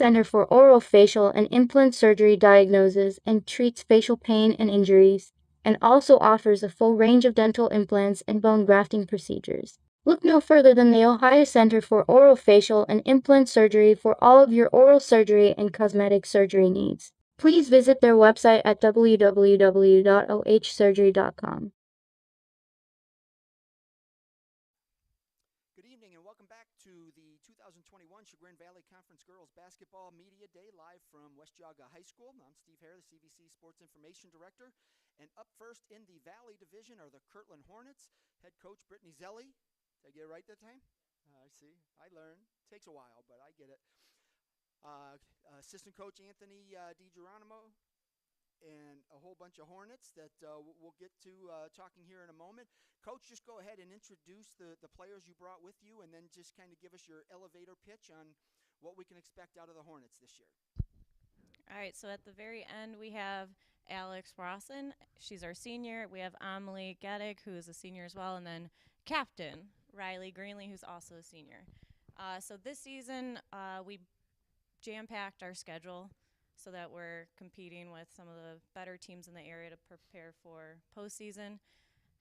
Center for Orofacial and Implant Surgery diagnoses and treats facial pain and injuries, and also offers a full range of dental implants and bone grafting procedures. Look no further than the Ohio Center for Orofacial and Implant Surgery for all of your oral surgery and cosmetic surgery needs. Please visit their website at www.ohsurgery.com. Good evening and welcome back to the 2021 Chagrin Valley Conference Girls Basketball Media Day live from West Geauga High School. I'm Steve Hare, the CVC Sports Information Director. And up first in the Valley Division are the Kirtland Hornets. Head coach Brittany Zelli. Did I get it right that time? I see. I learn. Takes a while, but I get it. Assistant coach Anthony DiGeronimo, and a whole bunch of Hornets that we'll get to talking here in a moment. Coach, just go ahead and introduce the players you brought with you, and then just kind of give us your elevator pitch on what we can expect out of the Hornets this year. All right, so at the very end, we have Alex Rawson. She's our senior. We have Amelie Geddick, who is a senior as well, and then Captain Riley Greenlee, who's also a senior. So this season, we jam-packed our schedule so that we're competing with some of the better teams in the area to prepare for postseason.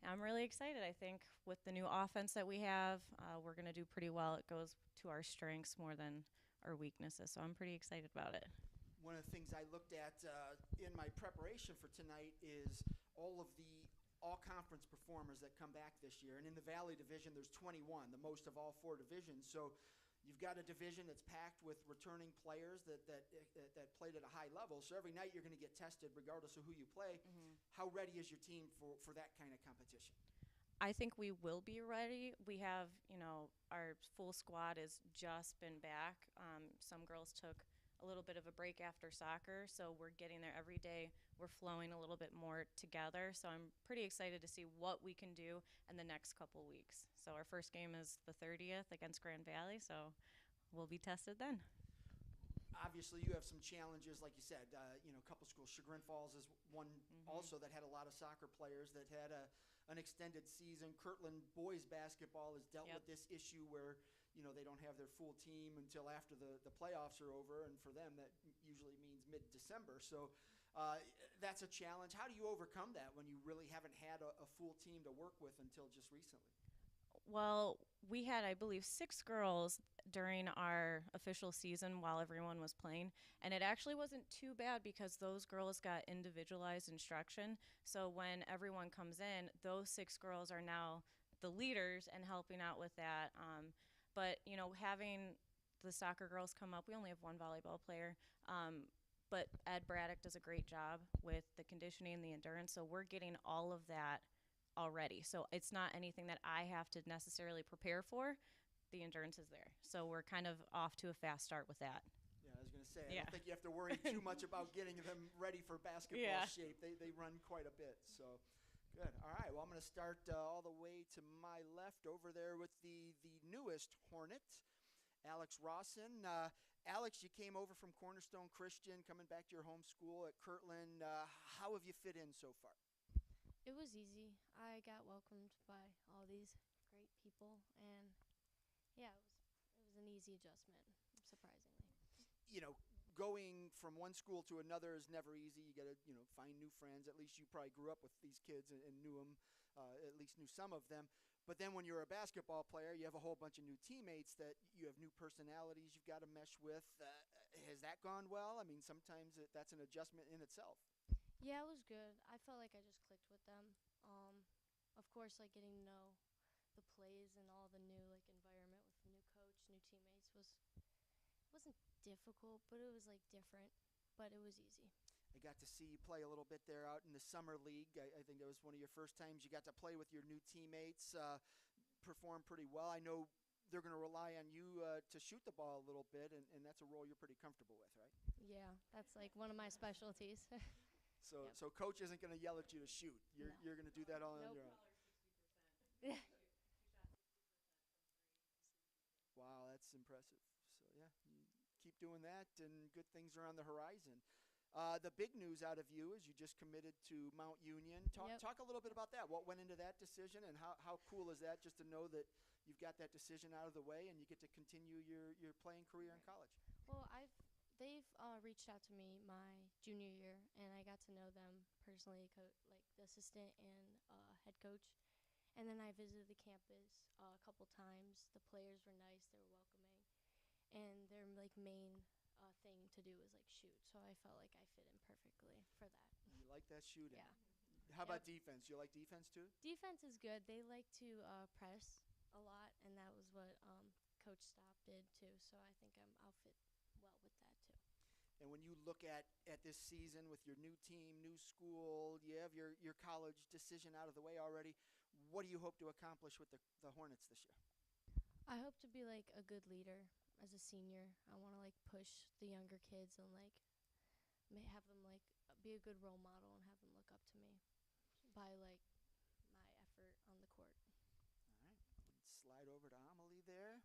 I'm really excited. I think with the new offense that we have, we're going to do pretty well. It goes to our strengths more than our weaknesses, so I'm pretty excited about it. One of the things I looked at in my preparation for tonight is all of the all-conference performers that come back this year. And in the Valley Division, there's 21, the most of all 4 divisions. So you've got a division that's packed with returning players that played at a high level. So every night you're going to get tested regardless of who you play. Mm-hmm. How ready is your team for that kind of competition? I think we will be ready. We have, our full squad has just been back. Some girls took a little bit of a break after soccer, so we're getting there every day. We're flowing a little bit more together, so I'm pretty excited to see what we can do in the next couple weeks. So our first game is the 30th against Grand Valley, so we'll be tested then. Obviously, you have some challenges, like you said, a couple schools. Chagrin Falls is one also that had a lot of soccer players that had an extended season. Kirtland boys basketball has dealt with this issue where they don't have their full team until after the playoffs are over, and for them that usually means mid-December. So that's a challenge. How do you overcome that when you really haven't had a full team to work with until just recently? Well, we had, I believe, 6 girls during our official season while everyone was playing, and it actually wasn't too bad because those girls got individualized instruction. So when everyone comes in, those 6 girls are now the leaders and helping out with that. But, having the soccer girls come up, we only have 1 volleyball player, but Ed Braddock does a great job with the conditioning, the endurance, so we're getting all of that already. So it's not anything that I have to necessarily prepare for. The endurance is there. So we're kind of off to a fast start with that. Yeah, I was going to say, I don't think you have to worry too much about getting them ready for basketball shape. They run quite a bit, so good. All right, well, I'm going to start all the way to my left over there with the newest Hornet, Alex Rawson. Alex, you came over from Cornerstone Christian, coming back to your home school at Kirtland. How have you fit in so far? It was easy. I got welcomed by all these great people, and it was an easy adjustment, surprisingly. Going from one school to another is never easy. You got to, find new friends. At least you probably grew up with these kids and knew them, at least knew some of them. But then when you're a basketball player, you have a whole bunch of new teammates that you have new personalities you've got to mesh with. Has that gone well? I mean, sometimes that's an adjustment in itself. Yeah, it was good. I felt like I just clicked with them. Of course, getting to know the plays and all the new environment with the new coach, new teammates wasn't difficult, but it was different. But it was easy. I got to see you play a little bit there out in the summer league. I think that was one of your first times you got to play with your new teammates. Performed pretty well. I know they're going to rely on you to shoot the ball a little bit, and that's a role you're pretty comfortable with, right? Yeah, that's one of my specialties. So coach isn't going to yell at you to shoot. You're going to do that all on your own. Wow, that's impressive. So you keep doing that, and good things are on the horizon. The big news out of you is you just committed to Mount Union. Talk a little bit about that. What went into that decision, and how cool is that just to know that you've got that decision out of the way and you get to continue your playing career in college? Well, They've reached out to me my junior year, and I got to know them personally, like the assistant and head coach. And then I visited the campus a couple times. The players were nice; they were welcoming, and their like main thing to do was like shoot. So I felt like I fit in perfectly for that. You like that shooting? Yeah. How about Yep. defense? You like defense too? Defense is good. They like to press a lot, and that was what Coach Stop did too. So I think I'll fit well with that too. And when you look at this season with your new team, new school, you have your college decision out of the way already. What do you hope to accomplish with the Hornets this year? I hope to be like a good leader as a senior. I want to like push the younger kids and like have them like be a good role model and have them look up to me by like my effort on the court. All right. Let's slide over to Amelie there.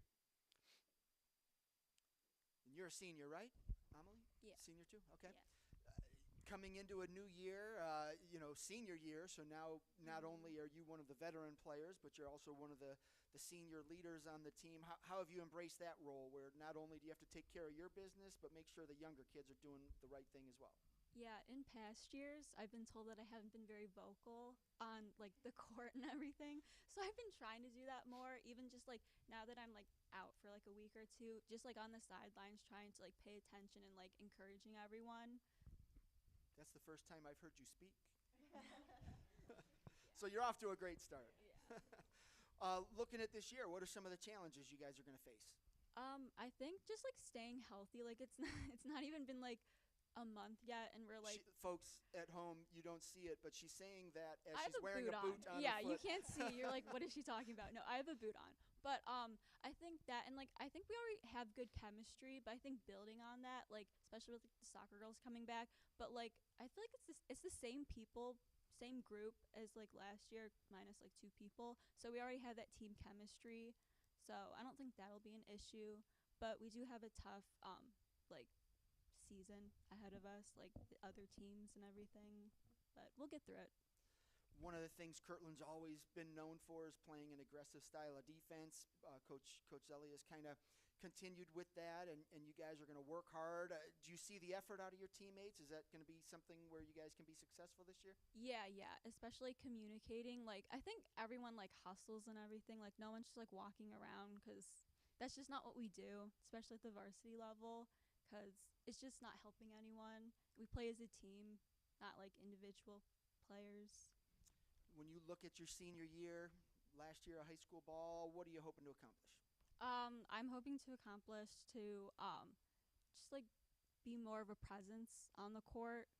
And you're a senior, right, Amelie? Yeah. Senior too? Okay. Yeah. Coming into a new year, senior year, so now not only are you one of the veteran players, but you're also one of the senior leaders on the team. How have you embraced that role where not only do you have to take care of your business, but make sure the younger kids are doing the right thing as well? Yeah, in past years, I've been told that I haven't been very vocal on like the court and everything. So I've been trying to do that more, even just like now that I'm like out for like a week or two, just like on the sidelines trying to like pay attention and like encouraging everyone. That's the first time I've heard you speak. So you're off to a great start. Yeah. Looking at this year, what are some of the challenges you guys are going to face? I think just like staying healthy. Like it's not even been like a month yet, and we're like folks at home, you don't see it, but she's saying that as I have she's wearing a boot on yeah, her you foot. can't see. You're like, what is she talking about? No, I have a boot on. But I think that, and like I think we already have good chemistry, but I think building on that, like especially with like, the soccer girls coming back, but like I feel like it's the same people, same group as like last year minus like 2 people. So we already have that team chemistry. So I don't think that'll be an issue, but we do have a tough like season ahead of us, like the other teams and everything, but we'll get through it. One of the things Kirtland's always been known for is playing an aggressive style of defense. Coach Ellie has kind of continued with that, and you guys are going to work hard. Do you see the effort out of your teammates? Is that going to be something where you guys can be successful this year? Yeah, especially communicating. Like I think everyone like hustles and everything. Like no one's just like walking around because that's just not what we do, especially at the varsity level, because it's just not helping anyone. We play as a team, not like individual players. When you look at your senior year, last year of high school ball, what are you hoping to accomplish? I'm hoping to accomplish to just like be more of a presence on the court,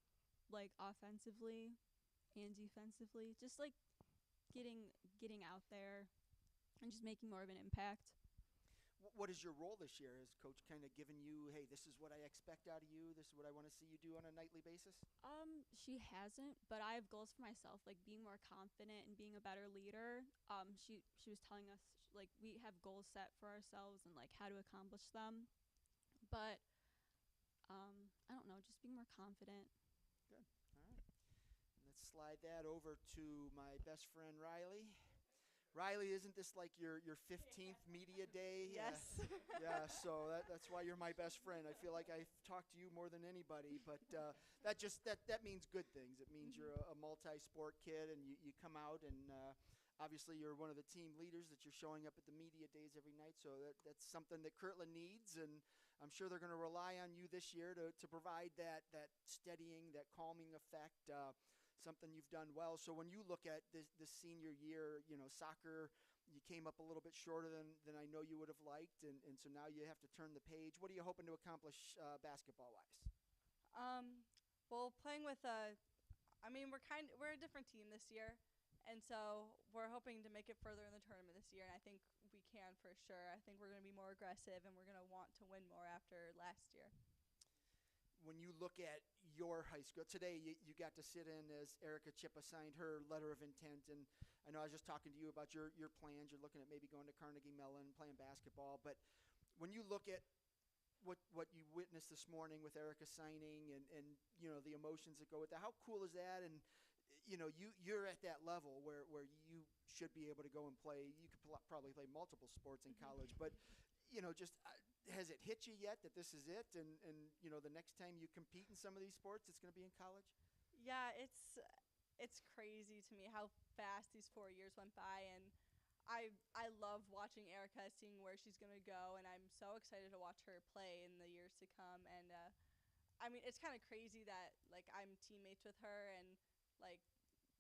like offensively and defensively. Just like getting out there and just making more of an impact. What is your role this year? Has Coach kind of given you, hey, this is what I expect out of you, this is what I want to see you do on a nightly basis? She hasn't, but I have goals for myself, like being more confident and being a better leader. She was telling us like we have goals set for ourselves and like how to accomplish them. But I don't know, just being more confident. Good. All right. Let's slide that over to my best friend Riley. Riley, isn't this like your 15th media day? Yes. Yeah, so that's why you're my best friend. I feel like I talk to you more than anybody, but that means good things. It means you're a multi-sport kid, and you come out, and obviously you're one of the team leaders that you're showing up at the media days every night, so that's something that Kirtland needs, and I'm sure they're going to rely on you this year to provide that steadying, that calming effect, something you've done well. So when you look at this senior year, soccer, you came up a little bit shorter than I know you would have liked, and so now you have to turn the page. What are you hoping to accomplish basketball-wise? Well, playing with we're a different team this year, and so we're hoping to make it further in the tournament this year, and I think we can for sure. I think we're going to be more aggressive, and we're going to want to win more after last year. When you look at your high school, today you got to sit in as Erica Chippa signed her letter of intent, and I know I was just talking to you about your plans. You're looking at maybe going to Carnegie Mellon, playing basketball, but when you look at what you witnessed this morning with Erica signing and the emotions that go with that, how cool is that? And you're at that level where you should be able to go and play. You could probably play multiple sports in college, but just has it hit you yet that this is it, and the next time you compete in some of these sports, it's going to be in college? Yeah, it's crazy to me how fast these 4 years went by, and I love watching Erica, seeing where she's gonna go, and I'm so excited to watch her play in the years to come. And I mean, it's kind of crazy that like I'm teammates with her, and like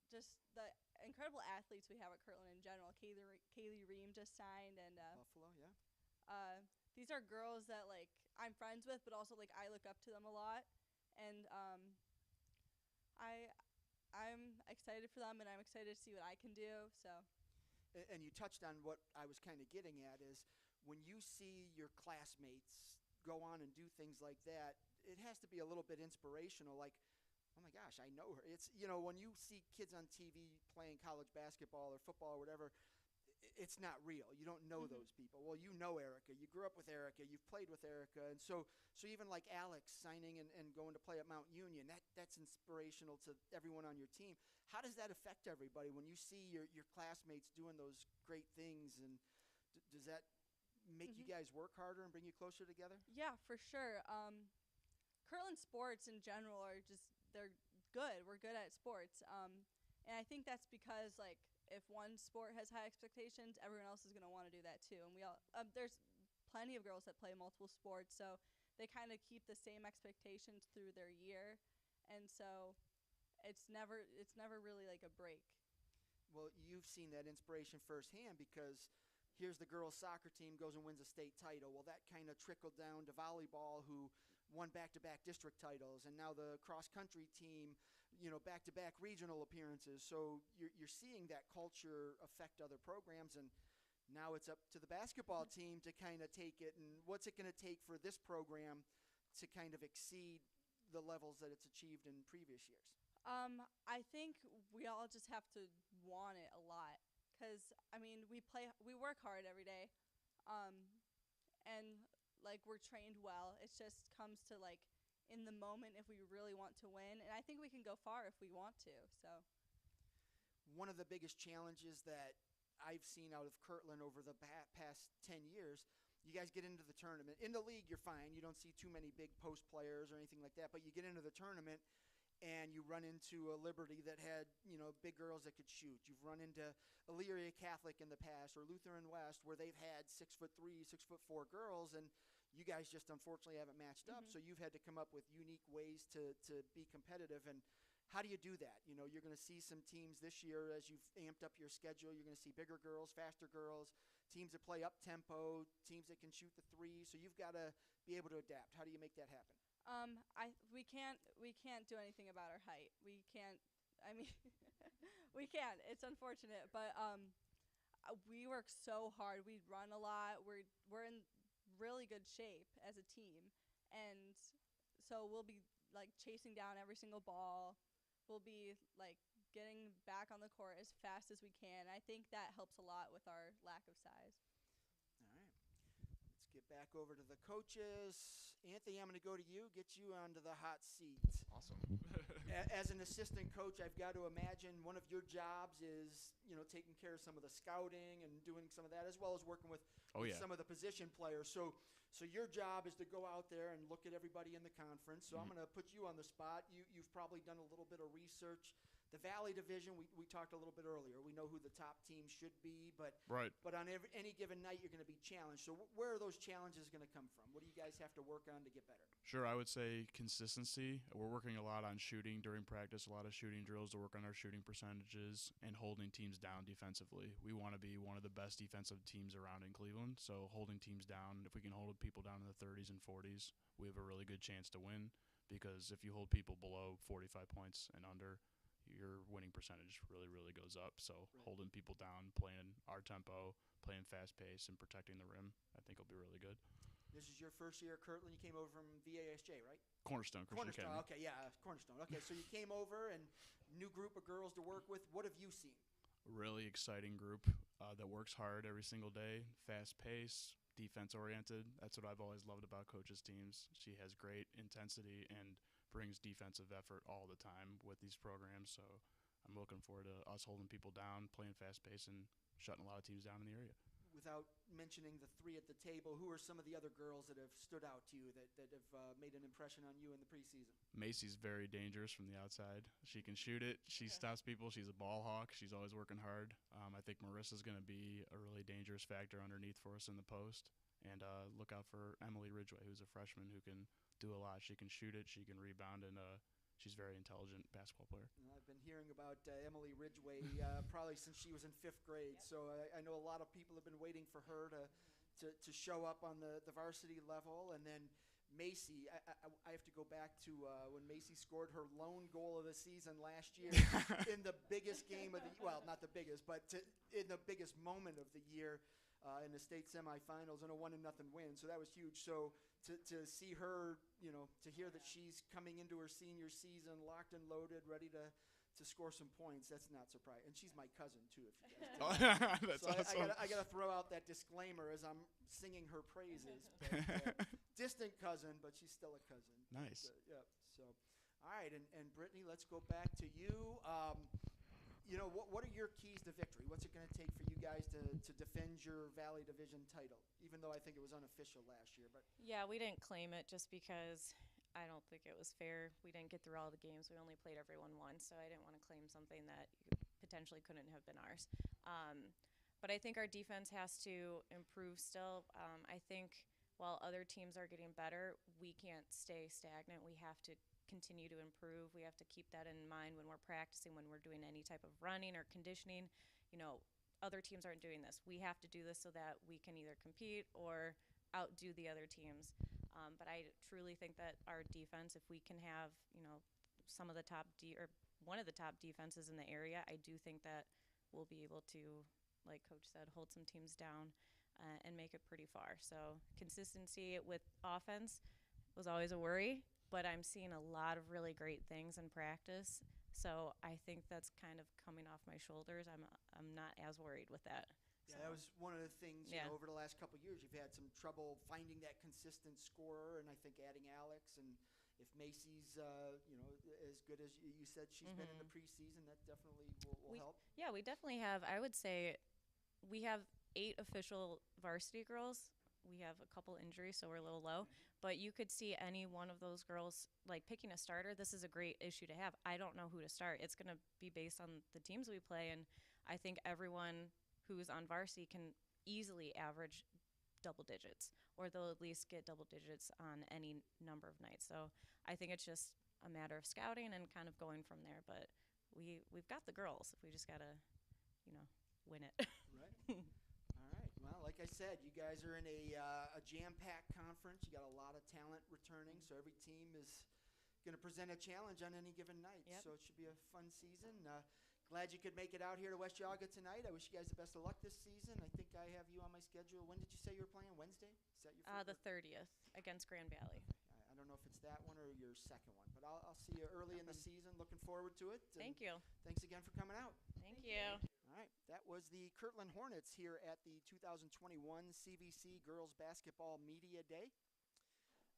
just the incredible athletes we have at Kirtland in general. Kaylee Ream just signed, and Buffalo, yeah. these are girls that like I'm friends with, but also like I look up to them a lot, and I'm excited for them, and I'm excited to see what I can do. So. And you touched on what I was kind of getting at is when you see your classmates go on and do things like that, it has to be a little bit inspirational. Like, oh my gosh, I know her. It's, when you see kids on TV playing college basketball or football or whatever, it's not real. You don't know those people. Well, you know Erica. You grew up with Erica. You've played with Erica. And so even like Alex signing and going to play at Mount Union, that's inspirational to everyone on your team. How does that affect everybody when you see your classmates doing those great things? And does that make you guys work harder and bring you closer together? Yeah, for sure. Kirtland sports in general are they're good. We're good at sports. And I think that's because like if one sport has high expectations, everyone else is going to want to do that too. And we all there's plenty of girls that play multiple sports, so they kind of keep the same expectations through their year, and so it's never really like a break. Well, you've seen that inspiration firsthand because here's the girls' soccer team goes and wins a state title. Well, that kind of trickled down to volleyball, who won back-to-back district titles, and now the cross-country team, back-to-back regional appearances. So you're seeing that culture affect other programs, and now it's up to the basketball team to kind of take it. And what's it going to take for this program to kind of exceed the levels that it's achieved in previous years? I think we all just have to want it a lot, because I mean we work hard every day, and like we're trained well. It just comes to like in the moment if we really want to win, and I think we can go far if we want to. So one of the biggest challenges that I've seen out of Kirtland over the past 10 years, you guys get into the tournament. In the league, you're fine. You don't see too many big post players or anything like that, but you get into the tournament and you run into a Liberty that had, big girls that could shoot. You've run into Elyria Catholic in the past or Lutheran West where they've had 6'3", 6'4" girls, and you guys just unfortunately haven't matched up. So you've had to come up with unique ways to be competitive. And how do you do that? You're going to see some teams this year as you've amped up your schedule. You're going to see bigger girls, faster girls, teams that play up tempo, teams that can shoot the three. So you've got to be able to adapt. How do you make that happen? We can't do anything about our height. We can't. I mean, we can't. It's unfortunate, but we work so hard. We run a lot. We're in really good shape as a team, and so we'll be like chasing down every single ball. We'll be like getting back on the court as fast as we can. I think that helps a lot with our lack of size. All right. Let's get back over to the coaches. Anthony, I'm going to go to you, get you onto the hot seat. Awesome. As an assistant coach, I've got to imagine one of your jobs is, taking care of some of the scouting and doing some of that, as well as working with some of the position players. So your job is to go out there and look at everybody in the conference. So I'm going to put you on the spot. You've probably done a little bit of research. The Valley Division, we talked a little bit earlier. We know who the top team should be, but on any given night, you're going to be challenged. So where are those challenges going to come from? What do you guys have to work on to get better? Sure, I would say consistency. We're working a lot on shooting during practice, a lot of shooting drills to work on our shooting percentages and holding teams down defensively. We want to be one of the best defensive teams around in Cleveland, so holding teams down, if we can hold people down in the 30s and 40s, we have a really good chance to win, because if you hold people below 45 points and under, your winning percentage really goes up. So holding people down, playing our tempo, playing fast pace, and protecting the rim, I think will be really good. This is your first year at Kirtland. You came over from VASJ, right? Cornerstone Christian Academy. Okay, yeah, Cornerstone. Okay, so you came over and new group of girls to work with. What have you seen? A really exciting group that works hard every single day, fast pace, defense oriented. That's what I've always loved about Coach's teams. She has great intensity and brings defensive effort all the time with these programs. So I'm looking forward to us holding people down, playing fast pace, and shutting a lot of teams down in the area. without mentioning the three at the table, who are some of the other girls that have stood out to you that have made an impression on you in the preseason? Macy's very dangerous from the outside. She can shoot it. She stops people. She's a ball hawk. She's always working hard. I think Marissa's going to be a really dangerous factor underneath for us in the post. And look out for Emily Ridgway, who's a freshman who can do a lot. She can shoot it. She can rebound, and she's a very intelligent basketball player. I've been hearing about Emily Ridgway probably since she was in 5th grade. So I know a lot of people have been waiting for her to show up on the varsity level. And then Macy, I have to go back to when Macy scored her lone goal of the season last year in the biggest game of the – well, not the biggest, but in the biggest moment of the year in the state semifinals in a 1-0 win. So that was huge. So to see her, to hear that she's coming into her senior season locked and loaded, ready to score some points, that's not surprising. And she's my cousin, too, if you guys don't know. That's so awesome. I got to throw out that disclaimer as I'm singing her praises. But, distant cousin, but she's still a cousin. Nice. Yep. So, all right, and Brittany, let's go back to you. What are your keys to victory? What's it going to take for you guys to defend your Valley Division title, even though I think it was unofficial last year? But Yeah, we didn't claim it just because I don't think it was fair. We didn't get through all the games. We only played everyone once, so I didn't want to claim something that potentially couldn't have been ours. But I think our defense has to improve still. I think while other teams are getting better, we can't stay stagnant. We have to continue to improve. We have to keep that in mind when we're practicing, when we're doing any type of running or conditioning. Other teams aren't doing this. We have to do this so that we can either compete or outdo the other teams. But I truly think that our defense, if we can have, some of the top or one of the top defenses in the area, I do think that we'll be able to, like Coach said, hold some teams down and make it pretty far. So consistency with offense was always a worry, but I'm seeing a lot of really great things in practice. So I think that's kind of coming off my shoulders. I'm not as worried with that. Yeah, that was one of the things, over the last couple of years, you've had some trouble finding that consistent scorer, and I think adding Alex, and if Macy's, as good as you said she's been in the preseason, that definitely will help. Yeah, we definitely have. I would say we have 8 official varsity girls. We have a couple injuries, so we're a little low. But you could see any one of those girls, like picking a starter, this is a great issue to have. I don't know who to start. It's going to be based on the teams we play, and I think everyone who's on varsity can easily average double digits, or they'll at least get double digits on any number of nights. So I think it's just a matter of scouting and kind of going from there. But we've got the girls. We just got to, win it. Right. All right. Well, like I said, you guys are in a jam-packed conference. You got a lot of talent returning, so every team is going to present a challenge on any given night. Yep. So it should be a fun season. Glad you could make it out here to West Geauga tonight. I wish you guys the best of luck this season. I think I have you on my schedule. When did you say you were playing? Wednesday? Is that your The 30th against Grand Valley. I don't know if it's that one or your second one, but I'll see you early in the season. Looking forward to it. Thank you. Thanks again for coming out. Thank you. All right, that was the Kirtland Hornets here at the 2021 CVC Girls Basketball Media Day.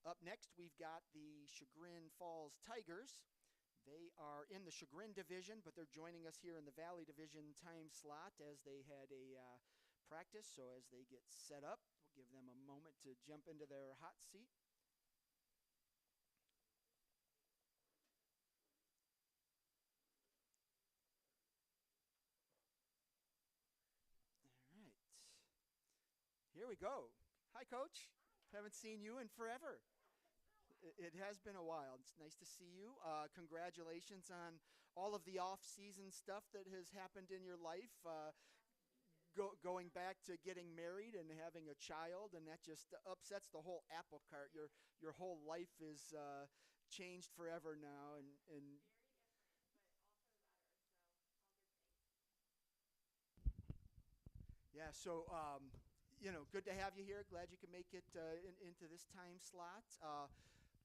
Up next, we've got the Chagrin Falls Tigers. They are in the Chagrin division, but they're joining us here in the Valley Division time slot as they had a practice. So as they get set up, we'll give them a moment to jump into their hot seat. All right. Here we go. Hi, Coach. Haven't seen you in forever. It has been a while. It's nice to see you. Congratulations on all of the off-season stuff that has happened in your life. Going back to getting married and having a child, and that just upsets the whole apple cart. Your whole life is changed forever now, and yeah. So good to have you here. Glad you can make it into this time slot.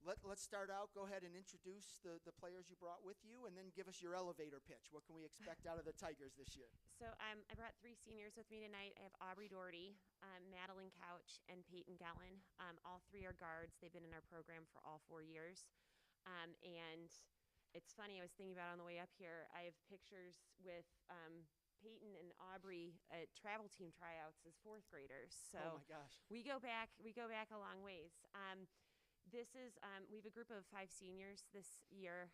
Let's start out. Go ahead and introduce the players you brought with you, and then give us your elevator pitch. What can we expect out of the Tigers this year? So I brought 3 seniors with me tonight. I have Aubrey Doherty, Madeline Couch, and Peyton Gellin. All 3 are guards. They've been in our program for all 4 years. And it's funny, I was thinking about on the way up here, I have pictures with Peyton and Aubrey at travel team tryouts as fourth graders. So Oh my gosh. we go back a long ways. This is we have a group of 5 seniors this year.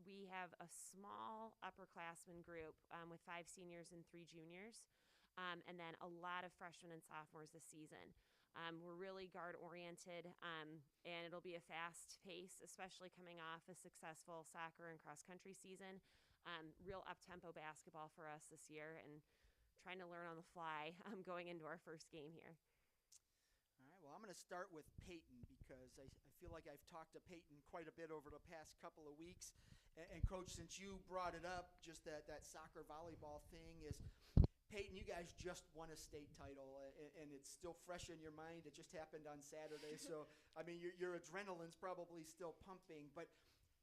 We have a small upperclassmen group with 5 seniors and 3 juniors, and then a lot of freshmen and sophomores this season. We're really guard oriented, and it'll be a fast pace, especially coming off a successful soccer and cross country season. Real up tempo basketball for us this year, and trying to learn on the fly going into our first game here. All right, well, I'm going to start with Peyton because I feel like I've talked to Peyton quite a bit over the past couple of weeks. And Coach, since you brought it up, just that soccer volleyball thing is, Peyton, you guys just won a state title, and it's still fresh in your mind. It just happened on Saturday. So, I mean, your adrenaline's probably still pumping. But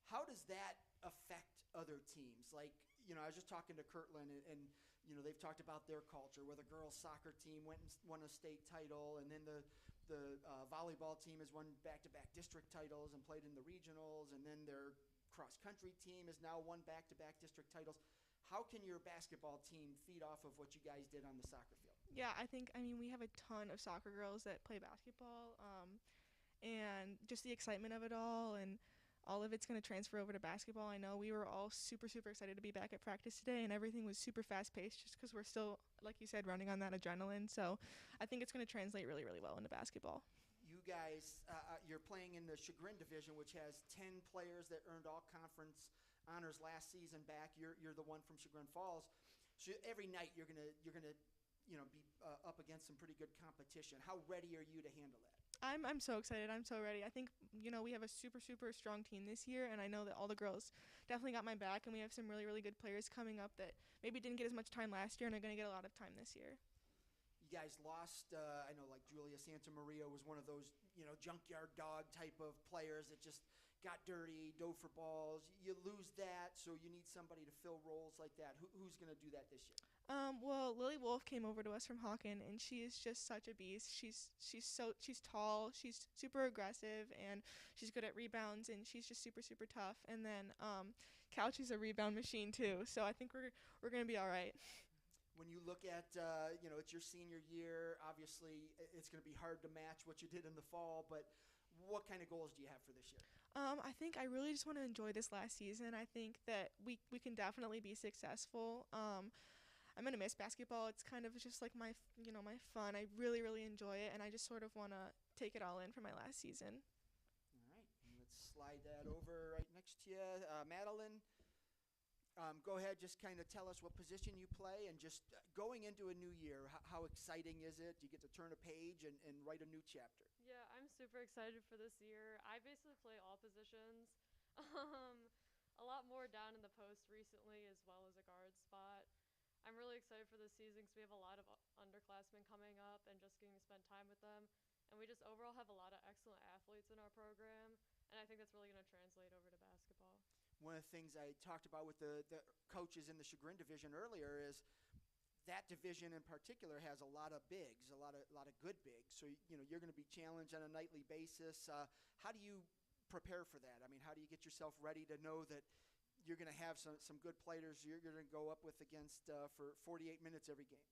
how does that affect other teams? Like, I was just talking to Kirtland, and they've talked about their culture, where the girls' soccer team went and won a state title, and then the volleyball team has won back-to-back district titles and played in the regionals, and then their cross-country team has now won back-to-back district titles. How can your basketball team feed off of what you guys did on the soccer field? Yeah, I mean, we have a ton of soccer girls that play basketball, and just the excitement of it all, and all of it's going to transfer over to basketball. I know we were all super, super excited to be back at practice today, and everything was super fast-paced just because we're still, like you said, running on that adrenaline. So I think it's going to translate really, really well into basketball. You guys, you're playing in the Chagrin division, which has 10 players that earned all conference honors last season back. You're the one from Chagrin Falls. So every night you're gonna be up against some pretty good competition. How ready are you to handle that? I'm so excited. I'm so ready. I think, we have a super, super strong team this year, and I know that all the girls definitely got my back, and we have some really, really good players coming up that maybe didn't get as much time last year and are going to get a lot of time this year. You guys lost, I know, like Julia Santa Maria was one of those, junkyard dog type of players that just got dirty, dove for balls. You lose that, so you need somebody to fill roles like that. Who's going to do that this year? Well, Lily Wolf came over to us from Hawken, and she is just such a beast. She's tall, she's super aggressive, and she's good at rebounds, and she's just super, super tough. And then Couch is a rebound machine too, so I think we're gonna be all right. When you look at, it's your senior year, obviously it's going to be hard to match what you did in the fall, but what kind of goals do you have for this year? I think I really just want to enjoy this last season. I think that we can definitely be successful. I'm going to miss basketball. It's kind of just like my fun. I really, really enjoy it, and I just sort of want to take it all in for my last season. All right, let's slide that over right next to you. Madeline, go ahead, just kind of tell us what position you play, and just going into a new year, how exciting is it? Do you get to turn a page and write a new chapter? Yeah, I'm super excited for this year. I basically play all positions. A lot more down in the post recently, as well as a guard spot. I'm really excited for this season because we have a lot of underclassmen coming up and just getting to spend time with them. And we just overall have a lot of excellent athletes in our program, and I think that's really going to translate over to basketball. One of the things I talked about with the coaches in the Chagrin division earlier is that division in particular has a lot of bigs, a lot of good bigs. So you're going to be challenged on a nightly basis. How do you prepare for that? I mean, how do you get yourself ready to know that you're going to have some good players you're going to go up with against for 48 minutes every game?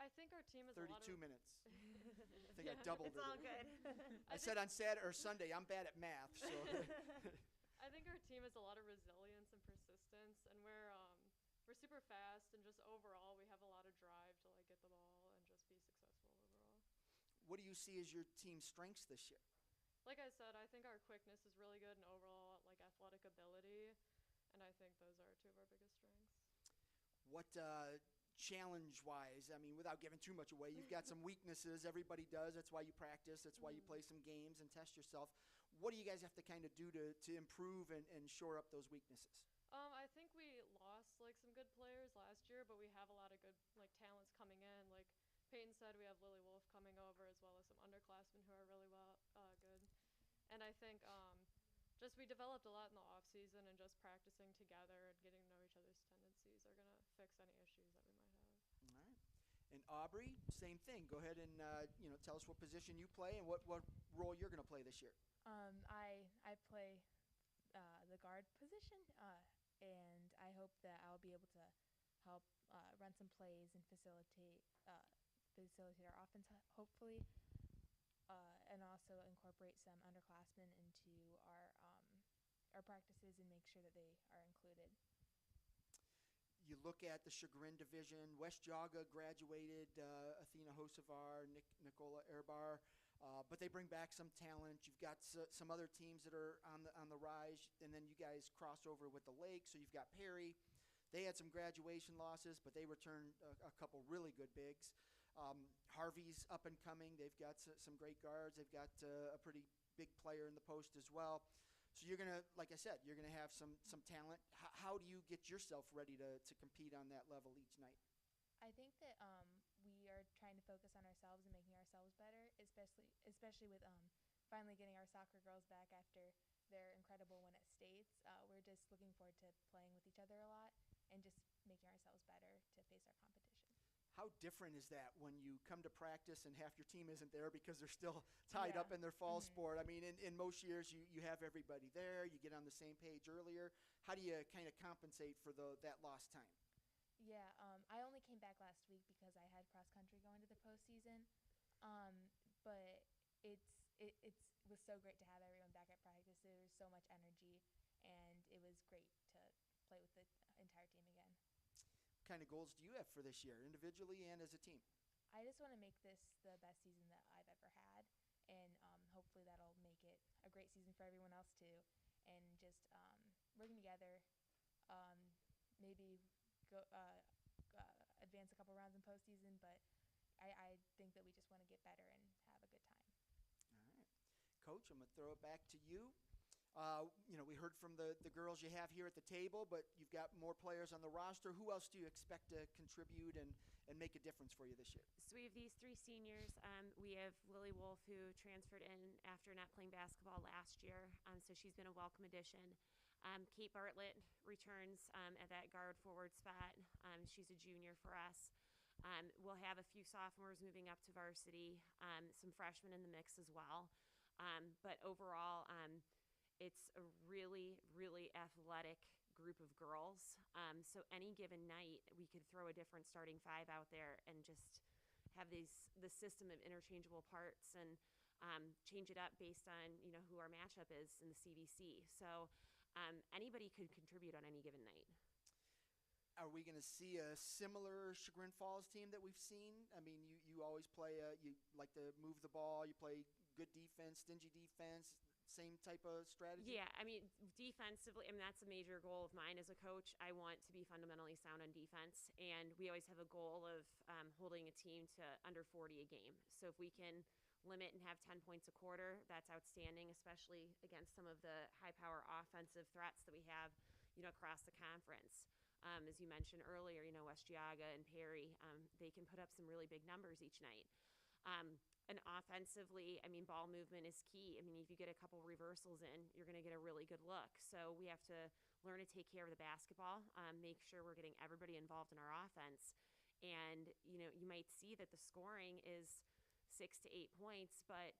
I think our team is 32 minutes. I think I doubled it's it. all good. I said on Saturday or Sunday, I'm bad at math, so. I think our team has a lot of resilience and persistence, and we're super fast, and just overall we have a lot of drive to get the ball and just be successful overall. What do you see as your team's strengths this year? Like I said, I think our quickness is really good and overall athletic ability, and I think those are 2 of our biggest strengths. What challenge-wise, I mean, without giving too much away, you've got some weaknesses. Everybody does. That's why you practice. That's why you play some games and test yourself. What do you guys have to kind of do to improve and shore up those weaknesses? I think we lost some good players last year, but we have a lot of good talents coming in. Like Peyton said, we have Lily Wolf coming over, as well as some underclassmen who are really good. And I think just we developed a lot in the off season, and just practicing together and getting to know each other's tendencies are going to fix any issues that we might have. All right. And Aubrey, same thing. Go ahead and tell us what position you play and what role you're going to play this year. I play the guard position, and I hope that I'll be able to help run run some plays and facilitate our offense, hopefully, and also incorporate some underclassmen into our practices and make sure that they are included. You look at the Chagrin division. West Geauga graduated Athena Hosevar, Nicola Erbar, but they bring back some talent. You've got some other teams that are on the rise, and then you guys cross over with the Lake. So you've got Perry. They had some graduation losses, but they returned a couple really good bigs. Harvey's up and coming. They've got some great guards. They've got a pretty big player in the post as well. So you're going to, like I said, you're going to have some talent. How do you get yourself ready to compete on that level each night? I think that we are trying to focus on ourselves and making ourselves better, especially with finally getting our soccer girls back after their incredible win at States. We're just looking forward to playing with each other a lot and just making ourselves better to face our competition. How different is that when you come to practice and half your team isn't there because they're still tied up in their fall sport? I mean, in most years, you have everybody there. You get on the same page earlier. How do you kind of compensate for that lost time? Yeah, I only came back last week because I had cross country going to the postseason. But it was so great to have everyone back at practice. There was so much energy, and it was great to play with the entire team again. What kind of goals do you have for this year, individually and as a team? I just want to make this the best season that I've ever had, and hopefully that'll make it a great season for everyone else too. And just working together, maybe go advance a couple rounds in postseason. But I think that we just want to get better and have a good time. All right, Coach, I'm going to throw it back to you. We heard from the girls you have here at the table, but you've got more players on the roster. Who else do you expect to contribute and make a difference for you this year? So we have these 3 seniors. We have Lily Wolf, who transferred in after not playing basketball last year, so she's been a welcome addition. Kate Bartlett returns at that guard forward spot. She's a junior for us. We'll have a few sophomores moving up to varsity, some freshmen in the mix as well. But overall, it's a really, really athletic group of girls. So any given night, we could throw a different starting 5 out there and just have the system of interchangeable parts and change it up based on who our matchup is in the CVC. So anybody could contribute on any given night. Are we going to see a similar Chagrin Falls team that we've seen? I mean, you always play, you like to move the ball, you play good defense, stingy defense, same type of strategy? Yeah, I mean, defensively, that's a major goal of mine as a coach. I want to be fundamentally sound on defense, and we always have a goal of holding a team to under 40 a game. So if we can limit and have 10 points a quarter, that's outstanding, especially against some of the high-power offensive threats that we have, across the conference. As you mentioned earlier, West Geauga and Perry, they can put up some really big numbers each night. And offensively, ball movement is key. If you get a couple reversals in, you're going to get a really good look. So we have to learn to take care of the basketball, make sure we're getting everybody involved in our offense. And, you might see that the scoring is 6 to 8 points, but,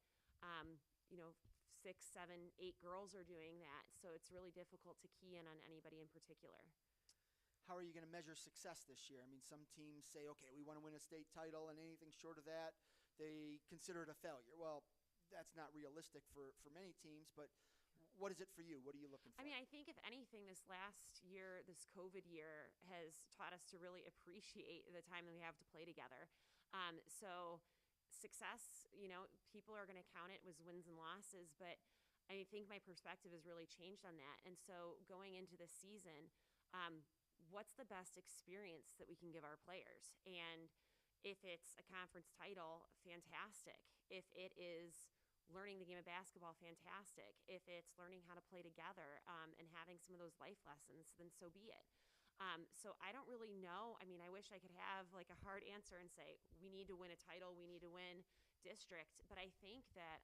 6, 7, 8 girls are doing that. So it's really difficult to key in on anybody in particular. How are you going to measure success this year? Some teams say, okay, we want to win a state title, and anything short of that, they consider it a failure. Well, that's not realistic for many teams, but what is it for you? What are you looking for? I think if anything, this last year, this COVID year, has taught us to really appreciate the time that we have to play together. So success, people are going to count it as wins and losses, but I think my perspective has really changed on that. And so going into this season, what's the best experience that we can give our players? And if it's a conference title, fantastic. If it is learning the game of basketball, fantastic. If it's learning how to play together and having some of those life lessons, then so be it. So I don't really know. I wish I could have like a hard answer and say, we need to win a title, we need to win district. But I think that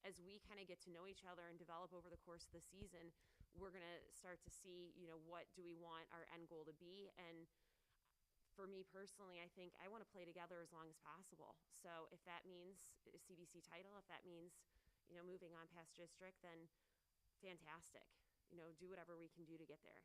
as we kind of get to know each other and develop over the course of the season, we're going to start to see, what do we want our end goal to be? And for me personally, I think I want to play together as long as possible. So if that means a CVC title, if that means, moving on past district, then fantastic. Do whatever we can do to get there.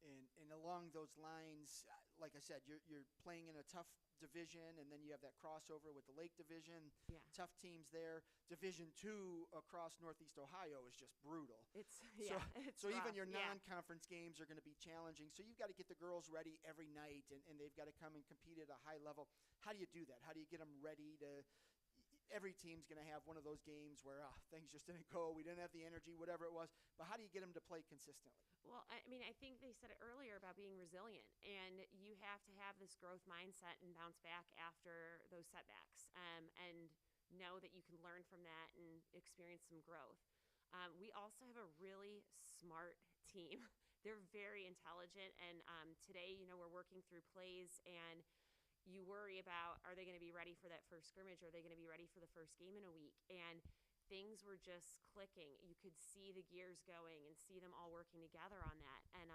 And along those lines, like I said, you're playing in a tough division, and then you have that crossover with the Lake Division. Yeah. Tough teams there. Division II across Northeast Ohio is just brutal. It's so even rough, your yeah. non-conference games are going to be challenging. So you've got to get the girls ready every night, and they've got to come and compete at a high level. How do you do that? How do you get them ready to? Every team's going to have one of those games where things just didn't go. We didn't have the energy, whatever it was. But how do you get them to play consistently? Well, I mean, I think they said it earlier about being resilient, and you have to have this growth mindset and bounce back after those setbacks, and know that you can learn from that and experience some growth. We also have a really smart team. They're very intelligent, and today, we're working through plays, and you worry about, are they going to be ready for that first scrimmage? Are they going to be ready for the first game in a week? And things were just clicking. You could see the gears going and see them all working together on that. And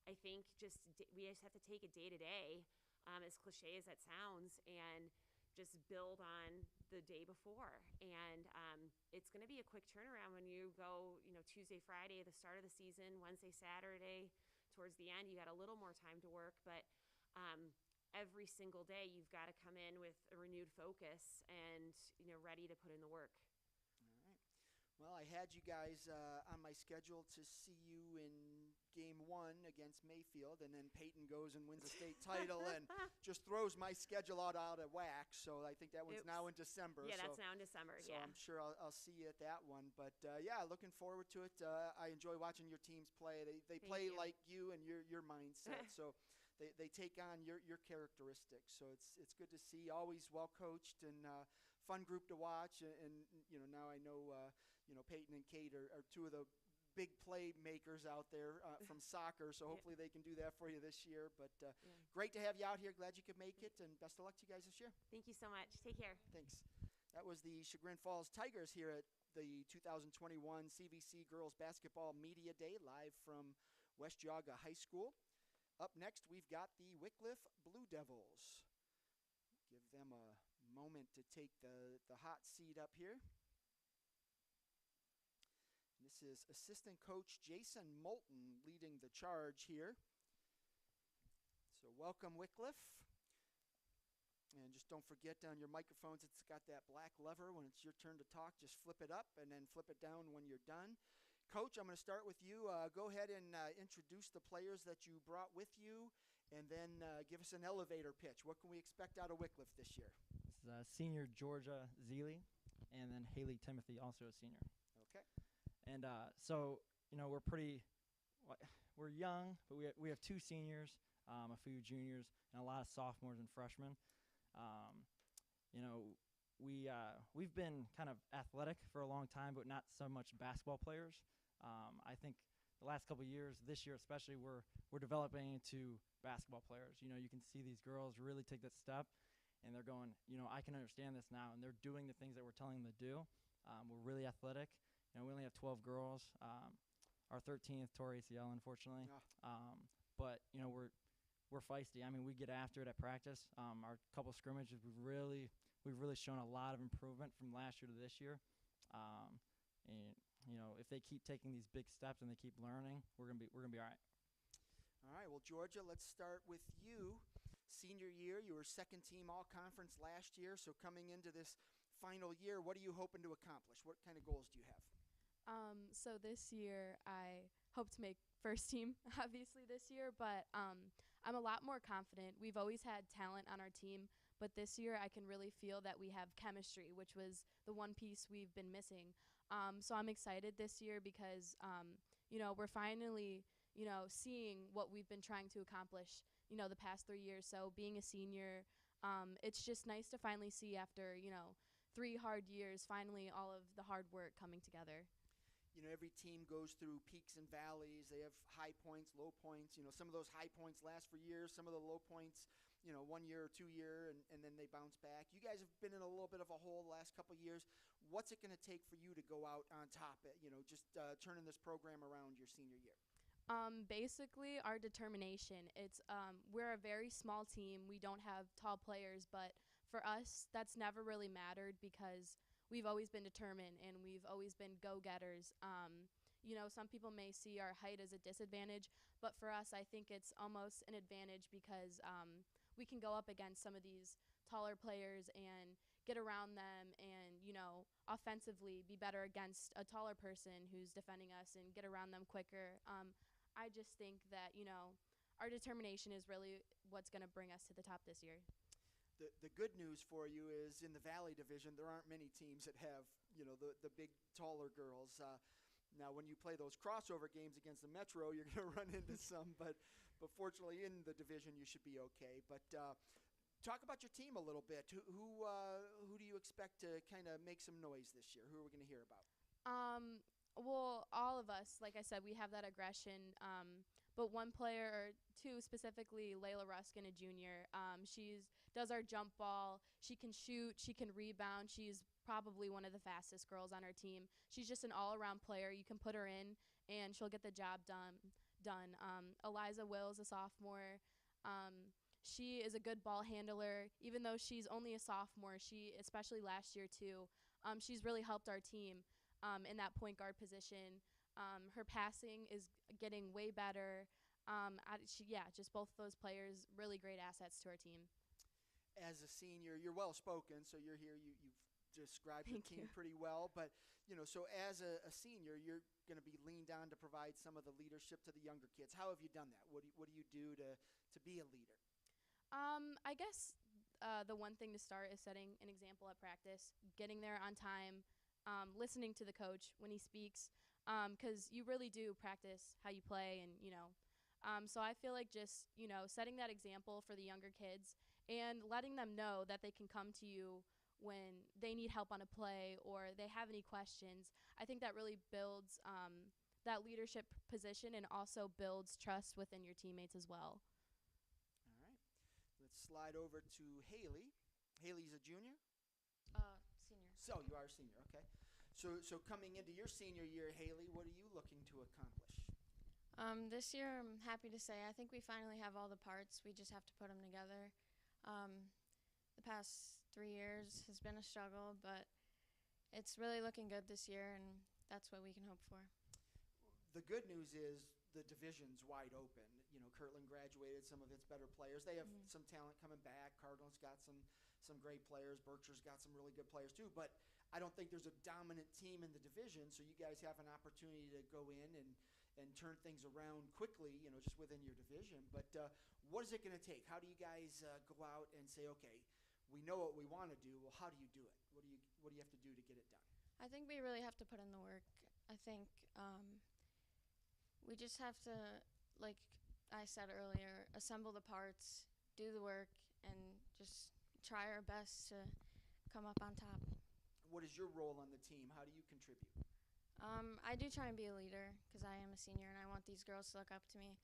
I think we just have to take it day to day, as cliche as that sounds, and just build on the day before. And it's going to be a quick turnaround when you go, Tuesday, Friday, the start of the season, Wednesday, Saturday, towards the end, you got a little more time to work. But every single day, you've got to come in with a renewed focus and, ready to put in the work. Well, I had you guys on my schedule to see you in Game 1 against Mayfield, and then Peyton goes and wins a state title and just throws my schedule out of whack. So I think that one's now in December. Yeah, that's now in December, so I'm sure I'll see you at that one. But, yeah, looking forward to it. I enjoy watching your teams play. They play like you and your mindset. So they take on your characteristics. So it's good to see. Always well-coached and fun group to watch. And now I know Peyton and Kate are two of the big playmakers out there from soccer, so hopefully they can do that for you this year. But great to have you out here. Glad you could make it, and best of luck to you guys this year. Thank you so much. Take care. Thanks. That was the Chagrin Falls Tigers here at the 2021 CVC Girls Basketball Media Day, live from West Geauga High School. Up next, we've got the Wickliffe Blue Devils. Give them a moment to take the hot seat up here. This is assistant coach Jason Moulton leading the charge here. So welcome, Wickliffe. And just don't forget on your microphones, it's got that black lever. When it's your turn to talk, just flip it up and then flip it down when you're done. Coach, I'm going to start with you. Go ahead and introduce the players that you brought with you, and then give us an elevator pitch. What can we expect out of Wickliffe this year? This is senior Georgia Zeely, and then Haley Timothy, also a senior. Okay. And so, we're young, but we have two seniors, a few juniors, and a lot of sophomores and freshmen. We've been kind of athletic for a long time, but not so much basketball players. I think the last couple of years, this year especially, we're developing into basketball players. You can see these girls really take that step, and they're going, I can understand this now, and they're doing the things that we're telling them to do. We're really athletic. We only have 12 girls. Our 13th tore ACL, unfortunately. But we're feisty. I mean, we get after it at practice. Our couple scrimmages, we've really shown a lot of improvement from last year to this year. And if they keep taking these big steps and they keep learning, we're gonna be all right. All right. Well, Georgia, let's start with you. Senior year, you were second team all-conference last year. So coming into this final year, what are you hoping to accomplish? What kind of goals do you have? So this year I hope to make first team, obviously, this year, but I'm a lot more confident. We've always had talent on our team, but this year I can really feel that we have chemistry, which was the one piece we've been missing. So I'm excited this year because, we're finally, seeing what we've been trying to accomplish, the past 3 years. So being a senior, it's just nice to finally see after, 3 hard years, finally all of the hard work coming together. Every team goes through peaks and valleys. They have high points, low points. Some of those high points last for years. Some of the low points, 1 year or 2 year, and then they bounce back. You guys have been in a little bit of a hole the last couple of years. What's it going to take for you to go out on top, turning this program around your senior year? Basically, our determination. It's we're a very small team. We don't have tall players, but for us, that's never really mattered because we've always been determined and we've always been go-getters. some people may see our height as a disadvantage, but for us, I think it's almost an advantage because we can go up against some of these taller players and get around them and, offensively be better against a taller person who's defending us and get around them quicker. I just think that, our determination is really what's going to bring us to the top this year. The good news for you is in the Valley Division, there aren't many teams that have, the big, taller girls. Now, when you play those crossover games against the Metro, you're going to run into some, but fortunately in the division, you should be okay. But talk about your team a little bit. Who do you expect to kind of make some noise this year? Who are we going to hear about? Well, all of us, like I said, we have that aggression. But one player, or two specifically, Layla Ruskin, a junior, she does our jump ball. She can shoot. She can rebound. She's probably one of the fastest girls on our team. She's just an all-around player. You can put her in, and she'll get the job done. Eliza Wills, a sophomore. She is a good ball handler. Even though she's only a sophomore, especially last year too, she's really helped our team in that point guard position. Her passing is getting way better. Just both of those players, really great assets to our team. As a senior, you're well-spoken, so you're here. You've described your team pretty well. But, so as a senior, you're going to be leaned on to provide some of the leadership to the younger kids. How have you done that? What do you do to be a leader? I guess the one thing to start is setting an example at practice, getting there on time, listening to the coach when he speaks, because you really do practice how you play, and so I feel like just setting that example for the younger kids and letting them know that they can come to you when they need help on a play or they have any questions. I think that really builds that leadership position and also builds trust within your teammates as well. All right, let's slide over to Haley. Haley's a junior? Senior. So you are a senior, okay. So coming into your senior year, Haley, what are you looking to accomplish? This year, I'm happy to say I think we finally have all the parts. We just have to put them together. The past 3 years has been a struggle, but it's really looking good this year, and that's what we can hope for. The good news is the division's wide open. Kirtland graduated some of its better players. They have some talent coming back. Cardinal's got some great players. Berkshire's got some really good players too. But I don't think there's a dominant team in the division, so you guys have an opportunity to go in and turn things around quickly, just within your division. But what is it going to take? How do you guys go out and say, okay, we know what we want to do. Well, how do you do it? What do you have to do to get it done? I think we really have to put in the work. I think we just have to, like I said earlier, assemble the parts, do the work, and just try our best to come up on top. What is your role on the team? How do you contribute? I do try and be a leader because I am a senior and I want these girls to look up to me.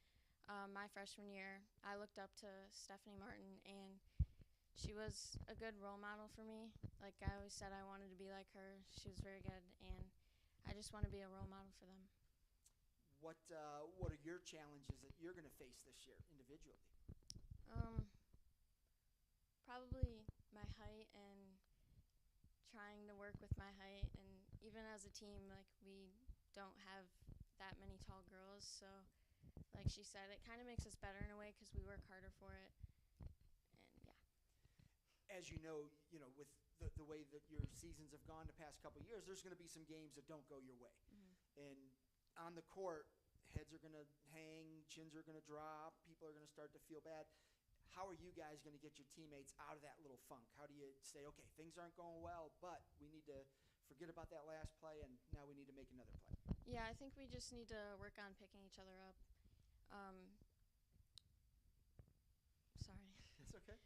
My freshman year, I looked up to Stephanie Martin, and she was a good role model for me. Like I always said, I wanted to be like her. She was very good, and I just want to be a role model for them. What are your challenges that you're going to face this year individually? Probably my height and trying to work with my height, and even as a team, like we don't have that many tall girls, so like she said, it kind of makes us better in a way because we work harder for it. And yeah. As you know, with the way that your seasons have gone the past couple of years, there's going to be some games that don't go your way. And on the court, heads are going to hang, chins are going to drop, people are going to start to feel bad. How are you guys going to get your teammates out of that little funk? How do you say, okay, things aren't going well, but we need to forget about that last play, and now we need to make another play? Yeah, I think we just need to work on picking each other up. Sorry. It's okay.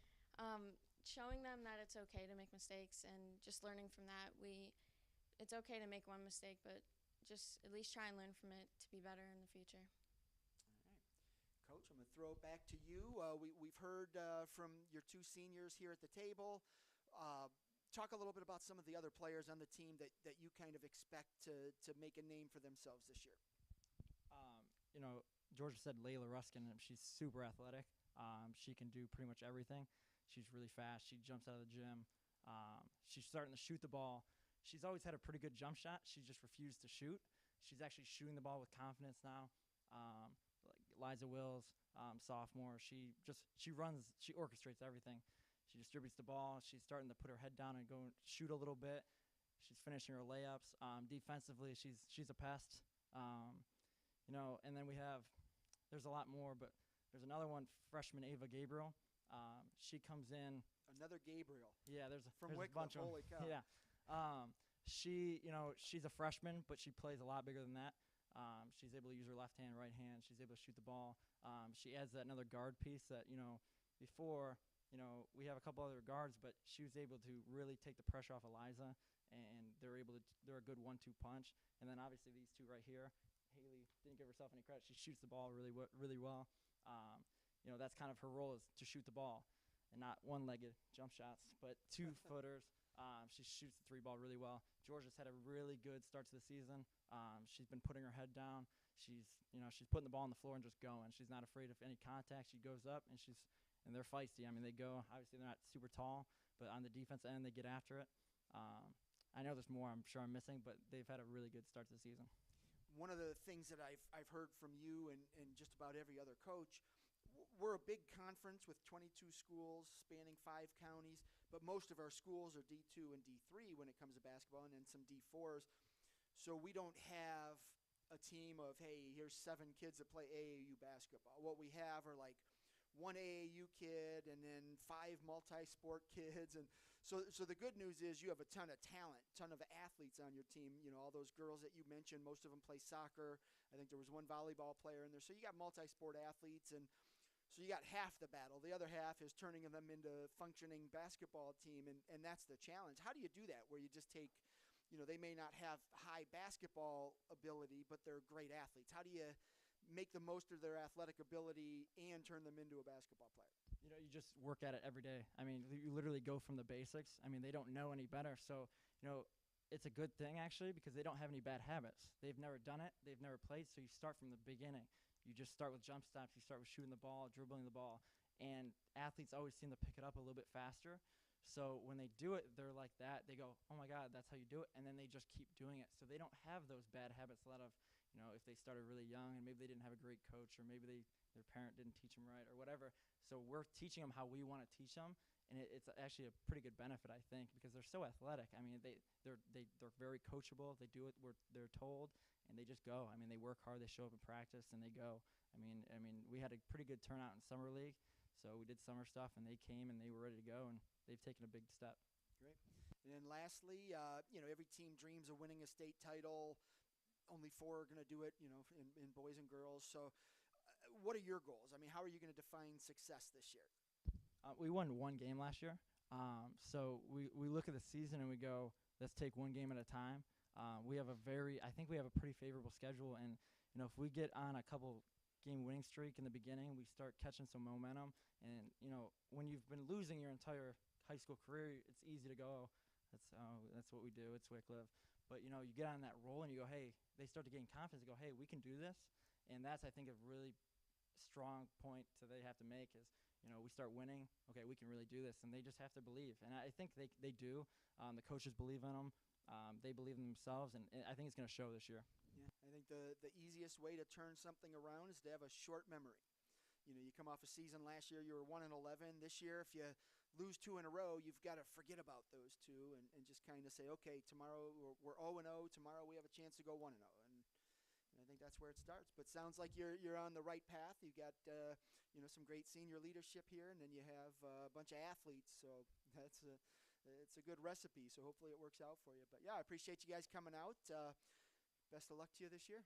Showing them that it's okay to make mistakes and just learning from that. It's okay to make one mistake, but just at least try and learn from it to be better in the future. All right. Coach, I'm going to throw it back to you. We've heard from your two seniors here at the table. Talk a little bit about some of the other players on the team that you kind of expect to make a name for themselves this year. Georgia said Layla Ruskin. She's super athletic. She can do pretty much everything. She's really fast. She jumps out of the gym. She's starting to shoot the ball. She's always had a pretty good jump shot. She just refused to shoot. she's actually shooting the ball with confidence now. Like Liza Wills, sophomore, she orchestrates everything. She distributes the ball. She's starting to put her head down and go and shoot a little bit. She's finishing her layups. Defensively, she's a pest. And then there's a lot more, but there's another one, freshman Ava Gabriel. She comes in. Another Gabriel. Yeah, there's a Wycliffe, bunch of them. holy cow. Yeah. She's a freshman, but she plays a lot bigger than that. She's able to use her left hand, right hand. She's able to shoot the ball. She adds that another guard piece that, before, we have a couple other guards, but she was able to really take the pressure off Eliza, and they're a good 1-2 punch. And then obviously these two right here, Haley didn't give herself any credit. She shoots the ball really well. That's kind of her role, is to shoot the ball, and not one-legged jump shots, but 2-footers. She shoots the 3 ball really well. Georgia's had a really good start to the season. She's been putting her head down. She's putting the ball on the floor and just going. She's not afraid of any contact. She goes up, and they're feisty. I mean, they go. Obviously, they're not super tall, but on the defense end, they get after it. I know there's more I'm sure I'm missing, but they've had a really good start to the season. One of the things that I've heard from you and just about every other coach, we're a big conference with 22 schools spanning 5 counties, but most of our schools are D2 and D3 when it comes to basketball, and then some D4s. So we don't have a team of, hey, here's 7 kids that play AAU basketball. What we have are like 1 AAU kid and then 5 multi-sport kids. And so the good news is you have a ton of talent, ton of athletes on your team. All those girls that you mentioned, most of them play soccer. I think there was 1 volleyball player in there. So you got multi-sport athletes, and so you got half the battle. The other half is turning them into functioning basketball team, and that's the challenge. How do you do that, where you just take, they may not have high basketball ability, but they're great athletes? How do you make the most of their athletic ability and turn them into a basketball player? You just work at it every day. I mean, you literally go from the basics. I mean, they don't know any better. So, it's a good thing, actually, because they don't have any bad habits. They've never done it. They've never played, so you start from the beginning. You just start with jump stops. You start with shooting the ball, dribbling the ball. And athletes always seem to pick it up a little bit faster. So when they do it, they're like that. They go, oh, my God, that's how you do it. And then they just keep doing it. So they don't have those bad habits a lot of, if they started really young and maybe they didn't have a great coach, or maybe their parent didn't teach them right or whatever. So we're teaching them how we want to teach them. And it's actually a pretty good benefit, I think, because they're so athletic. I mean, they're very coachable. They do it where they're told, and they just go. I mean, they work hard. They show up in practice, and they go. I mean, we had a pretty good turnout in summer league, so we did summer stuff, and they came and they were ready to go, and they've taken a big step. Great. And then lastly, every team dreams of winning a state title. Only 4 are going to do it, in boys and girls. So, what are your goals? I mean, how are you going to define success this year? We won 1 game last year. So we look at the season and we go, let's take 1 game at a time. I think we have a pretty favorable schedule. And, if we get on a couple game winning streak in the beginning, we start catching some momentum. And, when you've been losing your entire high school career, it's easy to go, that's what we do. It's Wycliffe. But, you get on that roll and you go, hey, they start to gain confidence and go, hey, we can do this. And that's, I think, a really strong point they have to make is, we start winning, okay, we can really do this, and they just have to believe. And I think they do. The coaches believe in them. They believe in themselves, and I think it's going to show this year. Yeah, I think the easiest way to turn something around is to have a short memory. You come off a season last year, you were 1-11. This year, if you lose 2 in a row, you've got to forget about those 2 and just kind of say, okay, tomorrow we're 0-0. Tomorrow we have a chance to go 1-0. And I think that's where it starts. But sounds like you're on the right path. You've got some great senior leadership here, and then you have a bunch of athletes. So it's a good recipe. So hopefully it works out for you. But yeah, I appreciate you guys coming out. Best of luck to you this year.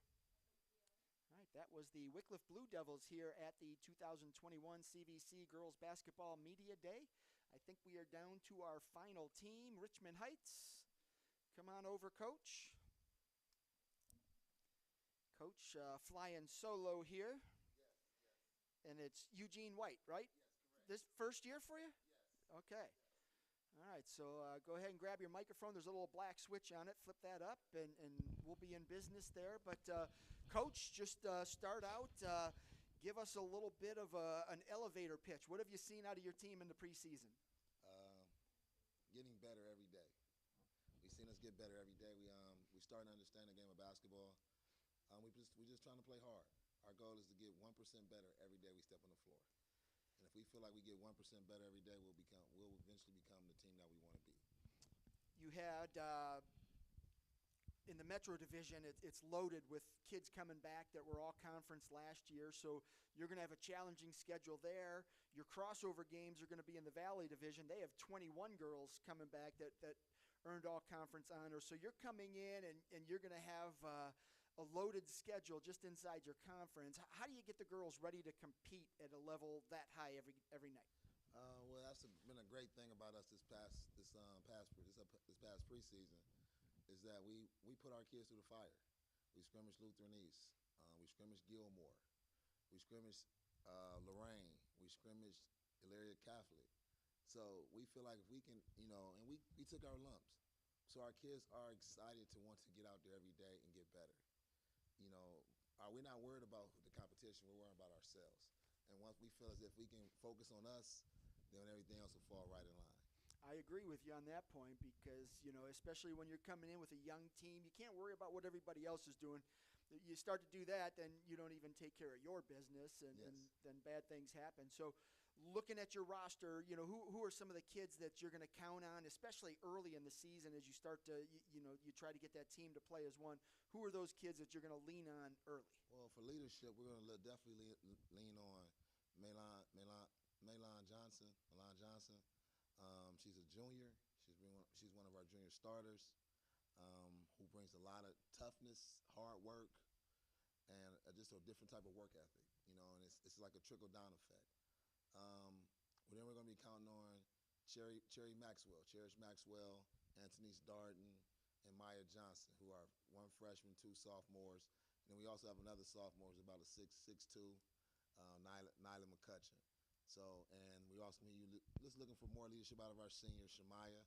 All right, that was the Wycliffe Blue Devils here at the 2021 CVC Girls Basketball Media Day. I think we are down to our final team, Richmond Heights. Come on over, Coach. Coach flying solo here. Yes. And it's Eugene White, right? Yes, correct. This first year for you? Yes. Okay. All right, so go ahead and grab your microphone. There's a little black switch on it. Flip that up, and we'll be in business there. But, Coach, just start out. Give us a little bit of an elevator pitch. What have you seen out of your team in the preseason? Getting better every day. We've seen us get better every day. We starting to understand the game of basketball. We just trying to play hard. Our goal is to get 1% better every day we step on the floor. And if we feel like we get 1% better every day, we'll eventually become the team that we want to be. You had in the Metro Division, it's loaded with kids coming back that were all conference last year, so you're going to have a challenging schedule there. Your crossover games are going to be in the Valley Division. They have 21 girls coming back that earned all conference honors. So you're coming in and you're going to have a loaded schedule just inside your conference. How do you get the girls ready to compete at a level that high every night? Well, that's been a great thing about us this past preseason, is that we put our kids through the fire. We scrimmaged Lutheran East. We scrimmaged Gilmore. We scrimmaged Lorraine. We scrimmaged Elyria Catholic. So we feel like if we can, and we took our lumps. So our kids are excited to want to get out there every day and get better. We're not worried about the competition. We're worried about ourselves. And once we feel as if we can focus on us, then everything else will fall right in line. I agree with you on that point because, especially when you're coming in with a young team, you can't worry about what everybody else is doing. You start to do that, then you don't even take care of your business, and then bad things happen. So looking at your roster, who are some of the kids that you're going to count on, especially early in the season as you start to, you try to get that team to play as one. Who are those kids that you're going to lean on early? Well, for leadership, we're going to definitely lean on Malon Johnson. She's a junior. She's one of our junior starters, who brings a lot of toughness, hard work, and just a different type of work ethic. And it's like a trickle down effect. Then we're going to be counting on Cherish Maxwell, Anthony's Darden, and Maya Johnson, who are one freshman, two sophomores. And then we also have another sophomore who's about a 6'2", Nyla McCutcheon. So, and we also just looking for more leadership out of our senior, Shamaya.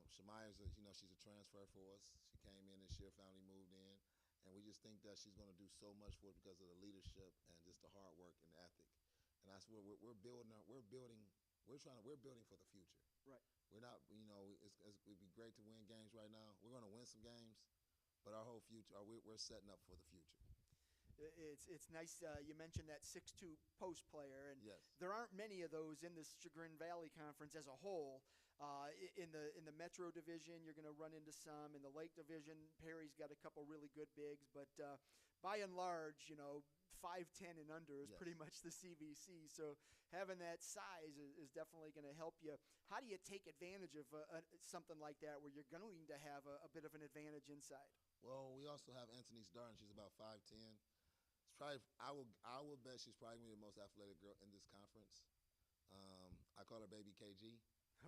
Shamaya's she's a transfer for us. She came in this year, finally moved in, and we just think that she's going to do so much for us because of the leadership and just the hard work and ethic. And that's where we're building for the future. Right. We're not, it'd be great to win games right now. We're going to win some games, but our whole future, we're setting up for the future. It's nice you mentioned that 6'2" post player, and yes. There aren't many of those in this Chagrin Valley Conference as a whole. In the Metro Division, you're going to run into some. In the Lake Division, Perry's got a couple really good bigs, but by and large, 5'10" and under is pretty much the CVC. So having that size is definitely going to help you. How do you take advantage of something like that where you're going to have a bit of an advantage inside? Well, we also have Anthony's Darden. She's about 5'10". Probably, I will bet she's probably gonna be the most athletic girl in this conference. I call her Baby KG.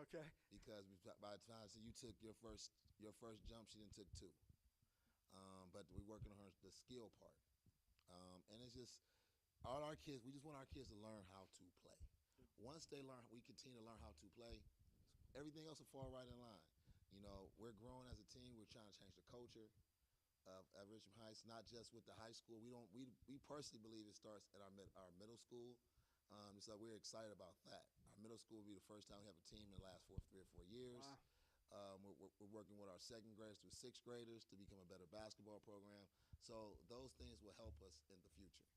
Okay. Because by the time you took your first jump, she didn't took two. But we're working on the skill part. And it's just all our kids. We just want our kids to learn how to play. Once they learn, we continue to learn how to play. Everything else will fall right in line. We're growing as a team. We're trying to change the culture at Richmond Heights, not just with the high school. We personally believe it starts at our middle school. So we're excited about that. Our middle school will be the first time we have a team in the last 3 or 4 years. Wow. We're working with our second graders through sixth graders to become a better basketball program. So those things will help us in the future.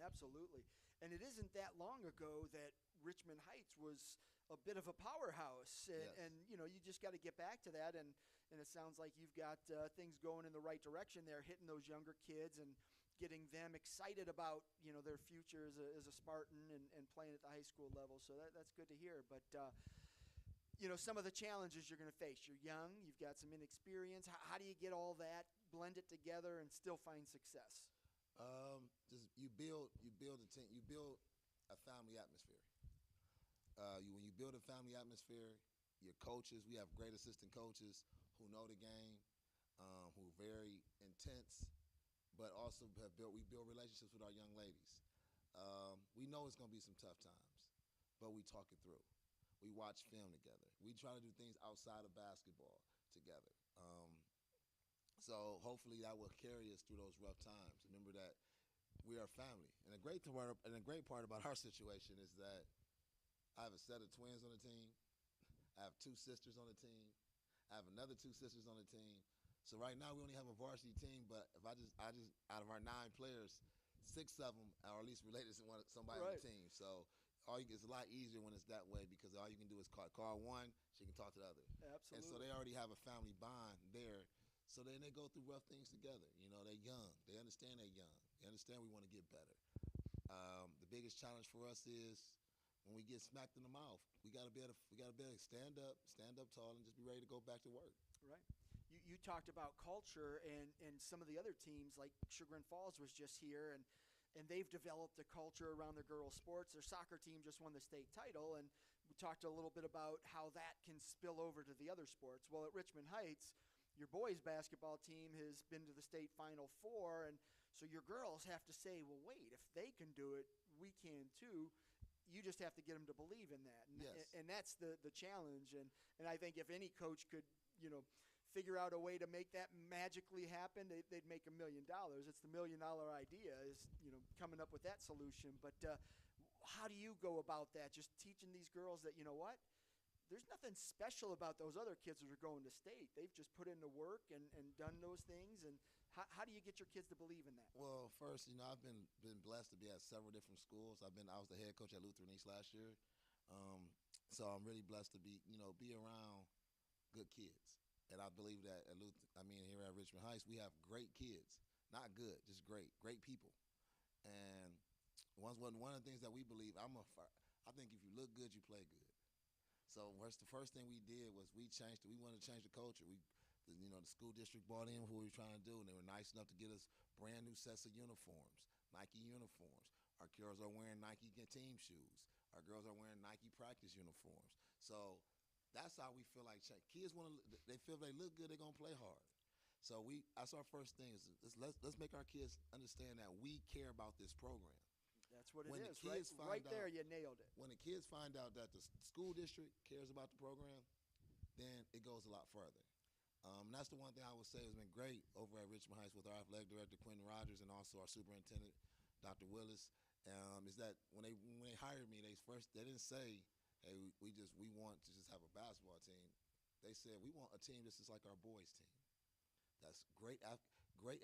Absolutely. And it isn't that long ago that Richmond Heights was a bit of a powerhouse. And you just got to get back to that. And it sounds like you've got things going in the right direction there, hitting those younger kids and getting them excited about, their future as a Spartan and playing at the high school level. So that's good to hear. But, some of the challenges you're going to face. You're young. You've got some inexperience. How do you get all that, blend it together, and still find success? You build a team. You build a family atmosphere. When you build a family atmosphere, your coaches, we have great assistant coaches who know the game, who are very intense, but also we build relationships with our young ladies. We know it's going to be some tough times, but we talk it through. We watch film together. We try to do things outside of basketball together. So hopefully that will carry us through those rough times. Remember that we are family. And a great part about our situation is that I have a set of twins on the team. I have 2 sisters on the team. I have another 2 sisters on the team. So right now we only have a varsity team, but if I just out of our 9 players, 6 of them are at least related to somebody on the team. So it's a lot easier when it's that way because all you can do is call one, she can talk to the other. Absolutely. And so they already have a family bond there. So then they go through rough things together. You know, they're young. They understand they're young. They understand we want to get better. The biggest challenge for us is when we get smacked in the mouth, we got to be able to stand up tall, and just be ready to go back to work. Right. You talked about culture, and some of the other teams like Chagrin Falls was just here, and they've developed a culture around their girls' sports. Their soccer team just won the state title, and we talked a little bit about how that can spill over to the other sports. Well, at Richmond Heights, your boys' basketball team has been to the state Final Four, and so your girls have to say, well, wait, if they can do it, we can too. You just have to get them to believe in that, and that's the challenge. And I think if any coach could, figure out a way to make that magically happen, they'd make $1 million. It's the $1 million idea, is coming up with that solution. But how do you go about that? Just teaching these girls that there's nothing special about those other kids that are going to state. They've just put in the work and done those things. And how do you get your kids to believe in that? Well, first, I've been blessed to be at several different schools. I was the head coach at Lutheran East last year, so I'm really blessed to be around good kids. And I believe that here at Richmond Heights, we have great kids, not good, just great people. And one of the things that we believe, I think if you look good, you play good. So the first thing we did was we wanted to change the culture. The school district brought in who we were trying to do, and they were nice enough to get us brand new sets of uniforms, Nike uniforms. Our girls are wearing Nike team shoes. Our girls are wearing Nike practice uniforms. So that's how we feel like kids they feel they look good, they're going to play hard. So that's our first thing is let's make our kids understand that we care about this program. That's what it is, right? Right there, you nailed it. When the kids find out that the school district cares about the program, then it goes a lot further. And that's the one thing I would say has been great over at Richmond Heights with our athletic director, Quentin Rogers, and also our superintendent, Dr. Willis, is that when they hired me, they didn't say, hey, we want to just have a basketball team. They said, we want a team that's just like our boys' team. That's great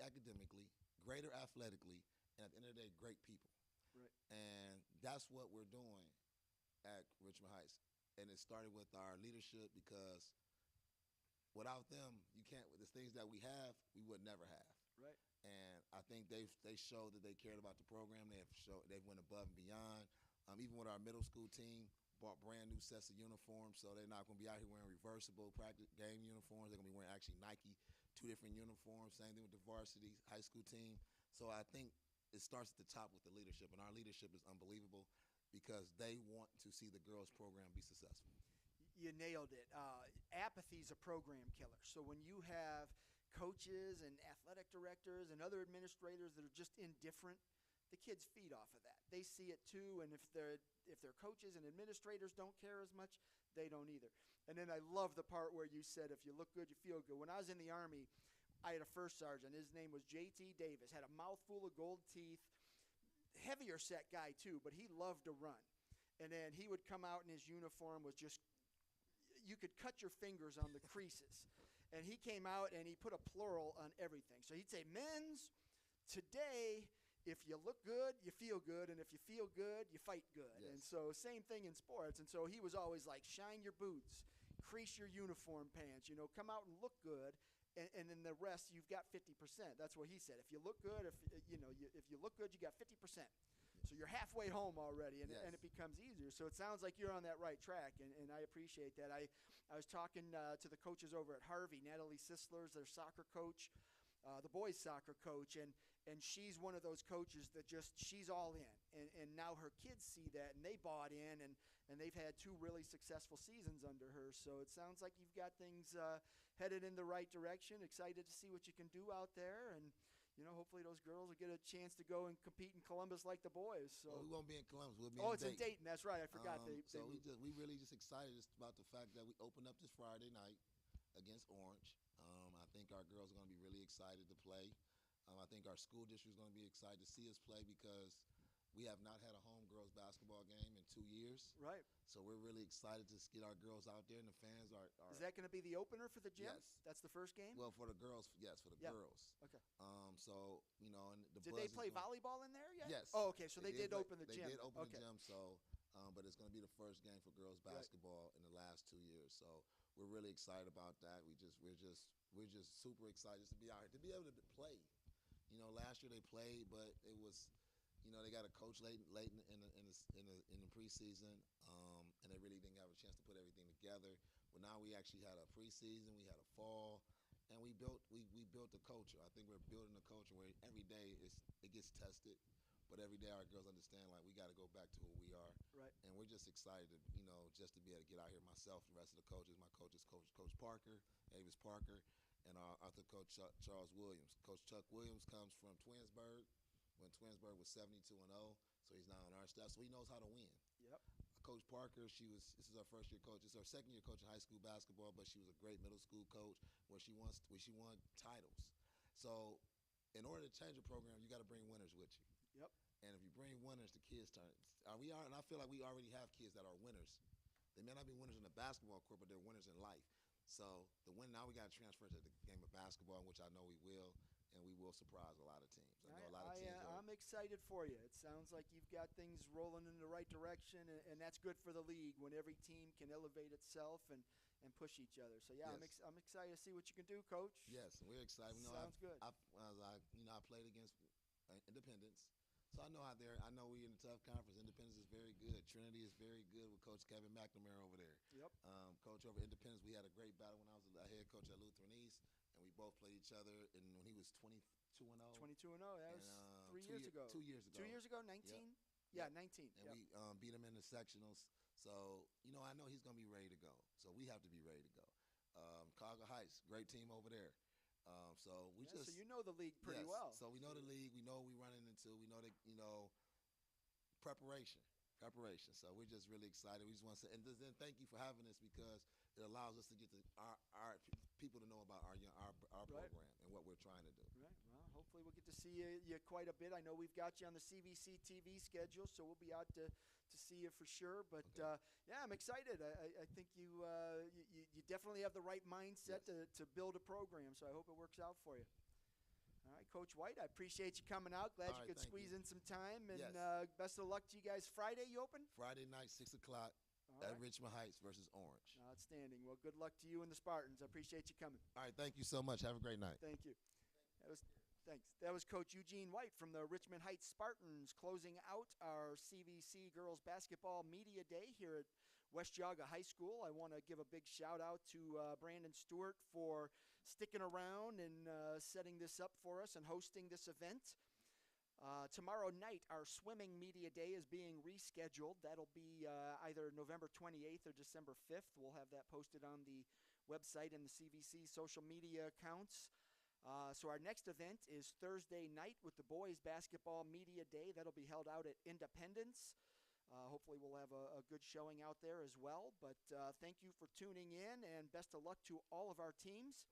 academically, greater athletically, and at the end of the day, great people. Right. And that's what we're doing at Richmond Heights. And it started with our leadership because without them, the things that we have, we would never have. Right. And I think they showed that they cared about the program. They've went above and beyond. Even with our middle school team, bought brand new sets of uniforms, so they're not going to be out here wearing reversible practice game uniforms. They're going to be wearing actually Nike, 2 different uniforms. Same thing with the varsity high school team. So I think it starts at the top with the leadership, and our leadership is unbelievable because they want to see the girls' program be successful. You nailed it. Apathy is a program killer. So when you have coaches and athletic directors and other administrators that are just indifferent, the kids feed off of that. They see it too, and if their coaches and administrators don't care as much, they don't either. And then I love the part where you said, if you look good, you feel good. When I was in the Army, I had a first sergeant. His name was J.T. Davis, had a mouthful of gold teeth, heavier set guy too, but he loved to run. And then he would come out in his uniform was just, you could cut your fingers on the creases. And he came out and he put a plural on everything. So he'd say, men's, today, if you look good, you feel good, and if you feel good, you fight good. Yes. And so same thing in sports. And so he was always like, shine your boots, crease your uniform pants, come out and look good, and then the rest, you've got 50%. That's what he said. If you look good, if you look good, you got 50%. So you're halfway home already, and it becomes easier. So it sounds like you're on that right track, and I appreciate that. I was talking to the coaches over at Harvey, Natalie Sisler's their soccer coach, the boys' soccer coach, and she's one of those coaches that she's all in. And now her kids see that, and they bought in, and they've had 2 really successful seasons under her. So it sounds like you've got things headed in the right direction, excited to see what you can do out there, and hopefully those girls will get a chance to go and compete in Columbus like the boys. So we won't be in Columbus. We'll be in Dayton. It's in Dayton. That's right. I forgot. We really just excited about the fact that we opened up this Friday night against Orange. I think our girls are going to be really excited to play. I think our school district is going to be excited to see us play because we have not had a home girls basketball game in 2 years. Right. So we're really excited to get our girls out there, and the fans are Is that going to be the opener for the gym? Yes. That's the first game? Well, for the girls, yes, for the girls. Okay. So, you know, and the Did buzz they play is gonna, volleyball in there yet? Yes. Oh, okay. So they did open the They gym. did open Okay. the gym. So, but it's going to be the first game for girls basketball in the last 2 years. So we're really excited about that. We're just super excited just to be out here to be able to play. You know, last year they played, but it was, you know, they got a coach late in the preseason, and they really didn't have a chance to put everything together. But now we actually had a preseason, we had a fall, and we built a culture. I think we're building a culture where every day it gets tested, but every day our girls understand like we got to go back to who we are. Right. And we're just excited, you know, just to be able to get out here. Myself, the rest of the coaches, my coach is Coach Parker, Avis Parker, and our other coach Charles Williams. Coach Chuck Williams comes from Twinsburg when Twinsburg was 72-0, so he's now on our staff, so he knows how to win. Yep. Coach Parker, this is our first year coach. It's her second year coaching high school basketball, but she was a great middle school coach where she won titles. So in order to change a program, you got to bring winners with you. Yep. And if you bring winners, the kids turn. And I feel like we already have kids that are winners. They may not be winners in the basketball court, but they're winners in life. So now we got to transfer to the game of basketball, which I know we will, and we will surprise a lot of teams. I know a lot of teams. I'm excited for you. It sounds like you've got things rolling in the right direction, and that's good for the league when every team can elevate itself and push each other. So yeah, Yes. I'm excited to see what you can do, Coach. Yes, we're excited. Sounds good. I played against Independence, so I know out there. I know we in the tough conference. Independence is very good. Trinity is very good with Coach Kevin McNamara over there. Yep. Coach over Independence, we had a great battle when I was a head coach at Lutheran East, and we both played each other. And when he was 22-0. 22-0. That was 3 years ago. 2 years ago. 2 years ago, 19. Yep. Yeah, 19. And we beat him in the sectionals. So you know, I know he's gonna be ready to go. So we have to be ready to go. Chicago Heights, great team over there. So so you know the league pretty well. So we know the league. We know what we're running into. We know that preparation. So we're just really excited. We just want to say, and then thank you for having us because it allows us to get our people to know about our program and what we're trying to do. Right. Well, hopefully we'll get to see you quite a bit. I know we've got you on the CVC TV schedule, so we'll be out to see you for sure. But yeah, I'm excited. I think you definitely have the right mindset to build a program. So I hope it works out for you. All right, Coach White, I appreciate you coming out. Glad you could squeeze in some time. And best of luck to you guys. Friday, you open? Friday night, 6 o'clock at Richmond Heights versus Orange. Outstanding. Well, good luck to you and the Spartans. I appreciate you coming. All right, thank you so much. Have a great night. Thank you. Thanks. That was Coach Eugene White from the Richmond Heights Spartans closing out our CVC Girls Basketball Media Day here at West Geauga High School. I want to give a big shout out to Brandon Stewart for sticking around and setting this up for us and hosting this event. Tomorrow night, our swimming media day is being rescheduled. That'll be either November 28th or December 5th. We'll have that posted on the website and the CVC social media accounts. So our next event is Thursday night with the boys basketball media day. That'll be held out at Independence. Hopefully we'll have a good showing out there as well. But thank you for tuning in, and best of luck to all of our teams.